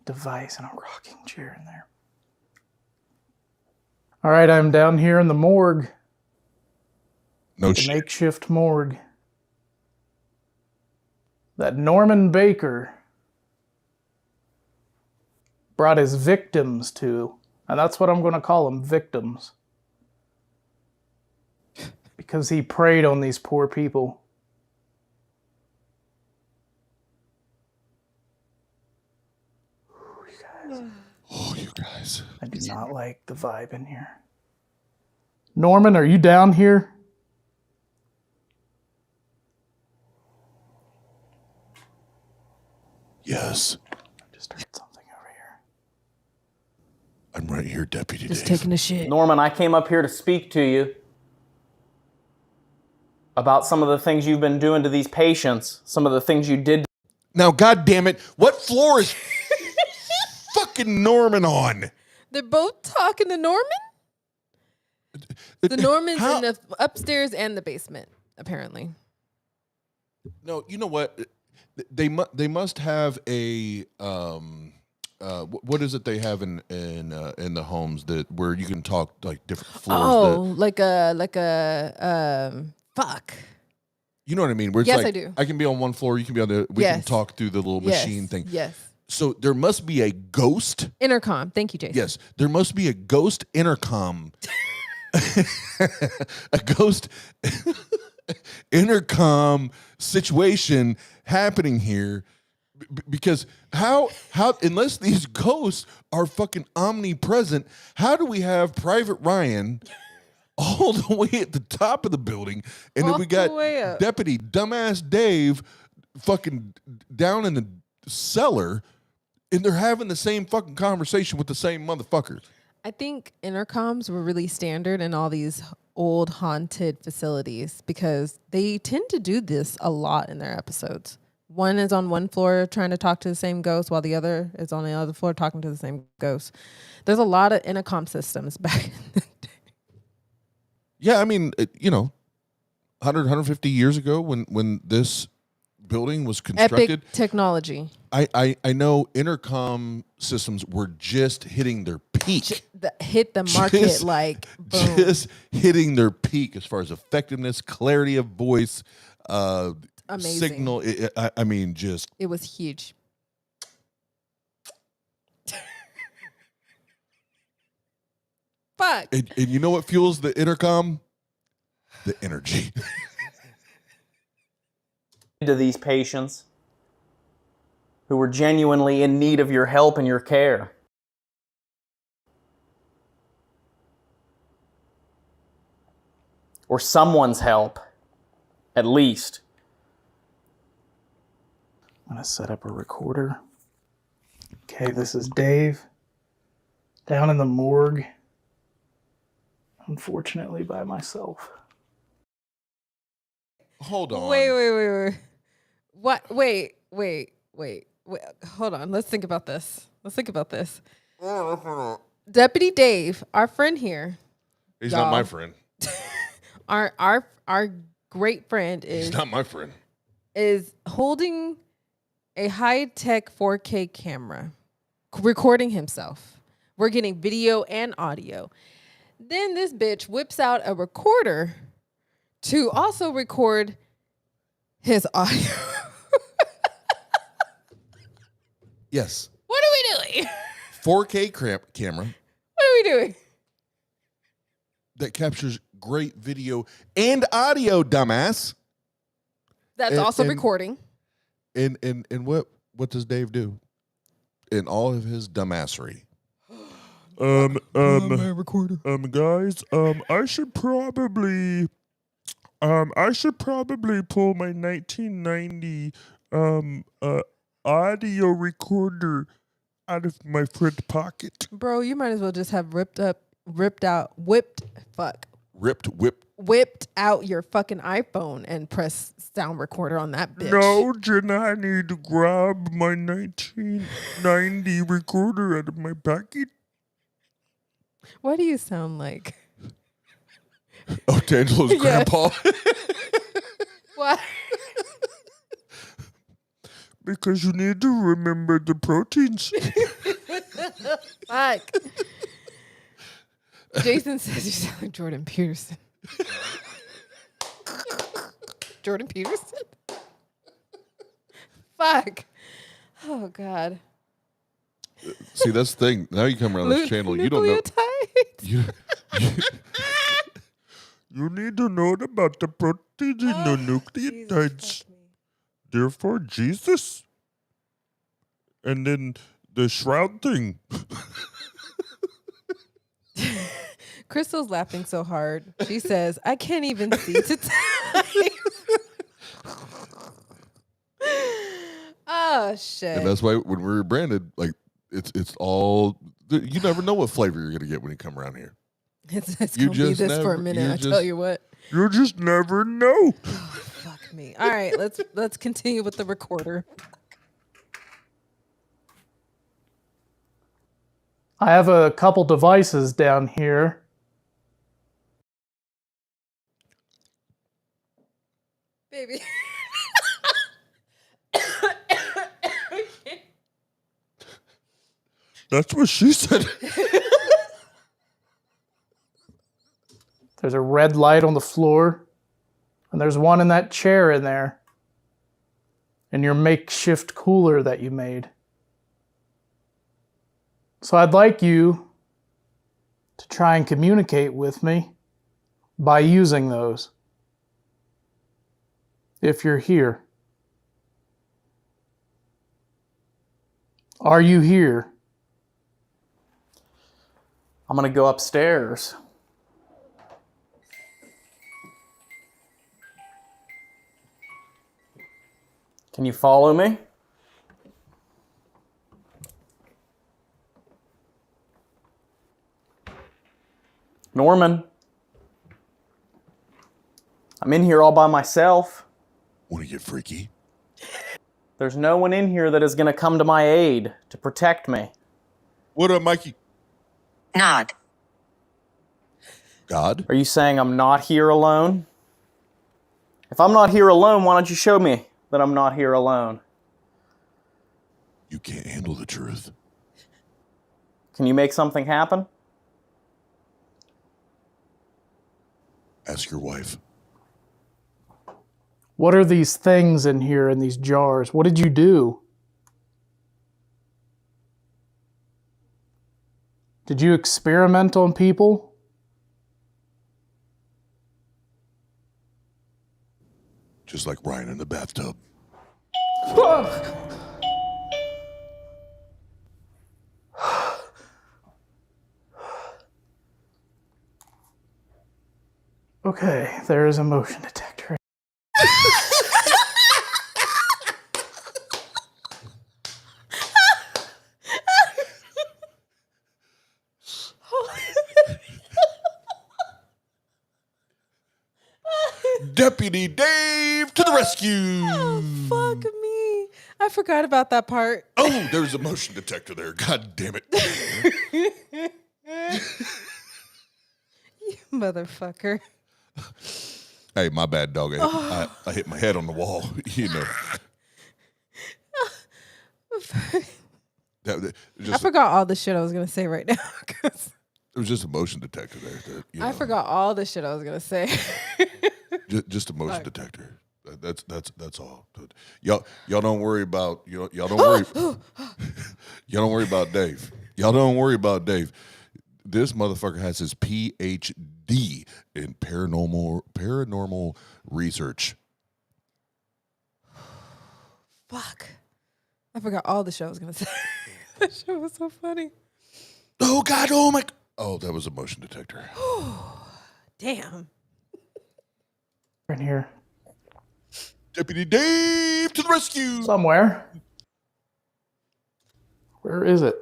device and a rocking chair in there. All right, I'm down here in the morgue. No shit. Makeshift morgue. That Norman Baker brought his victims to, and that's what I'm going to call them, victims. Because he preyed on these poor people. Oh, you guys. I do not like the vibe in here. Norman, are you down here? Yes. I just heard something over here. I'm right here, Deputy Just Dave. taking a shit. Norman, I came up here to speak to you about some of the things you've been doing to these patients, some of the things you did. Now, God damn it, what floor is fucking Norman on? They're both talking to Norman? The Norman's How- in the upstairs and the basement, apparently. No, you know what? They must have a what is it they have in the homes that where you can talk like different floors? Oh, like a fuck. You know what I mean? Where it's Yes, like, I do. I can be on one floor, you can be on the. We can Yes. talk through the little Yes, machine thing. yes. So there must be a ghost. Intercom. Thank you, Jason. Yes, there must be a ghost intercom. A ghost intercom situation happening here because how unless these ghosts are fucking omnipresent, how do we have Private Ryan all the way at the top of the building and All then we the got way up. Deputy Dumbass Dave fucking down in the cellar and they're having the same fucking conversation with the same motherfucker. I think intercoms were really standard in all these old haunted facilities because they tend to do this a lot in their episodes. One is on one floor trying to talk to the same ghost while the other is on the other floor talking to the same ghost. There's a lot of intercom systems back in the day. Yeah, I mean, 100, 150 years ago when this building was constructed. Epic technology. I know intercom systems were just hitting their peak. Hit the market like boom. Just hitting their peak as far as effectiveness, clarity of voice, Amazing. signal. I mean, just. It was huge. Fuck. And you know what fuels the intercom? The energy. To these patients who were genuinely in need of your help and your care. Or someone's help, at least. I'm going to set up a recorder. Okay, this is Dave. Down in the morgue. Unfortunately, by myself. Hold on. Wait. What? Wait. Hold on. Let's think about this. Deputy Dave, our friend here. He's not my friend. Our great friend He's not my friend. is holding a high-tech 4K camera, recording himself. We're getting video and audio. Then this bitch whips out a recorder to also record his audio. Yes. What are we doing? 4K camera What are we doing? that captures great video and audio, dumbass. That's also recording. And what does Dave do? In all of his dumbassery. My recorder. Guys, I should probably pull my 1990 audio recorder out of my front pocket. Bro, you might as well just have whipped out your fucking iPhone and press sound recorder on that bitch. No, Jenna, I need to grab my 1990 recorder out of my pocket. What do you sound like? Oh, D'Angelo's grandpa. What? Because you need to remember the proteins. Fuck. Jason says you sound like Jordan Peterson. Jordan Peterson? Fuck. Oh, God. See, that's the thing. Now you come around this channel, you don't know. You need to know about the proteins in the nucleotides. Therefore, Jesus. And then the shroud thing. Crystal's laughing so hard. She says, I can't even see to type. Oh shit. And that's why when we were branded, like it's all you never know what flavor you're gonna get when you come around here. It's gonna be this for a minute. I tell you what. You just never know. Fuck me. All right, let's continue with the recorder. I have a couple devices down here. Baby. That's what she said. There's a red light on the floor, and there's one in that chair in there, and your makeshift cooler that you made. So I'd like you to try and communicate with me by using those. If you're here. Are you here? I'm gonna go upstairs. Can you follow me? Norman. I'm in here all by myself. Want to get freaky? There's no one in here that is going to come to my aid to protect me. What up, Mikey? Not. God? Are you saying I'm not here alone? If I'm not here alone, why don't you show me that I'm not here alone? You can't handle the truth. Can you make something happen? Ask your wife. What are these things in here in these jars? What did you do? Did you experiment on people? Just like Ryan in the bathtub. Okay, there is a motion detector. Deputy Dave to the rescue! Oh, fuck me. I forgot about that part. Oh, there's a motion detector there. God damn it. You motherfucker. Hey, my bad, dog. I hit my head on the wall. You know. I forgot all the shit I was going to say right now. There was just a motion detector there. I forgot all the shit I was going to say. Just a motion detector. That's all. Y'all don't worry about y'all don't worry. Y'all don't worry about Dave. Y'all don't worry about Dave. This motherfucker has his PhD in paranormal research. Fuck. I forgot all the shit I was going to say. That shit was so funny. Oh God! Oh my! Oh, that was a motion detector. Damn. In here. Deputy Dave to the rescue! Somewhere. Where is it?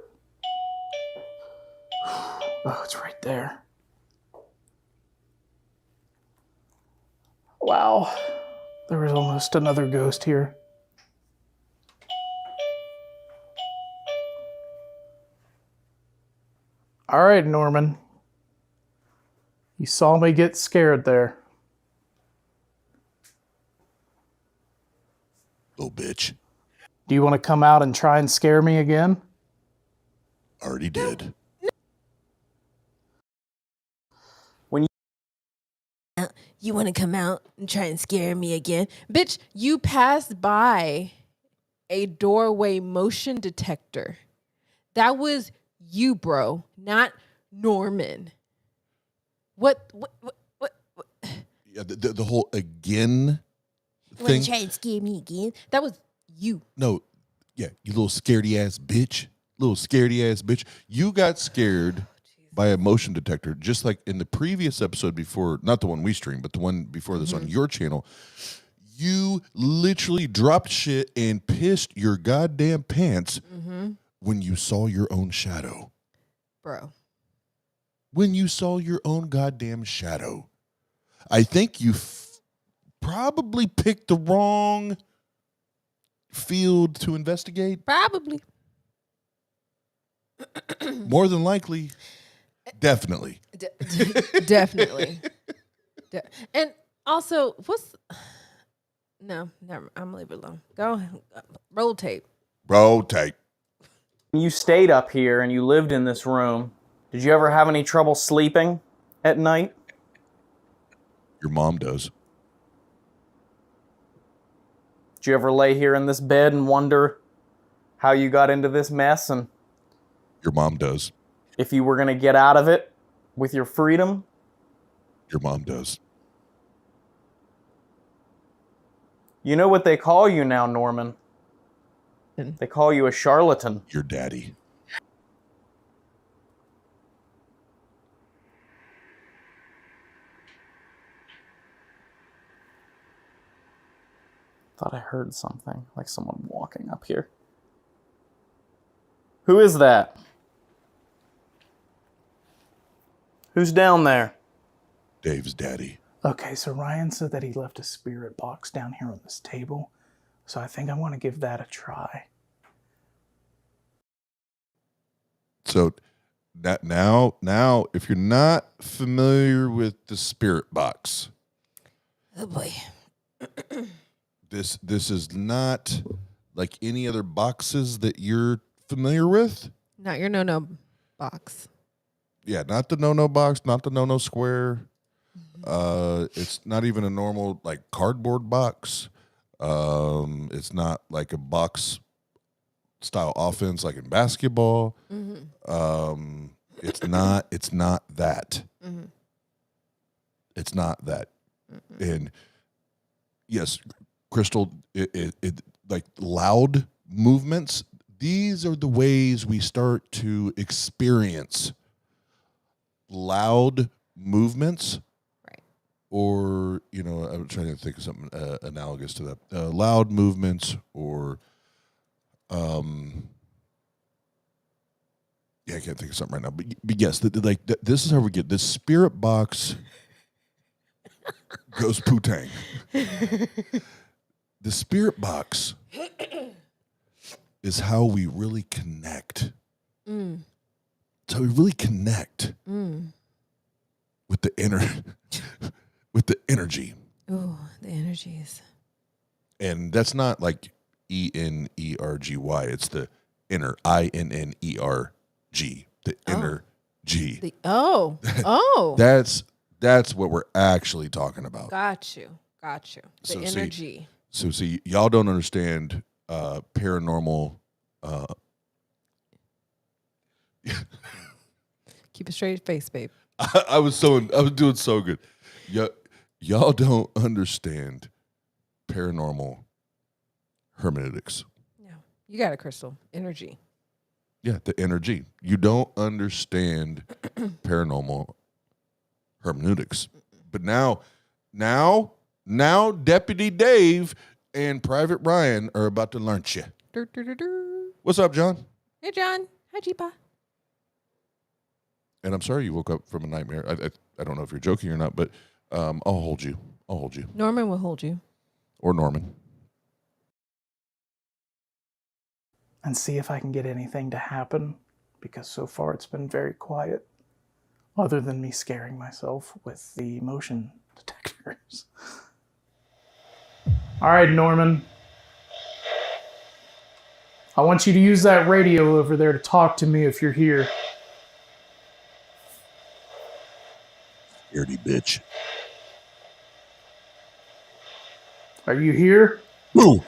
Oh, it's right there. Wow. There was almost another ghost here. All right, Norman. You saw me get scared there. Little bitch. Do you want to come out and try and scare me again? Already did. You want to come out and try and scare me again? Bitch, you passed by a doorway motion detector. That was you, bro, not Norman. What? Yeah, the whole again You thing. want to try and scare me again? That was you. No, yeah, you little scaredy ass bitch. Little scaredy ass bitch. You got scared by a motion detector, just like in the previous episode before, not the one we streamed, but the one before this on your channel. You literally dropped shit and pissed your goddamn pants when you saw your own shadow. Bro. When you saw your own goddamn shadow. I think you probably picked the wrong field to investigate. Probably. More than likely. Definitely. Definitely. And also, no, never. I'm gonna leave it alone. Go ahead. Roll tape. Roll tape. You stayed up here and you lived in this room. Did you ever have any trouble sleeping at night? Your mom does. Did you ever lay here in this bed and wonder how you got into this mess and Your mom does. if you were going to get out of it with your freedom? Your mom does. You know what they call you now, Norman? They call you a charlatan. Your daddy. Thought I heard something, like someone walking up here. Who is that? Who's down there? Dave's daddy. Okay, so Ryan said that he left a spirit box down here on this table. So I think I want to give that a try. So that now, if you're not familiar with the spirit box, Oh boy. this is not like any other boxes that you're familiar with. Not your no box. Yeah, not the no box, not the no square. It's not even a normal like cardboard box. It's not like a box style offense like in basketball. It's not that. It's not that. And yes, Crystal, it like loud movements. These are the ways we start to experience loud movements. Or, you know, I'm trying to think of something analogous to that. Loud movements or, yeah, I can't think of something right now. But yes, this is how we get this spirit box goes poo-tang. The spirit box is how we really connect. It's how we really connect with the inner... with the energy. Oh, the energies. And that's not like ENERGY. It's the inner, INNERG. The inner G. That's what we're actually talking about. Got you. The energy. See, y'all don't understand paranormal. Keep a straight face, babe. I was doing so good. Y'all don't understand paranormal hermeneutics. No, you got it, Crystal. Energy. Yeah, the energy. You don't understand paranormal hermeneutics. But now, Deputy Dave and Private Ryan are about to learn you. What's up, John? Hey, John. Hi, Jeepa. And I'm sorry you woke up from a nightmare. I don't know if you're joking or not, but I'll hold you. Norman will hold you. Or Norman. And see if I can get anything to happen, because so far it's been very quiet, other than me scaring myself with the motion detectors. All right, Norman. I want you to use that radio over there to talk to me if you're here. Dirty bitch. Are you here? Woo!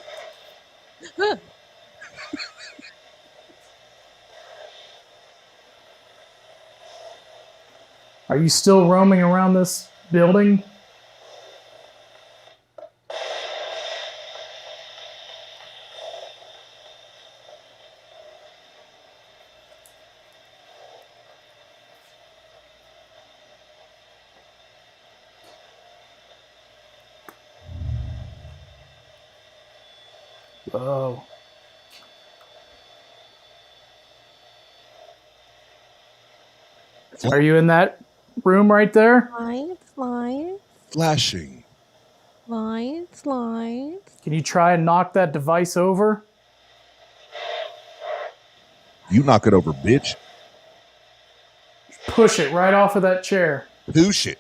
Are you still roaming around this building? Oh. Are you in that room right there? Lights. Flashing. Lights. Can you try and knock that device over? You knock it over, bitch. Push it right off of that chair. Push it.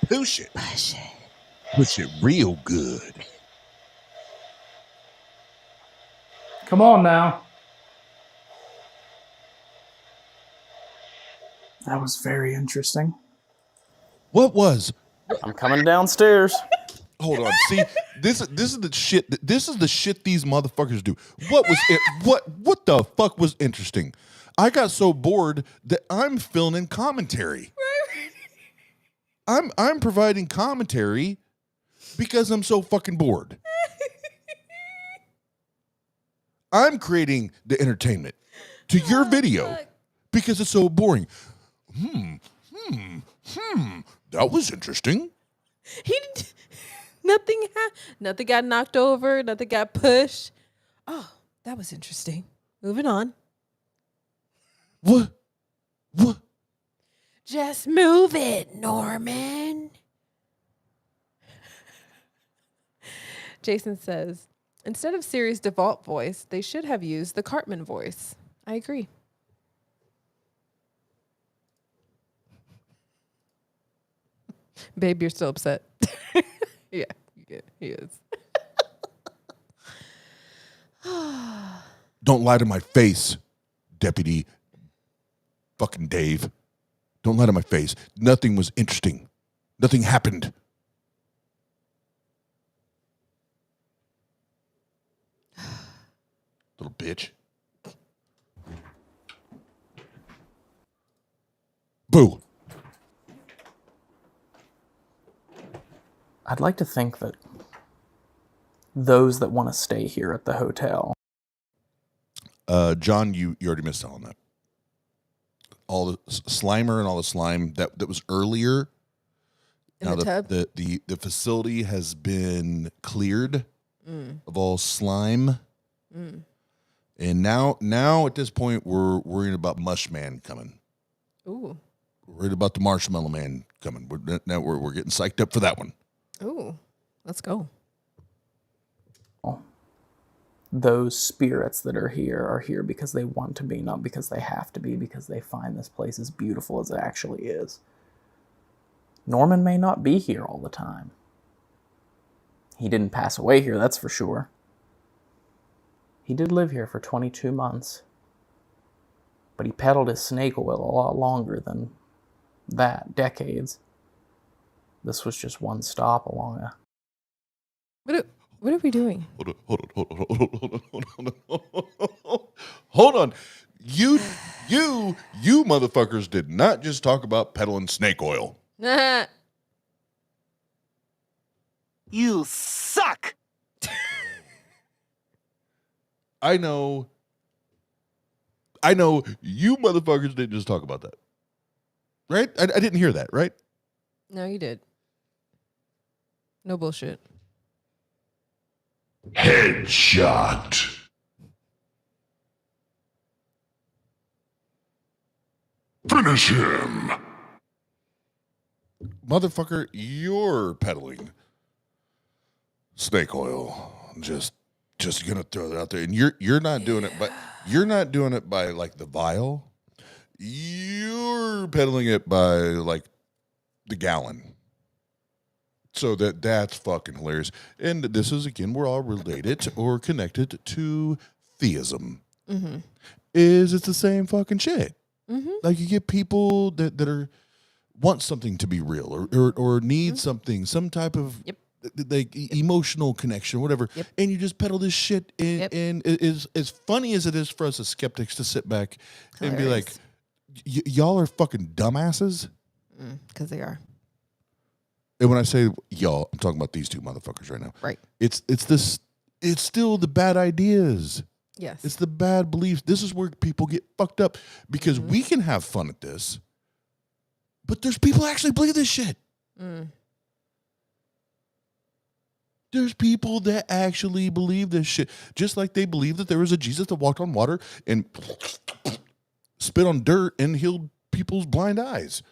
Push it. Push it real good. Come on now. That was very interesting. What was? I'm coming downstairs. Hold on. See, this is the shit. This is the shit these motherfuckers do. What was it? What the fuck was interesting? I got so bored that I'm filling in commentary. I'm providing commentary because I'm so fucking bored. I'm creating the entertainment to your video because it's so boring. That was interesting. He didn't. Nothing got knocked over. Nothing got pushed. Oh, that was interesting. Moving on. What? Just move it, Norman. Jason says, instead of Siri's default voice, they should have used the Cartman voice. I agree. Babe, you're still upset. Yeah, he is. Don't lie to my face, Deputy fucking Dave. Don't lie to my face. Nothing was interesting. Nothing happened. Little bitch. Boo. I'd like to think that those that want to stay here at the hotel. John, you already missed out on that. All the Slimer and all the slime that was earlier. In now the tub? The facility has been cleared of all slime. And now at this point we're worried about Mushman coming. Ooh. We're worried about the Marshmallow Man coming. We're getting psyched up for that one. Ooh. Let's go. Those spirits that are here because they want to be, not because they have to be, because they find this place as beautiful as it actually is. Norman may not be here all the time. He didn't pass away here, that's for sure. He did live here for 22 months. But he peddled his snake oil a lot longer than that, decades. This was just one stop along a... What are we doing? Hold on. You motherfuckers did not just talk about peddling snake oil. You suck. I know you motherfuckers didn't just talk about that. Right? I didn't hear that, right? No, you did. No bullshit. Headshot. Finish him. Motherfucker, you're peddling snake oil. Just gonna throw that out there. And you're not doing it, but you're not doing it by like the vial. You're peddling it by like the gallon. So that's fucking hilarious. And this is, again, we're all related or connected to theism. Mm-hmm. It's the same fucking shit. Mm-hmm. Like you get people that want something to be real or need something, some type of like emotional connection, whatever. Yep. And you just peddle this shit. And it is as funny as it is for us as skeptics to sit back and be like, y'all are fucking dumbasses. Because they are. And when I say y'all, I'm talking about these two motherfuckers right now. Right. It's still the bad ideas. Yes. It's the bad beliefs. This is where people get fucked up because we can have fun at this, but there's people that actually believe this shit. There's people that actually believe this shit. Just like they believe that there was a Jesus that walked on water and spit on dirt and healed people's blind eyes.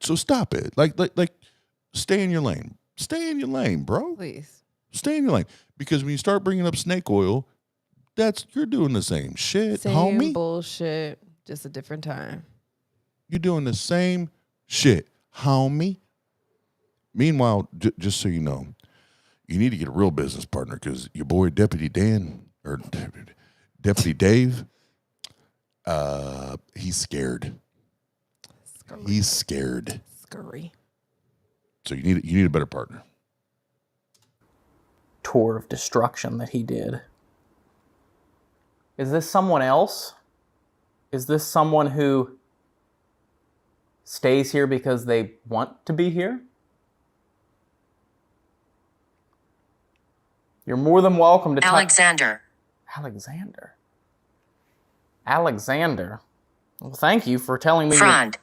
So stop it. Like, stay in your lane. Stay in your lane, bro. Please. Stay in your lane. Because when you start bringing up snake oil, you're doing the same shit, Same homie. bullshit, just a different time. You're doing the same shit, homie. Meanwhile, just so you know, you need to get a real business partner because your boy Deputy Dan or Deputy Dave, he's scared. Scurry. He's scared. Scurry. So you need a better partner. Tour of destruction that he did. Is this someone else? Is this someone who stays here because they want to be here? You're more than welcome to Alexandre. Alexandre. Well, thank you for telling me. Front.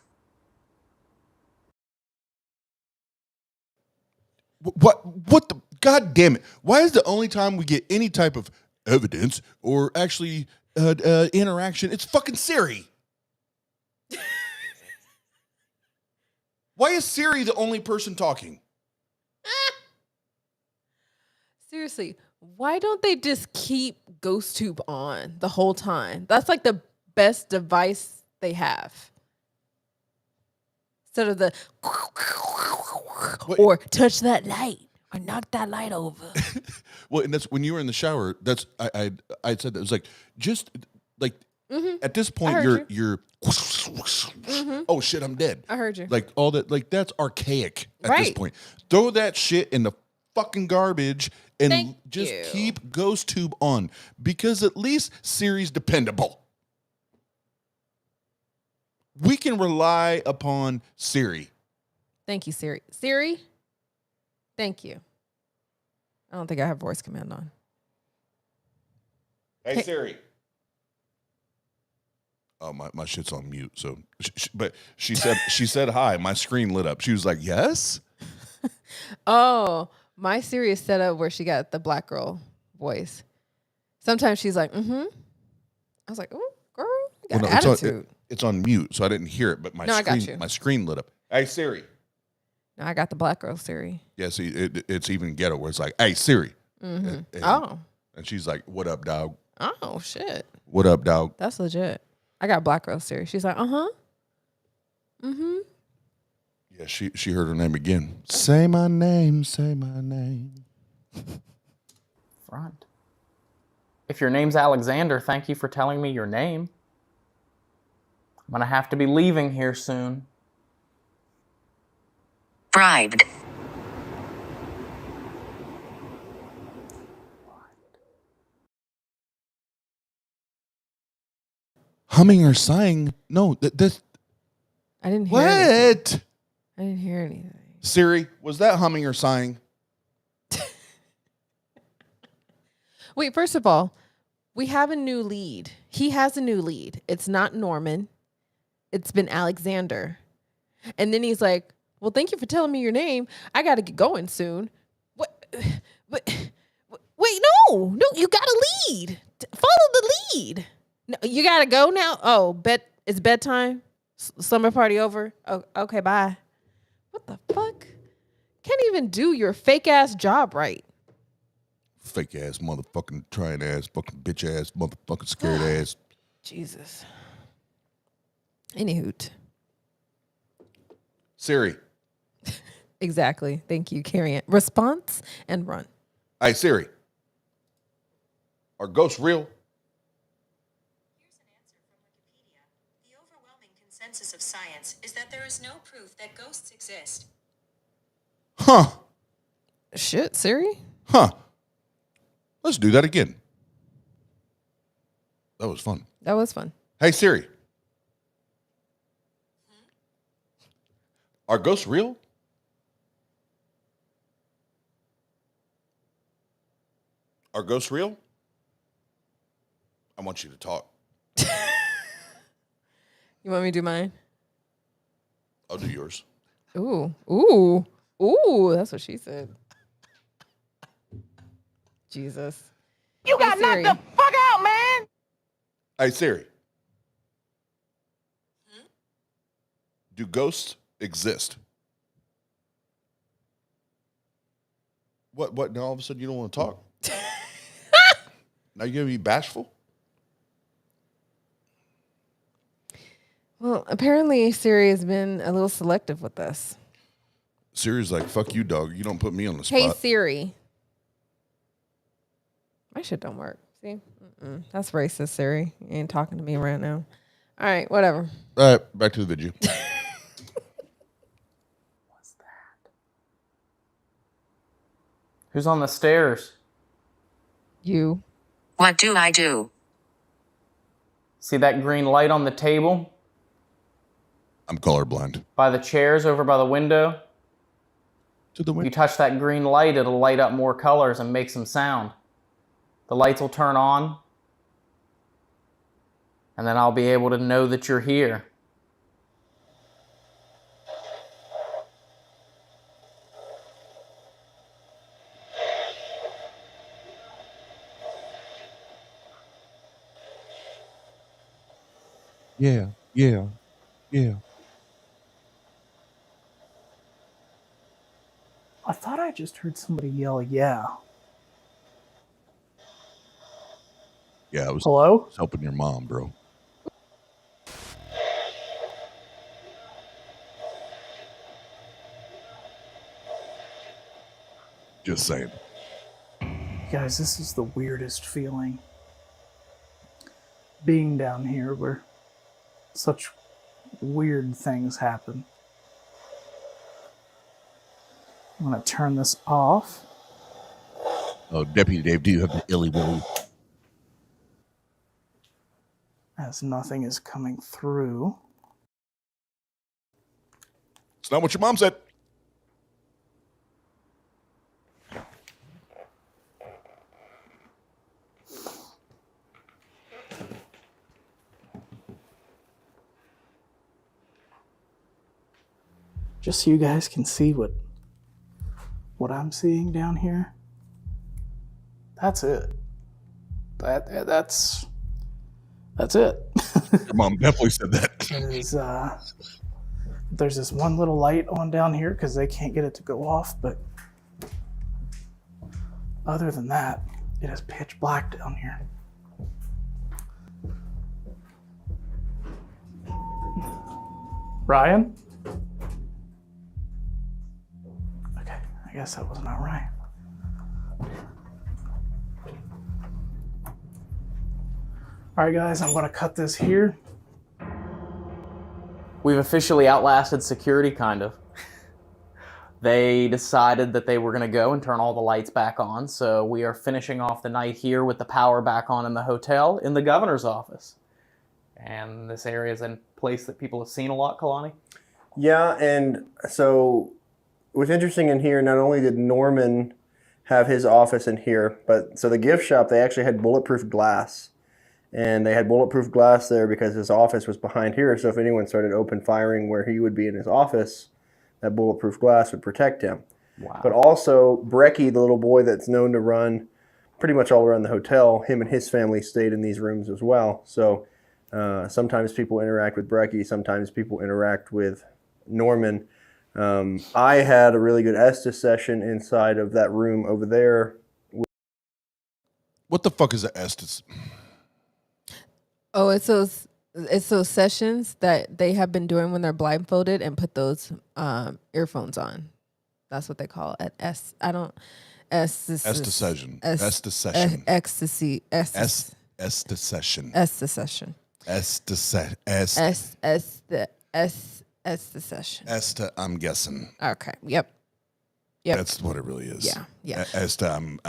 What the God damn it? Why is the only time we get any type of evidence or actually interaction, it's fucking Siri? Why is Siri the only person talking? Seriously, why don't they just keep GhostTube on the whole time? That's like the best device they have. Instead of the or touch that light or knock that light over. Well, and that's when you were in the shower. That's I said that. It was like just like at this point you're oh shit, I'm dead. I heard you. Like all that, like that's archaic at this Right. point. Throw that shit in the fucking garbage and keep GhostTube on because at least Siri's dependable. We can rely upon Siri. Thank you, Siri. Siri, thank you. I don't think I have voice command on. Hey Siri. Oh, my shit's on mute. So, but she said hi. My screen lit up. She was like, "Yes." Oh, my Siri is set up where she got the black girl voice. Sometimes she's like, I was like, oh, girl, you got attitude. It's on mute, so I didn't hear it. But my screen lit up. Hey Siri. No, I got the black girl Siri. Yeah, see, it's even ghetto where it's like, "Hey Siri." And she's like, "What up, dog?" Oh shit. What up, dog? That's legit. I got black girl Siri. She's like, Yeah, she heard her name again. Say my name, say my name. Front. If your name's Alexandre, thank you for telling me your name. I'm gonna have to be leaving here soon. Bribed. Humming or sighing? No, that's. I didn't hear what? anything. I didn't hear anything. Siri, was that humming or sighing? Wait, first of all, we have a new lead. He has a new lead. It's not Norman. It's been Alexandre. And then he's like, well, thank you for telling me your name. I got to get going soon. What? Wait, no, you got to lead. Follow the lead. No, you got to go now? Oh, it's bedtime? Summer party over? Oh, okay, bye. What the fuck? Can't even do your fake ass job right. Fake ass, motherfucking trying ass, fucking bitch ass, motherfucking scared ass. Jesus. Any hoot. Siri. Exactly. Thank you. Carry it. Response and run. Hey, Siri. Are ghosts real? Here's an answer from Wikipedia. The overwhelming consensus of science is that there is no proof that ghosts exist. Huh. Shit, Siri? Huh. Let's do that again. That was fun. That was fun. Hey, Siri. Are ghosts real? Are ghosts real? I want you to talk. You want me to do mine? I'll do yours. Ooh. Ooh, that's what she said. Jesus. You got knocked the fuck out, man. Hey, Siri. Do ghosts exist? What? Now all of a sudden you don't want to talk? Now you're going to be bashful? Well, apparently Siri has been a little selective with us. Siri's like, fuck you, dog. You don't put me on the spot. Hey, Siri. My shit don't work. See? That's racist, Siri. You ain't talking to me right now. All right, whatever. All right, back to the video. Who's on the stairs? You. What do I do? See that green light on the table? I'm colorblind. By the chairs over by the window? To the window. You touch that green light, it'll light up more colors and make some sound. The lights will turn on, and then I'll be able to know that you're here. Yeah. I thought I just heard somebody yell, yeah. Yeah, I was Hello? helping your mom, bro. Just saying. Guys, this is the weirdest feeling. Being down here where such weird things happen. I'm going to turn this off. Oh, Deputy Dave, do you have the illy willy? As nothing is coming through. It's not what your mom said. Just so you guys can see what I'm seeing down here. That's it. That's it. Your mom definitely said that. There's this one little light on down here because they can't get it to go off, but other than that, it is pitch black down here. Ryan? Okay, I guess that was not right. All right, guys, I'm going to cut this here. We've officially outlasted security, kind of. They decided that they were going to go and turn all the lights back on, so we are finishing off the night here with the power back on in the hotel in the governor's office. And this area is a place that people have seen a lot, Kalani. Yeah, and so what's interesting in here, not only did Norman have his office in here, but so the gift shop, they actually had bulletproof glass. And they had bulletproof glass there because his office was behind here. So if anyone started open firing where he would be in his office, that bulletproof glass would protect him. Wow. But also, Brecky, the little boy that's known to run pretty much all around the hotel, him and his family stayed in these rooms as well. So sometimes people interact with Brecky, sometimes people interact with Norman. I had a really good Estes session inside of that room over there. What the fuck is an Estes? Oh, it's those sessions that they have been doing when they're blindfolded and put those earphones on. That's what they call it. Estes session. Estes session. Ecstasy. Estes session. Estes session. Esta, I'm guessing. Okay. Yep. That's what it really is. Yeah. Esta, I'm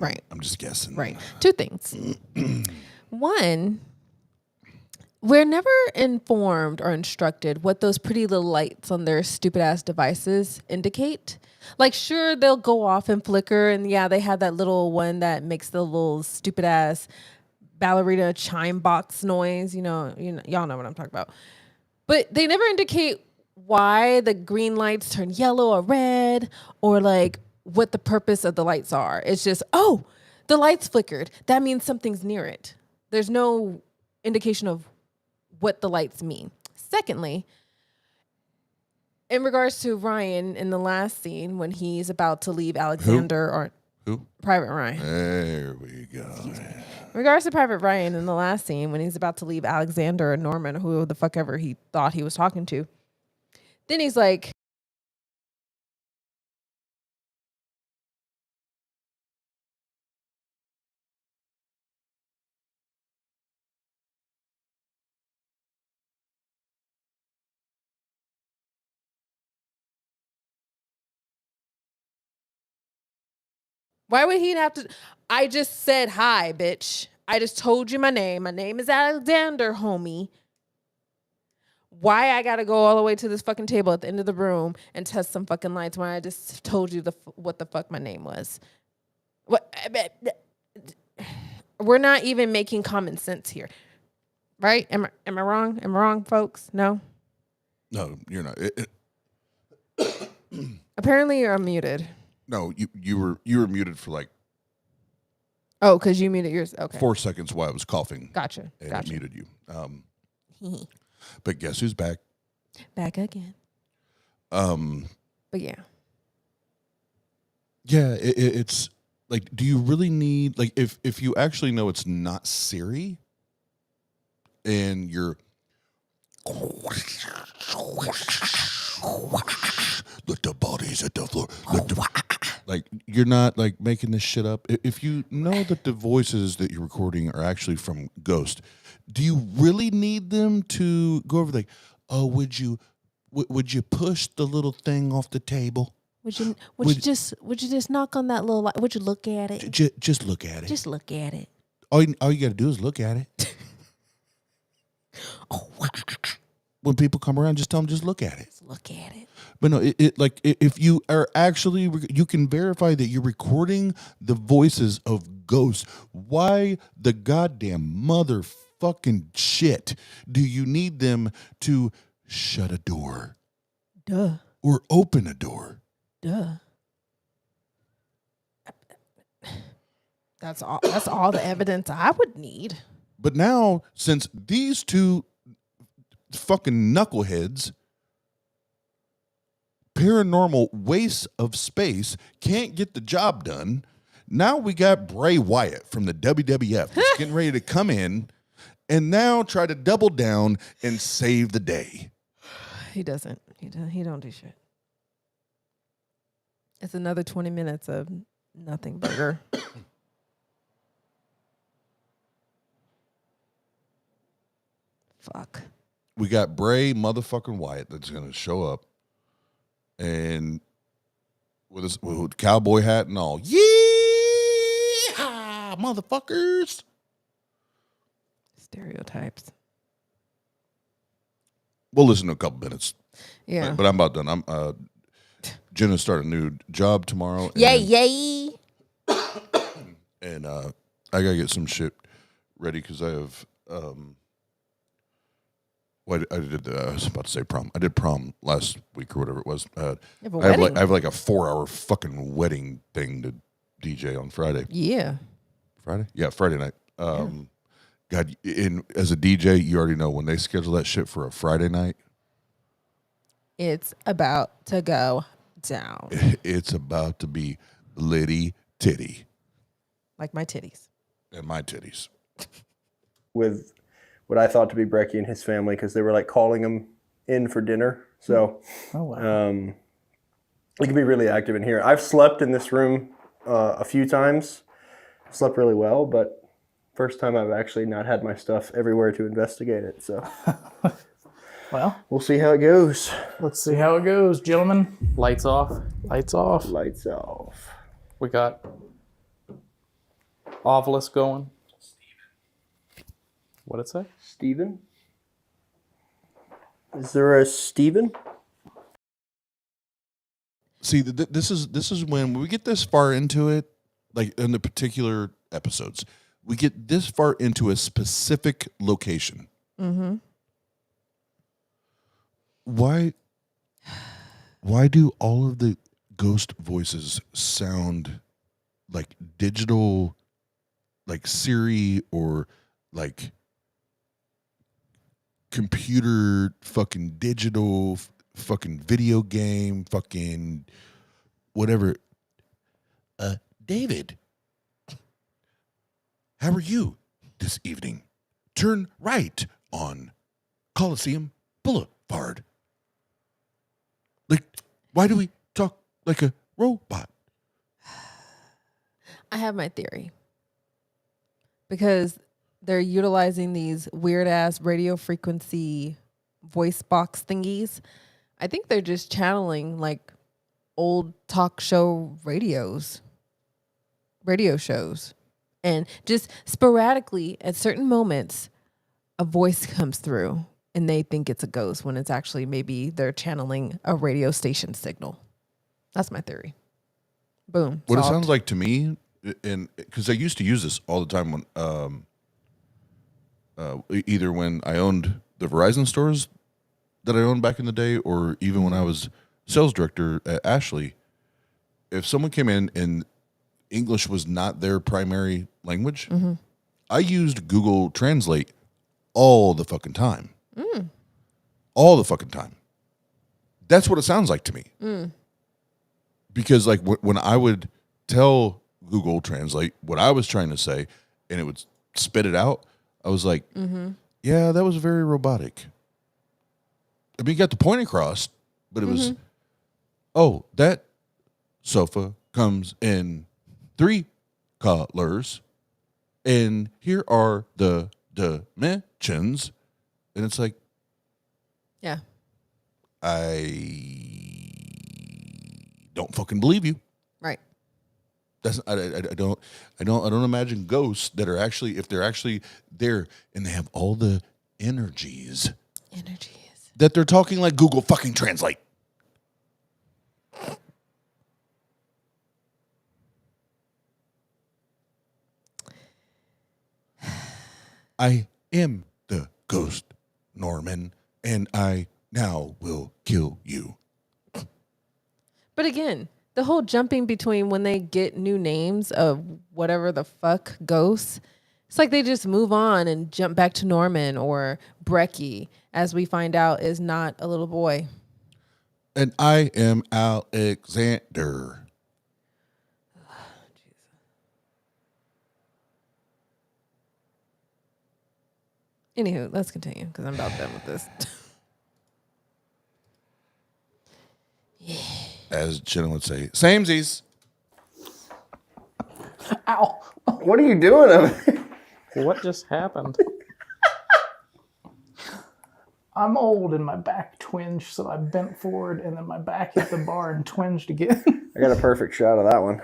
right. I'm just guessing. Right. Two things. One, we're never informed or instructed what those pretty little lights on their stupid ass devices indicate. Like, sure, they'll go off and flicker, and yeah, they have that little one that makes the little stupid ass ballerina chime box noise. You know, y'all know what I'm talking about. But they never indicate why the green lights turn yellow or red, or like what the purpose of the lights are. It's just, oh, the lights flickered. That means something's near it. There's no indication of what the lights mean. Secondly, in regards to Ryan in the last scene when he's about to leave Alexandre Who? Private Ryan. There we go. In regards to Private Ryan in the last scene when he's about to leave Alexandre and Norman, who the fuck ever he thought he was talking to, then he's like, why would he have to? I just said hi, bitch. I just told you my name. My name is Alexandre, homie. Why I gotta go all the way to this fucking table at the end of the room and test some fucking lights when I just told you what the fuck my name was? What? We're not even making common sense here, right? Am I wrong? Am I wrong, folks? No. No, you're not. Apparently, you're unmuted. No, you were muted for like. Oh, because you muted yours. Okay. 4 seconds while I was coughing. Gotcha. And it muted you. But guess who's back? Back again. But yeah. Yeah, it's like, do you really need, like, if you actually know it's not Siri and you're let the bodies at the floor, like, you're not like making this shit up. If you know that the voices that you're recording are actually from Ghost, do you really need them to go over like, oh, would you push the little thing off the table? Would you just knock on that little light? Would you look at it? Just look at it. Just look at it. All you got to do is look at it. When people come around, just tell them, just look at it. Just look at it. But no, if you are actually, you can verify that you're recording the voices of ghosts. Why the goddamn motherfucking shit do you need them to shut a door? Duh. Or open a door? Duh. That's all the evidence I would need. But now, since these two fucking knuckleheads, paranormal waste of space, can't get the job done, now we got Bray Wyatt from the WWF that's getting ready to come in and now try to double down and save the day. He doesn't. He don't do shit. It's another 20 minutes of nothing burger. Fuck. We got Bray motherfucking Wyatt that's going to show up and with his cowboy hat and all. Yeehaw, motherfuckers. Stereotypes. We'll listen to a couple minutes. Yeah. But I'm about done. Jenna started a new job tomorrow. Yay. And I got to get some shit ready because I have... I was about to say prom. I did prom last week or whatever it was. I have like a 4-hour fucking wedding thing to DJ on Friday. Yeah. Friday? Yeah, Friday night. God, as a DJ, you already know when they schedule that shit for a Friday night. It's about to go down. It's about to be litty titty. Like my titties. And my titties. With what I thought to be Brecky and his family, because they were like calling him in for dinner. So it can be really active in here. I've slept in this room a few times. Slept really well, but first time I've actually not had my stuff everywhere to investigate it. So well, we'll see how it goes. Let's see how it goes, gentlemen. Lights off. Lights off. Lights off. We got Obelisk going. What'd it say? Steven? Is there a Steven? See, this is when we get this far into it, like in the particular episodes, we get this far into a specific location. Mm-hmm. Why Why do all of the ghost voices sound like digital, like Siri or like computer fucking digital fucking video game fucking whatever? David, how are you this evening? Turn right on Coliseum Boulevard. Like, why do we talk like a robot? I have my theory. Because they're utilizing these weird ass radio frequency voice box thingies. I think they're just channeling like old talk show radio shows. And just sporadically at certain moments, a voice comes through and they think it's a ghost when it's actually maybe they're channeling a radio station signal. That's my theory. Boom. What solved. it sounds like to me, and because I used to use this all the time when either when I owned the Verizon stores that I owned back in the day, or even when I was sales director at Ashley. If someone came in and English was not their primary language, I used Google Translate all the fucking time. All the fucking time. That's what it sounds like to me. Because like when I would tell Google Translate what I was trying to say and it would spit it out, I was like, yeah, that was very robotic. I mean, you got the point across, but it was, oh, that sofa comes in 3 colors, and here are the dimensions. And it's like, yeah, I don't fucking believe you. Right. That's I don't imagine ghosts that are actually, if they're actually there and they have all the energies that they're talking like Google fucking Translate. I am the ghost, Norman, and I now will kill you. But again, the whole jumping between when they get new names of whatever the fuck ghosts, it's like they just move on and jump back to Norman or Brecky, as we find out is not a little boy. And I am Alexandre. Anywho, let's continue because I'm about done with this. As Jenna would say, samesies. Ow. What are you doing over there? What just happened? I'm old and my back twinged, so I bent forward and then my back hit the bar and twinged again. I got a perfect shot of that one.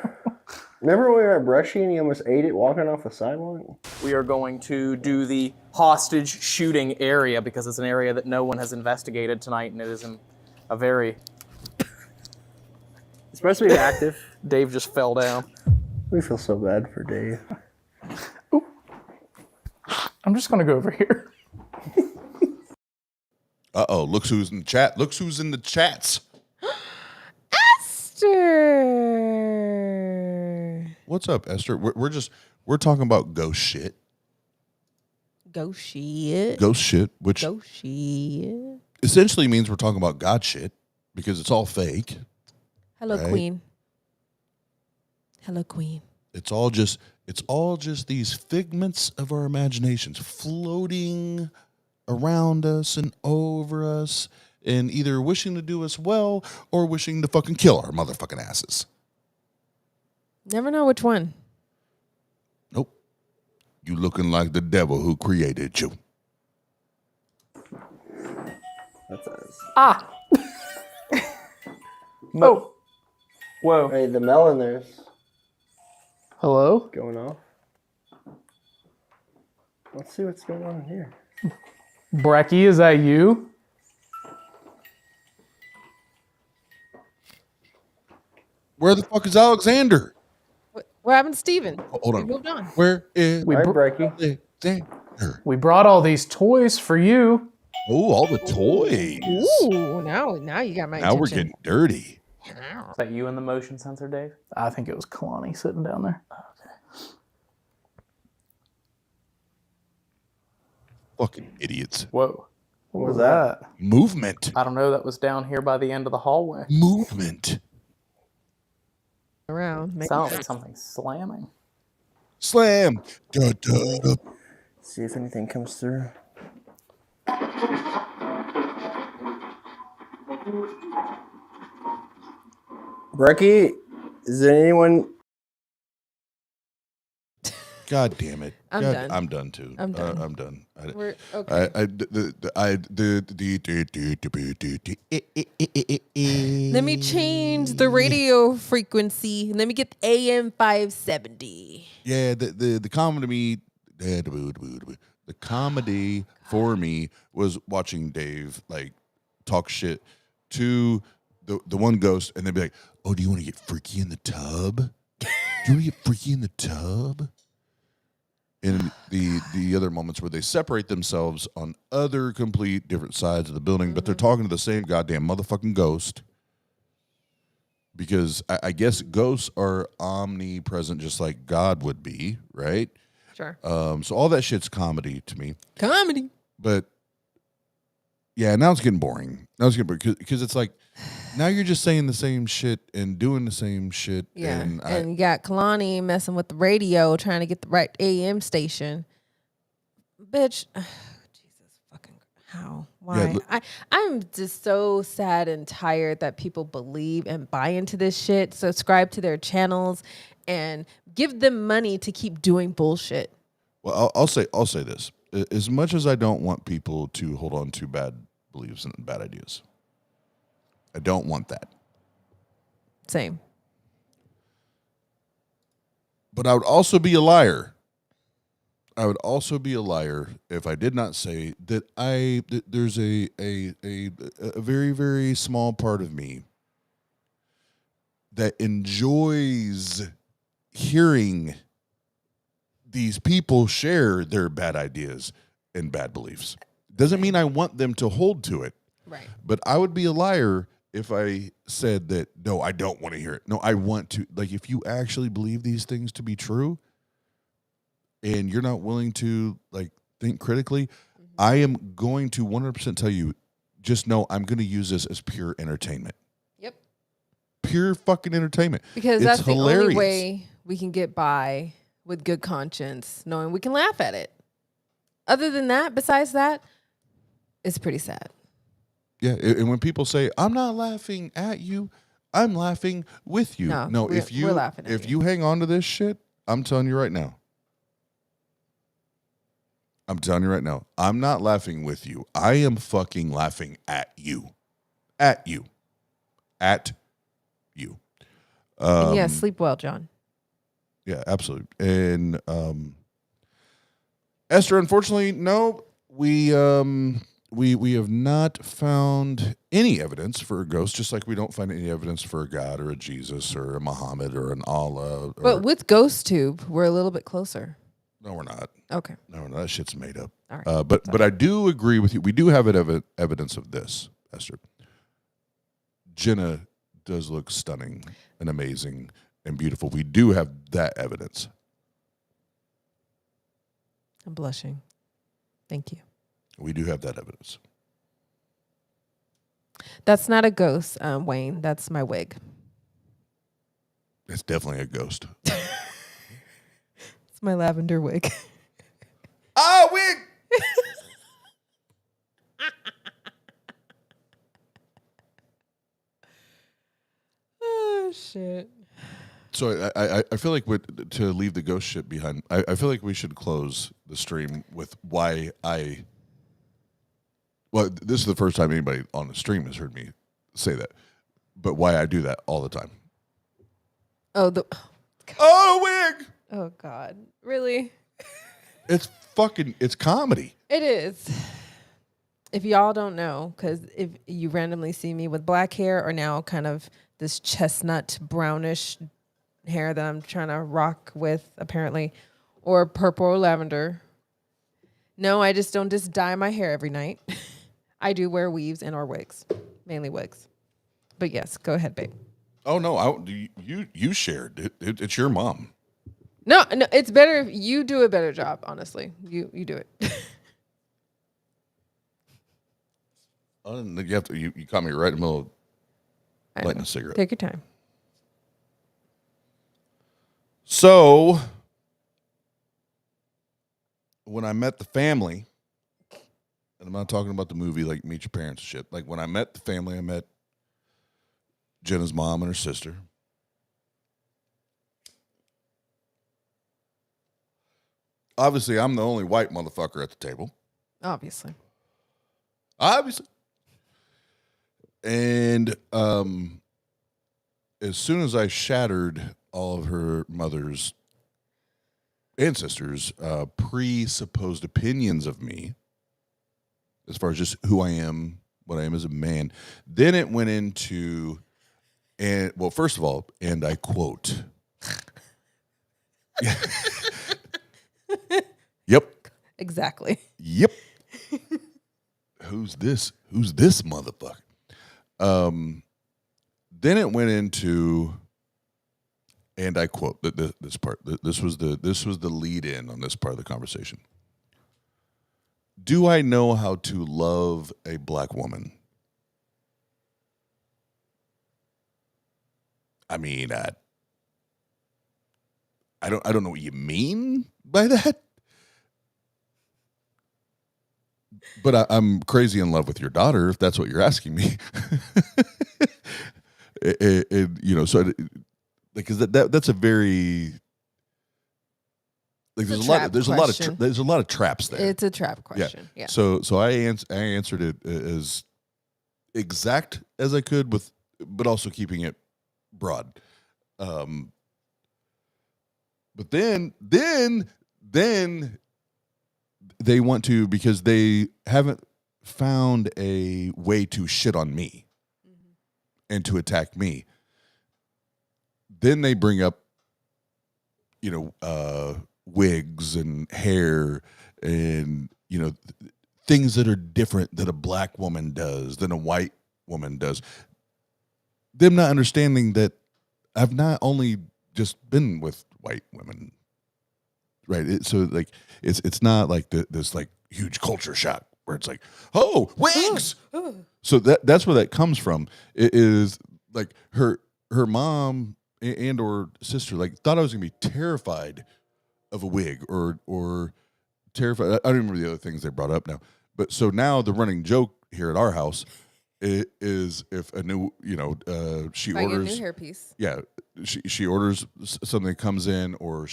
Remember when we were at Brushy and you almost ate it walking off the sidewalk? We are going to do the hostage shooting area because it's an area that no one has investigated tonight, and it is in a very... It's supposed to be active. Dave just fell down. We feel so bad for Dave. Ooh. I'm just going to go over here. Uh-oh, look who's in the chat. Look who's in the chats. Esther. What's up, Esther? We're talking about ghost shit. Ghost shit. Ghost shit, which Ghost shit. essentially means we're talking about God shit because it's all fake. Hello, right? Queen. Hello, Queen. It's all just these figments of our imaginations floating around us and over us and either wishing to do us well or wishing to fucking kill our motherfucking asses. Never know which one. Nope. You looking like the devil who created you. That's us. Ah! Oh. Whoa. Hey, the melon there's Hello? going off. Let's see what's going on in here. Brecky, is that you? Where the fuck is Alexandre? What happened to Steven? Hold on. We moved on. Where is We All right, Brecky. We brought all these toys for you. Oh, all the toys. Ooh, now you got my Now we're attention. getting dirty. Is that you in the motion sensor, Dave? I think it was Kalani sitting down there. Fucking idiots. Whoa. What was that? Movement. I don't know. That was down here by the end of the hallway. Movement. Around. Sounds like something slamming. Slam. Da, da, da. See if anything comes through. Brecky, is there anyone? God damn it. I'm God, done. I'm done too. I'm done. I'm done. We're- okay. Let me change the radio frequency. Let me get the AM 570. Yeah, the comedy the comedy for me was watching Dave like talk shit to the one ghost and then be like, "Oh, do you want to get freaky in the tub? Do you want to get freaky in the tub?" In the other moments where they separate themselves on other complete different sides of the building, but they're talking to the same goddamn motherfucking ghost. Because I guess ghosts are omnipresent just like God would be, right? Sure. So all that shit's comedy to me. Comedy. But yeah, now it's getting boring. Now it's getting boring because it's like now you're just saying the same shit and doing the same shit. Yeah. And you got Kalani messing with the radio, trying to get the right AM station. Bitch. Jesus fucking. How? Why? Yeah, I'm just so sad and tired that people believe and buy into this shit, subscribe to their channels, and give them money to keep doing bullshit. Well, I'll say this. As much as I don't want people to hold on to bad beliefs and bad ideas, I don't want that. Same. But I would also be a liar. I would also be a liar if I did not say that there's a very, very small part of me that enjoys hearing these people share their bad ideas and bad beliefs. Doesn't mean I want them to hold to it. Right. But I would be a liar if I said that, no, I don't want to hear it. No, I want to. Like, if you actually believe these things to be true and you're not willing to, like, think critically, I am going to 100% tell you, just know I'm going to use this as pure entertainment. Yep. Pure fucking entertainment. Because it's that's hilarious. the only way we can get by with good conscience, knowing we can laugh at it. Other than that, besides that, it's pretty sad. Yeah, and when people say, I'm not laughing at you, I'm laughing with you. No, if we're laughing at you hang on to this shit, I'm telling you right now. I'm not laughing with you. I am fucking laughing at you. At you. At you. And yeah, sleep well, John. Yeah, absolutely. And Esther, unfortunately, no, we have not found any evidence for a ghost, just like we don't find any evidence for a God or a Jesus or a Muhammad or an Allah. But with Ghost Tube, we're a little bit closer. No, we're not. Okay. No, that shit's made up. All right. But I do agree with you. We do have evidence of this, Esther. Jenna does look stunning and amazing and beautiful. We do have that evidence. I'm blushing. Thank you. We do have that evidence. That's not a ghost, Wayne. That's my wig. It's definitely a ghost. It's my lavender wig. Ah, wig! Oh, shit. So I feel like to leave the ghost shit behind, I feel like we should close the stream with why well, this is the first time anybody on the stream has heard me say that, but why I do that all the time. Oh, wig! Oh, God. Really? It's comedy. It is. If y'all don't know, because if you randomly see me with black hair or now kind of this chestnut brownish hair that I'm trying to rock with, apparently, or purple or lavender. No, I just don't dye my hair every night. I do wear weaves and or wigs, mainly wigs. But yes, go ahead, babe. Oh no, you shared it. It's your mom. No, it's better. You do a better job, honestly. You do it. You have to. You caught me right in the middle of lighting a cigarette. Take your time. So, when I met the family, and I'm not talking about the movie like Meet Your Parents and shit. Like when I met the family, I met Jenna's mom and her sister. Obviously, I'm the only white motherfucker at the table. Obviously. And as soon as I shattered all of her mother's and sisters' presupposed opinions of me, as far as just who I am, what I am as a man, then it went into, and well, first of all, and I quote, yep. Exactly. Yep. Who's this motherfucker? Then it went into, and I quote this part. This was the lead in on this part of the conversation. Do I know how to love a black woman? I mean, I don't know what you mean by that. But I'm crazy in love with your daughter, if that's what you're asking me. So because that's a very like there's a lot of traps there. It's a trap question. Yeah. So I answered it as exact as I could but also keeping it broad. But then they want to, because they haven't found a way to shit on me and to attack me. Then they bring up, wigs and hair and, things that are different that a black woman does than a white woman does. Them not understanding that I've not only just been with white women. Right. It's not like this like huge culture shock where it's like, oh, wigs. So that's where that comes from. It is like her mom and or sister like thought I was gonna be terrified of a wig or terrified. I don't remember the other things they brought up now. But so now the running joke here at our house is if a new she Buying orders a new hairpiece. Yeah. She orders something that comes in, or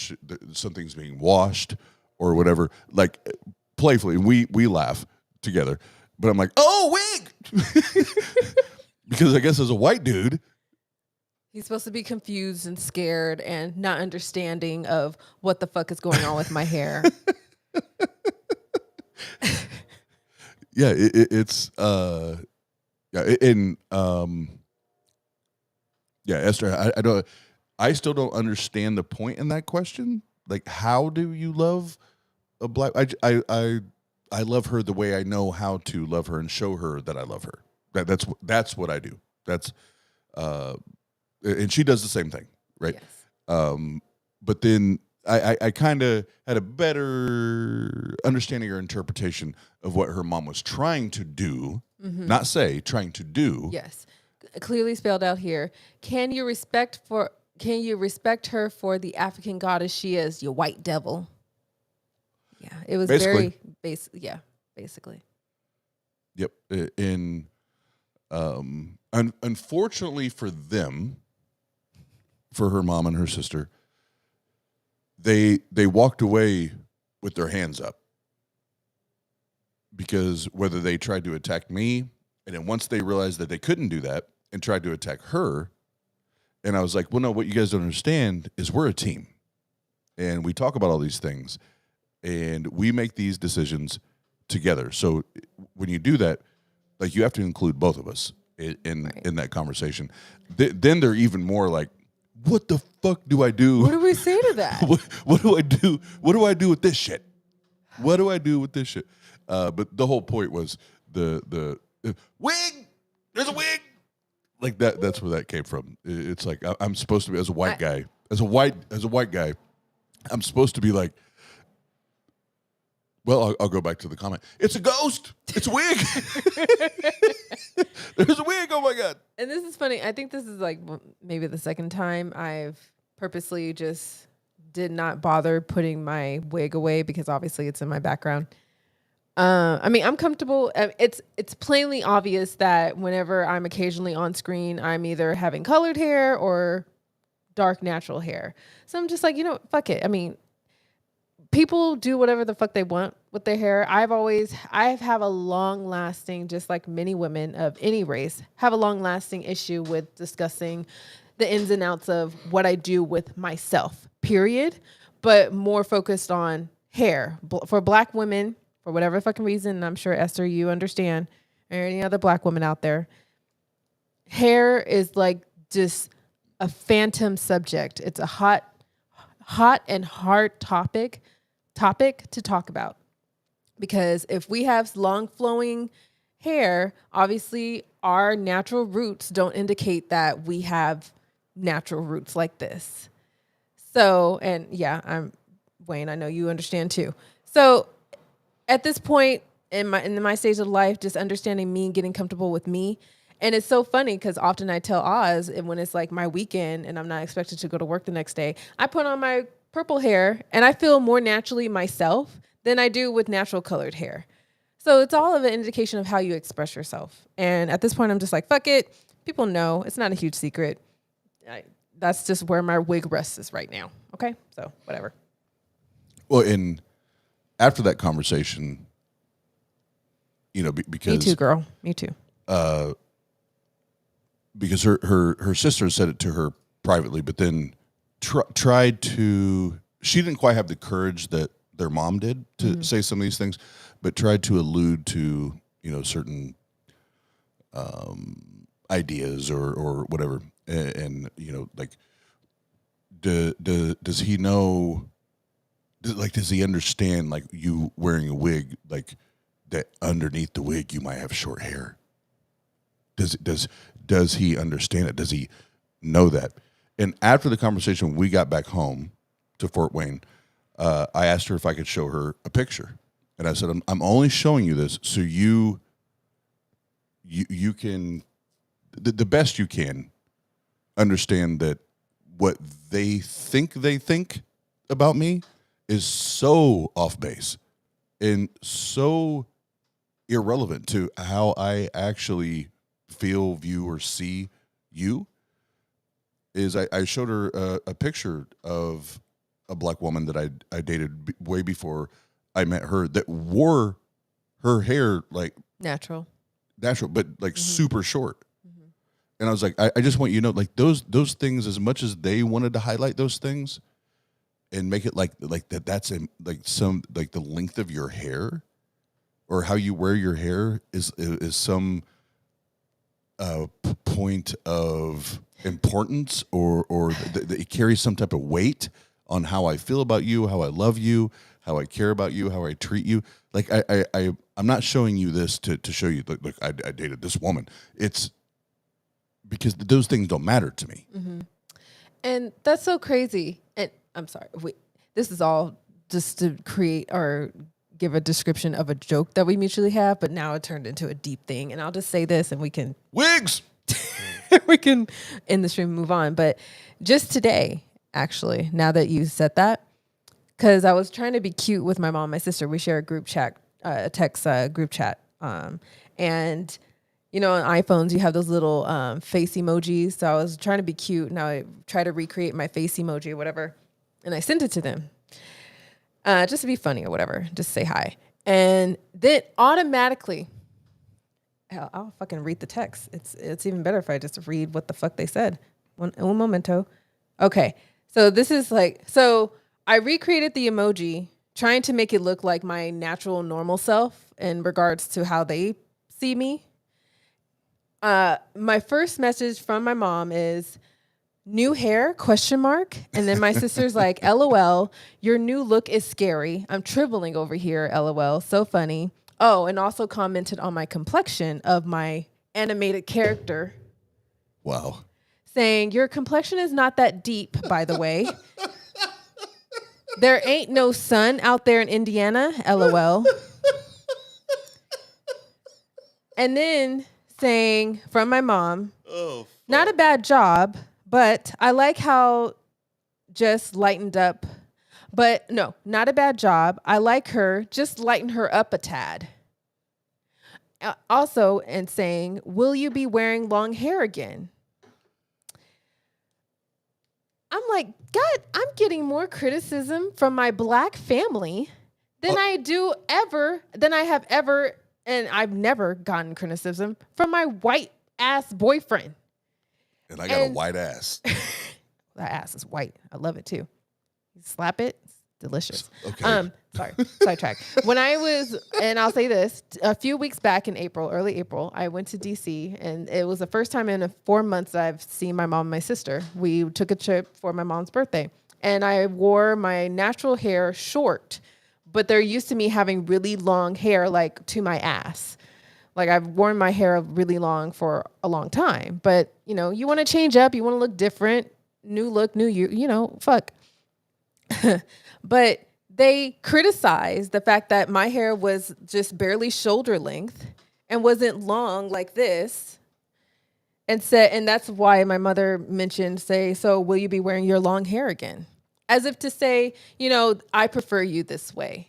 something's being washed, or whatever. Like playfully, we laugh together. But I'm like, oh, wig, because I guess as a white dude, he's supposed to be confused and scared and not understanding of what the fuck is going on with my hair. Yeah, it's yeah, Esther, I still don't understand the point in that question. Like, how do you love a black? I love her the way I know how to love her and show her that I love her. That's what I do. That's and she does the same thing, right? Yes. But then I kind of had a better understanding or interpretation of what her mom was trying to do, not say, trying to do. Yes. Clearly spelled out here. Can you respect her for the African goddess she is, you white devil? Yeah, it was basically. Very basic. Yeah, basically. Yep. And unfortunately for them, for her mom and her sister, they walked away with their hands up, because whether they tried to attack me, and then once they realized that they couldn't do that and tried to attack her, and I was like, well, no, what you guys don't understand is we're a team, and we talk about all these things, and we make these decisions together. So when you do that, like, you have to include both of us in that conversation. Then they're even more like, what the fuck do I do? What do we say to that? What do I do? What do I do with this shit? What do I do with this shit? But the whole point was the wig. There's a wig. Like that. That's where that came from. It's like I'm supposed to be as a white guy. As a white guy, I'm supposed to be like. Well, I'll go back to the comment. It's a ghost. It's a wig. There's a wig. Oh my God. And this is funny. I think this is like maybe the second time I've purposely just did not bother putting my wig away because obviously it's in my background. I mean, I'm comfortable. It's plainly obvious that whenever I'm occasionally on screen, I'm either having colored hair or dark natural hair. So I'm just like, fuck it. I mean, people do whatever the fuck they want with their hair. I have a long lasting, just like many women of any race, have a long lasting issue with discussing the ins and outs of what I do with myself, period. But more focused on hair. For Black women, for whatever fucking reason, and I'm sure Esther, you understand, or any other Black woman out there, hair is like just a phantom subject. It's a hot and hard topic to talk about. Because if we have long flowing hair, obviously our natural roots don't indicate that we have natural roots like this. So, and yeah, I'm Wayne, I know you understand too. So at this point in my stage of life, just understanding me and getting comfortable with me. And it's so funny because often I tell Oz, and when it's like my weekend and I'm not expected to go to work the next day, I put on my purple hair and I feel more naturally myself than I do with natural colored hair. So it's all of an indication of how you express yourself. And at this point, I'm just like, fuck it. People know. It's not a huge secret. That's just where my wig rests is right now. Okay? So whatever. Well, after that conversation, because... Me too, girl. Me too. Because her sister said it to her privately, but then tried to... She didn't quite have the courage that their mom did to say some of these things, but tried to allude to, certain ideas or whatever. And like, does he know, does he understand, like, you wearing a wig, like, that underneath the wig you might have short hair? Does he understand it? Does he know that? And after the conversation, when we got back home to Fort Wayne, I asked her if I could show her a picture. And I said, I'm only showing you this so you can, the best you can, understand that what they think about me is so off base and so irrelevant to how I actually feel, view, or see you. Is I showed her a picture of a Black woman that I dated way before I met her that wore her hair like natural, but like super short. And I was like, I just want you to know, like, those things, as much as they wanted to highlight those things and make it like that's like the length of your hair or how you wear your hair is some point of importance or that it carries some type of weight on how I feel about you, how I love you, how I care about you, how I treat you. Like I'm not showing you this to show you, look, I dated this woman. It's because those things don't matter to me. Mm-hmm. And that's so crazy. And I'm sorry, this is all just to create or give a description of a joke that we mutually have, but now it turned into a deep thing. And I'll just say this and we can... Wigs! We can end the stream and move on. But just today, actually, now that you said that, because I was trying to be cute with my mom and my sister. We share a group chat, a text group chat. And... on iPhones, you have those little face emojis. So I was trying to be cute. Now I try to recreate my face emoji or whatever. And I sent it to them. Just to be funny or whatever. Just say hi. And then automatically, I'll fucking read the text. It's even better if I just read what the fuck they said. Un momento. Okay. So this is so I recreated the emoji, trying to make it look like my natural, normal self in regards to how they see me. My first message from my mom is new hair ? And then my sister's like, LOL, your new look is scary. I'm tripling over here. LOL. So funny. Oh, and also commented on my complexion of my animated character. Wow. Saying, your complexion is not that deep, by the way. There ain't no sun out there in Indiana, LOL. And then saying from my mom, not a bad job, but I like how just lightened up. But no, not a bad job. I like her. Just lighten her up a tad. Also, and saying, will you be wearing long hair again? I'm like, God, I'm getting more criticism from my black family than I have ever, and I've never gotten criticism from my white ass boyfriend. And I got a white ass. That ass is white. I love it too. You slap it, it's delicious. Okay. Sorry, sidetrack. When I was, and I'll say this, a few weeks back in April, early April, I went to DC, and it was the first time in 4 months I've seen my mom and my sister. We took a trip for my mom's birthday, and I wore my natural hair short, but they're used to me having really long hair, like to my ass. Like I've worn my hair really long for a long time, but you know, you want to change up, you want to look different, new look, new you, fuck. But they criticized the fact that my hair was just barely shoulder length and wasn't long like this. And that's why my mother mentioned, so will you be wearing your long hair again? As if to say, I prefer you this way.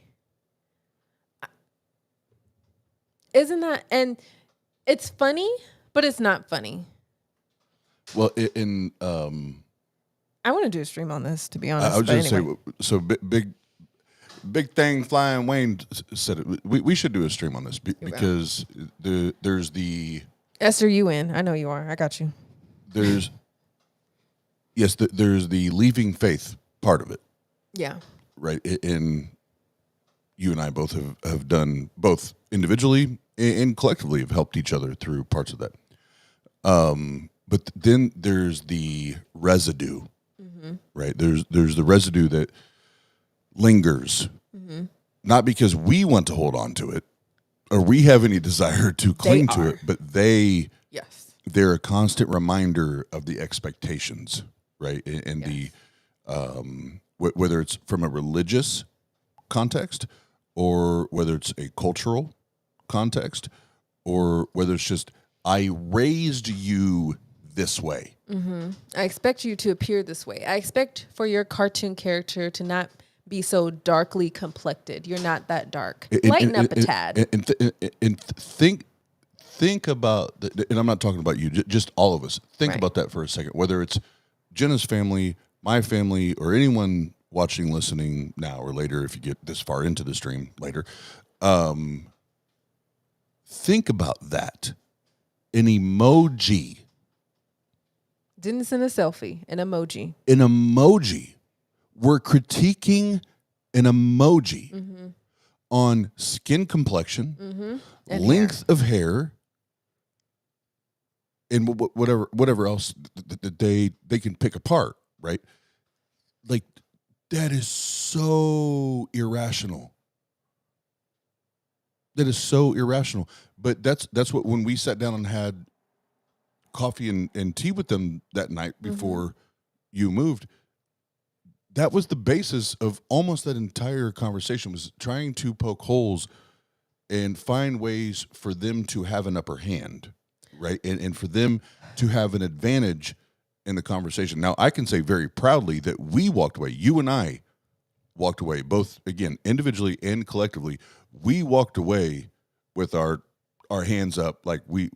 Isn't that, and it's funny, but it's not funny. Well, I want to do a stream on this, to be honest. I was just saying, so big thing flying Wayne said it. We should do a stream on this because there's the Esther, you in? I know you are. I got you. There's there's the leaving faith part of it. Yeah. Right. And you and I both have done both individually and collectively have helped each other through parts of that. But then there's the residue. Right. There's the residue that lingers, not because we want to hold on to it or we have any desire to cling to it, but they're a constant reminder of the expectations, right? And the whether it's from a religious context or whether it's a cultural context or whether it's just I raised you this way. I expect you to appear this way. I expect for your cartoon character to not be so darkly complected. You're not that dark. Lighten up a tad. And think about, and I'm not talking about you, just all of us. Think about that for a second. Whether it's Jenna's family, my family, or anyone watching, listening now or later, if you get this far into the stream later, think about that. An emoji. Didn't send a selfie, an emoji. An emoji. We're critiquing an emoji on skin complexion, length of hair, and whatever else that they can pick apart, right? Like that is so irrational. That is so irrational. But that's what, when we sat down and had coffee and tea with them that night before you moved, that was the basis of almost that entire conversation, was trying to poke holes and find ways for them to have an upper hand, right? And for them to have an advantage in the conversation. Now, I can say very proudly that we walked away, you and I walked away, both, again, individually and collectively, we walked away with our hands up like we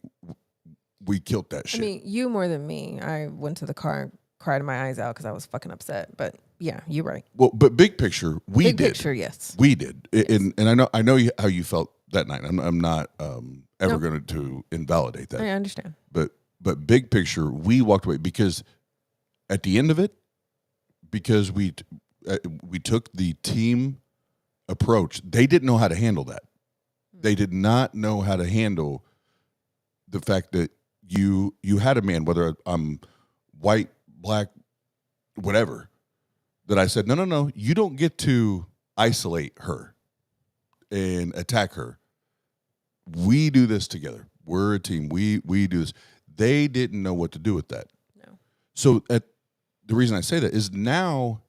killed that shit. I mean, you more than me. I went to the car and cried my eyes out because I was fucking upset. But yeah, you're right. Well, but big picture, we did. Big picture, yes. We did. Yes. And I know how you felt that night. I'm not ever going to invalidate that. I understand. But big picture, we walked away because at the end of it, because we took the team approach, they didn't know how to handle that. They did not know how to handle the fact that you had a man, whether I'm white, black, whatever, that I said, no, you don't get to isolate her and attack her we do this together. We're a team. We do this. They didn't know what to do with that. No. So the reason I say that is now,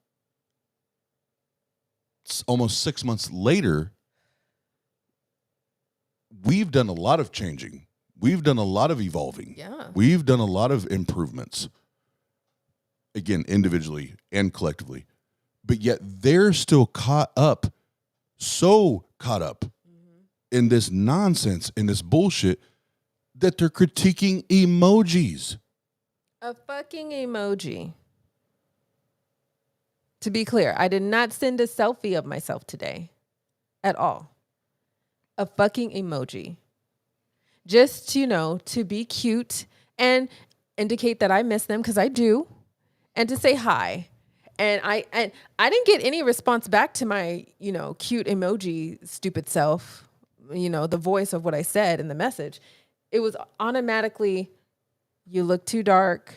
almost 6 months later, we've done a lot of changing. We've done a lot of evolving. Yeah. We've done a lot of improvements. Again, individually and collectively. But yet they're still so caught up in this nonsense, in this bullshit, that they're critiquing emojis. A fucking emoji. To be clear, I did not send a selfie of myself today at all. A fucking emoji. Just, to be cute and indicate that I miss them, because I do, and to say hi. And I didn't get any response back to my, cute emoji stupid self, the voice of what I said in the message. It was automatically, you look too dark,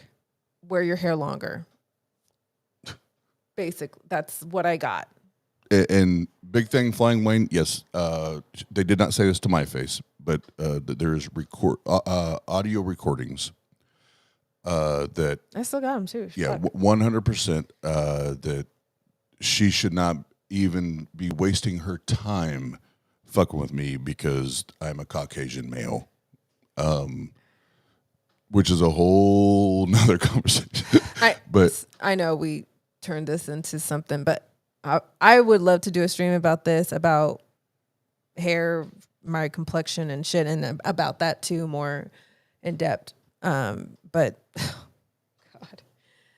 wear your hair longer. Basically, that's what I got. And big thing, Flying Wayne, yes, they did not say this to my face, but there's audio recordings that... I still got them, too. Yeah, 100% that she should not even be wasting her time fucking with me because I'm a Caucasian male. Which is a whole nother conversation. I know we turned this into something, but I would love to do a stream about this, about hair, my complexion and shit, and about that too, more in depth. But God,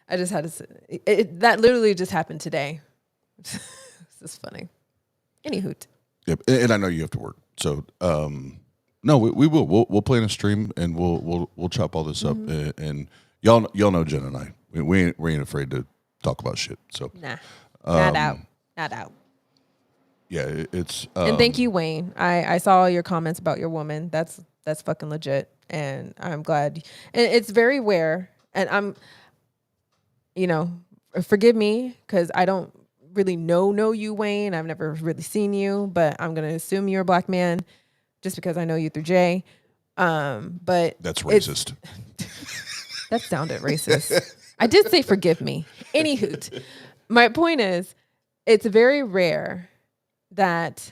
I just had to say that literally just happened today. This is funny. Any hoot. Yep, and I know you have to work, so no, we will. We'll play in a stream and we'll chop all this up. And y'all know Jen and I. We ain't afraid to talk about shit. So nah, not out. Yeah, it's. And thank you, Wayne. I saw your comments about your woman. That's fucking legit, and I'm glad. And it's very rare. And I'm, forgive me because I don't really know you, Wayne. I've never really seen you, but I'm gonna assume you're a black man. Just because I know you through Jay. But that's racist. That sounded racist. I did say forgive me. Any hoot. My point is, it's very rare that,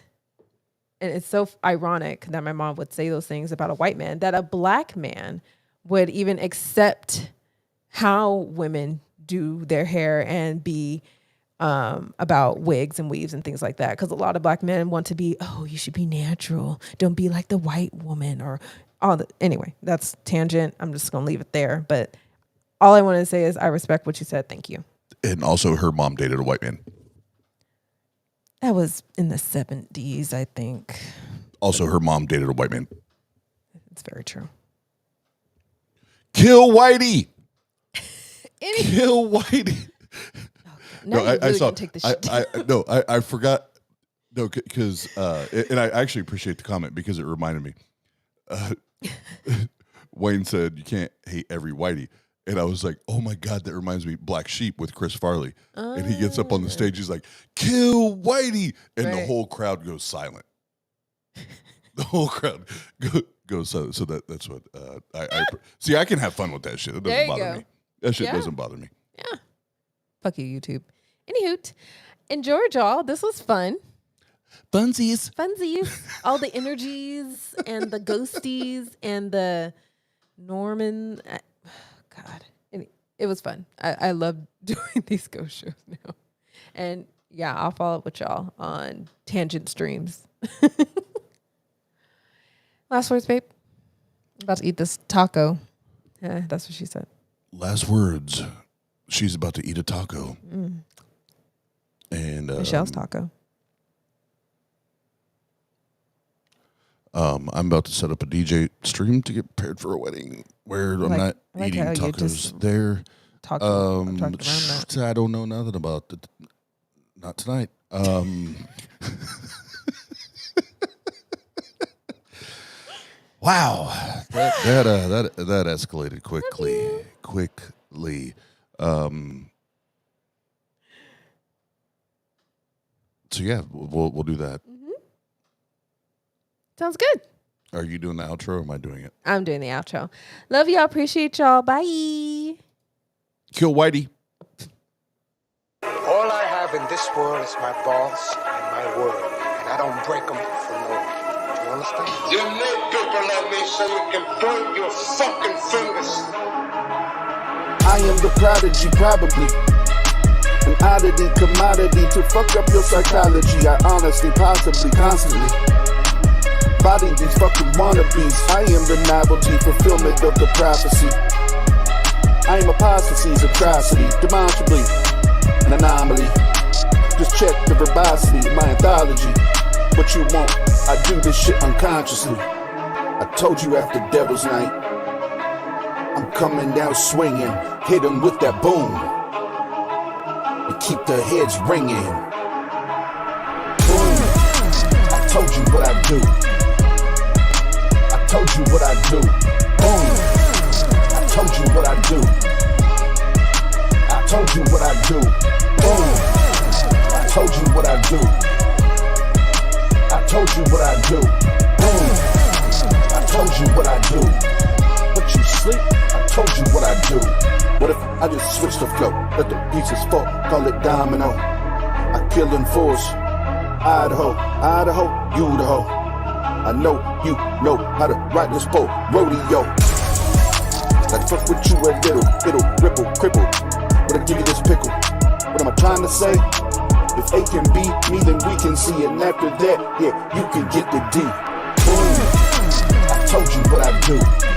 and it's so ironic that my mom would say those things about a white man, that a black man would even accept how women do their hair and be about wigs and weaves and things like that, because a lot of black men want to be, you should be natural, don't be like the white woman, or all the, anyway, that's tangent. I'm just gonna leave it there, but all I want to say is I respect what you said. Thank you. And also her mom dated a white man. That was in the 70s, I think. Also her mom dated a white man. It's very true. Kill Whitey. Kill Whitey. Now no, I saw. Take the shit I forgot. No, because and I actually appreciate the comment because it reminded me. Wayne said you can't hate every whitey, and I was like, oh my god, that reminds me, Black Sheep with Chris Farley, and he gets up on the stage, he's like, kill whitey, and the whole crowd goes silent. The whole crowd goes silent. So that's what I see. I can have fun with that shit. It doesn't bother me. That shit doesn't bother me. Yeah. Fuck you, YouTube. Anywho, enjoyed y'all. This was fun. Funsies. All the energies and the ghosties and the Norman. God, it was fun. I love doing these ghost shows now. And yeah, I'll follow up with y'all on tangent streams. Last words, babe. I'm about to eat this taco. Yeah, that's what she said. Last words. She's about to eat a taco. And Michelle's taco. I'm about to set up a DJ stream to get prepared for a wedding where I'm not eating tacos there. I don't know nothing about it. Not tonight. Wow, that escalated quickly. So yeah, we'll do that. Sounds good. Are you doing the outro or am I doing it? I'm doing the outro. Love y'all. Appreciate y'all. Bye. Kill Whitey. All I have in this world is my balls and my word, and I don't break them for no one. You understand? You need people like me so you can point your fucking fingers. I am the prodigy, probably. An oddity, commodity to fuck up your psychology. I honestly, possibly, constantly body these fucking wannabes. I am the novelty, fulfillment of the prophecy. I am apostasy's atrocity, demonstrably an anomaly. Just check the verbosity of my anthology. What you want, I do this shit unconsciously. I told you after Devil's Night, I'm coming down swinging, hit them with that boom, and keep their heads ringing. Boom, I told you what I do. I told you what I do. Boom, I told you what I do. I told you what I do. Boom, I told you what I do. I told you what I do. Boom, I told you what I do. But you sleep, I told you what I do. What if I just switch the flow, let the pieces fall, call it domino. I kill in force, Idaho, you the hoe. I know you know how to ride this pole, rodeo. Like fuck with you a little, it'll ripple, cripple. But I give you this pickle. What am I trying to say? If A can beat me, then we can see it. And after that, yeah, you can get the D. Boom, I told you what I do.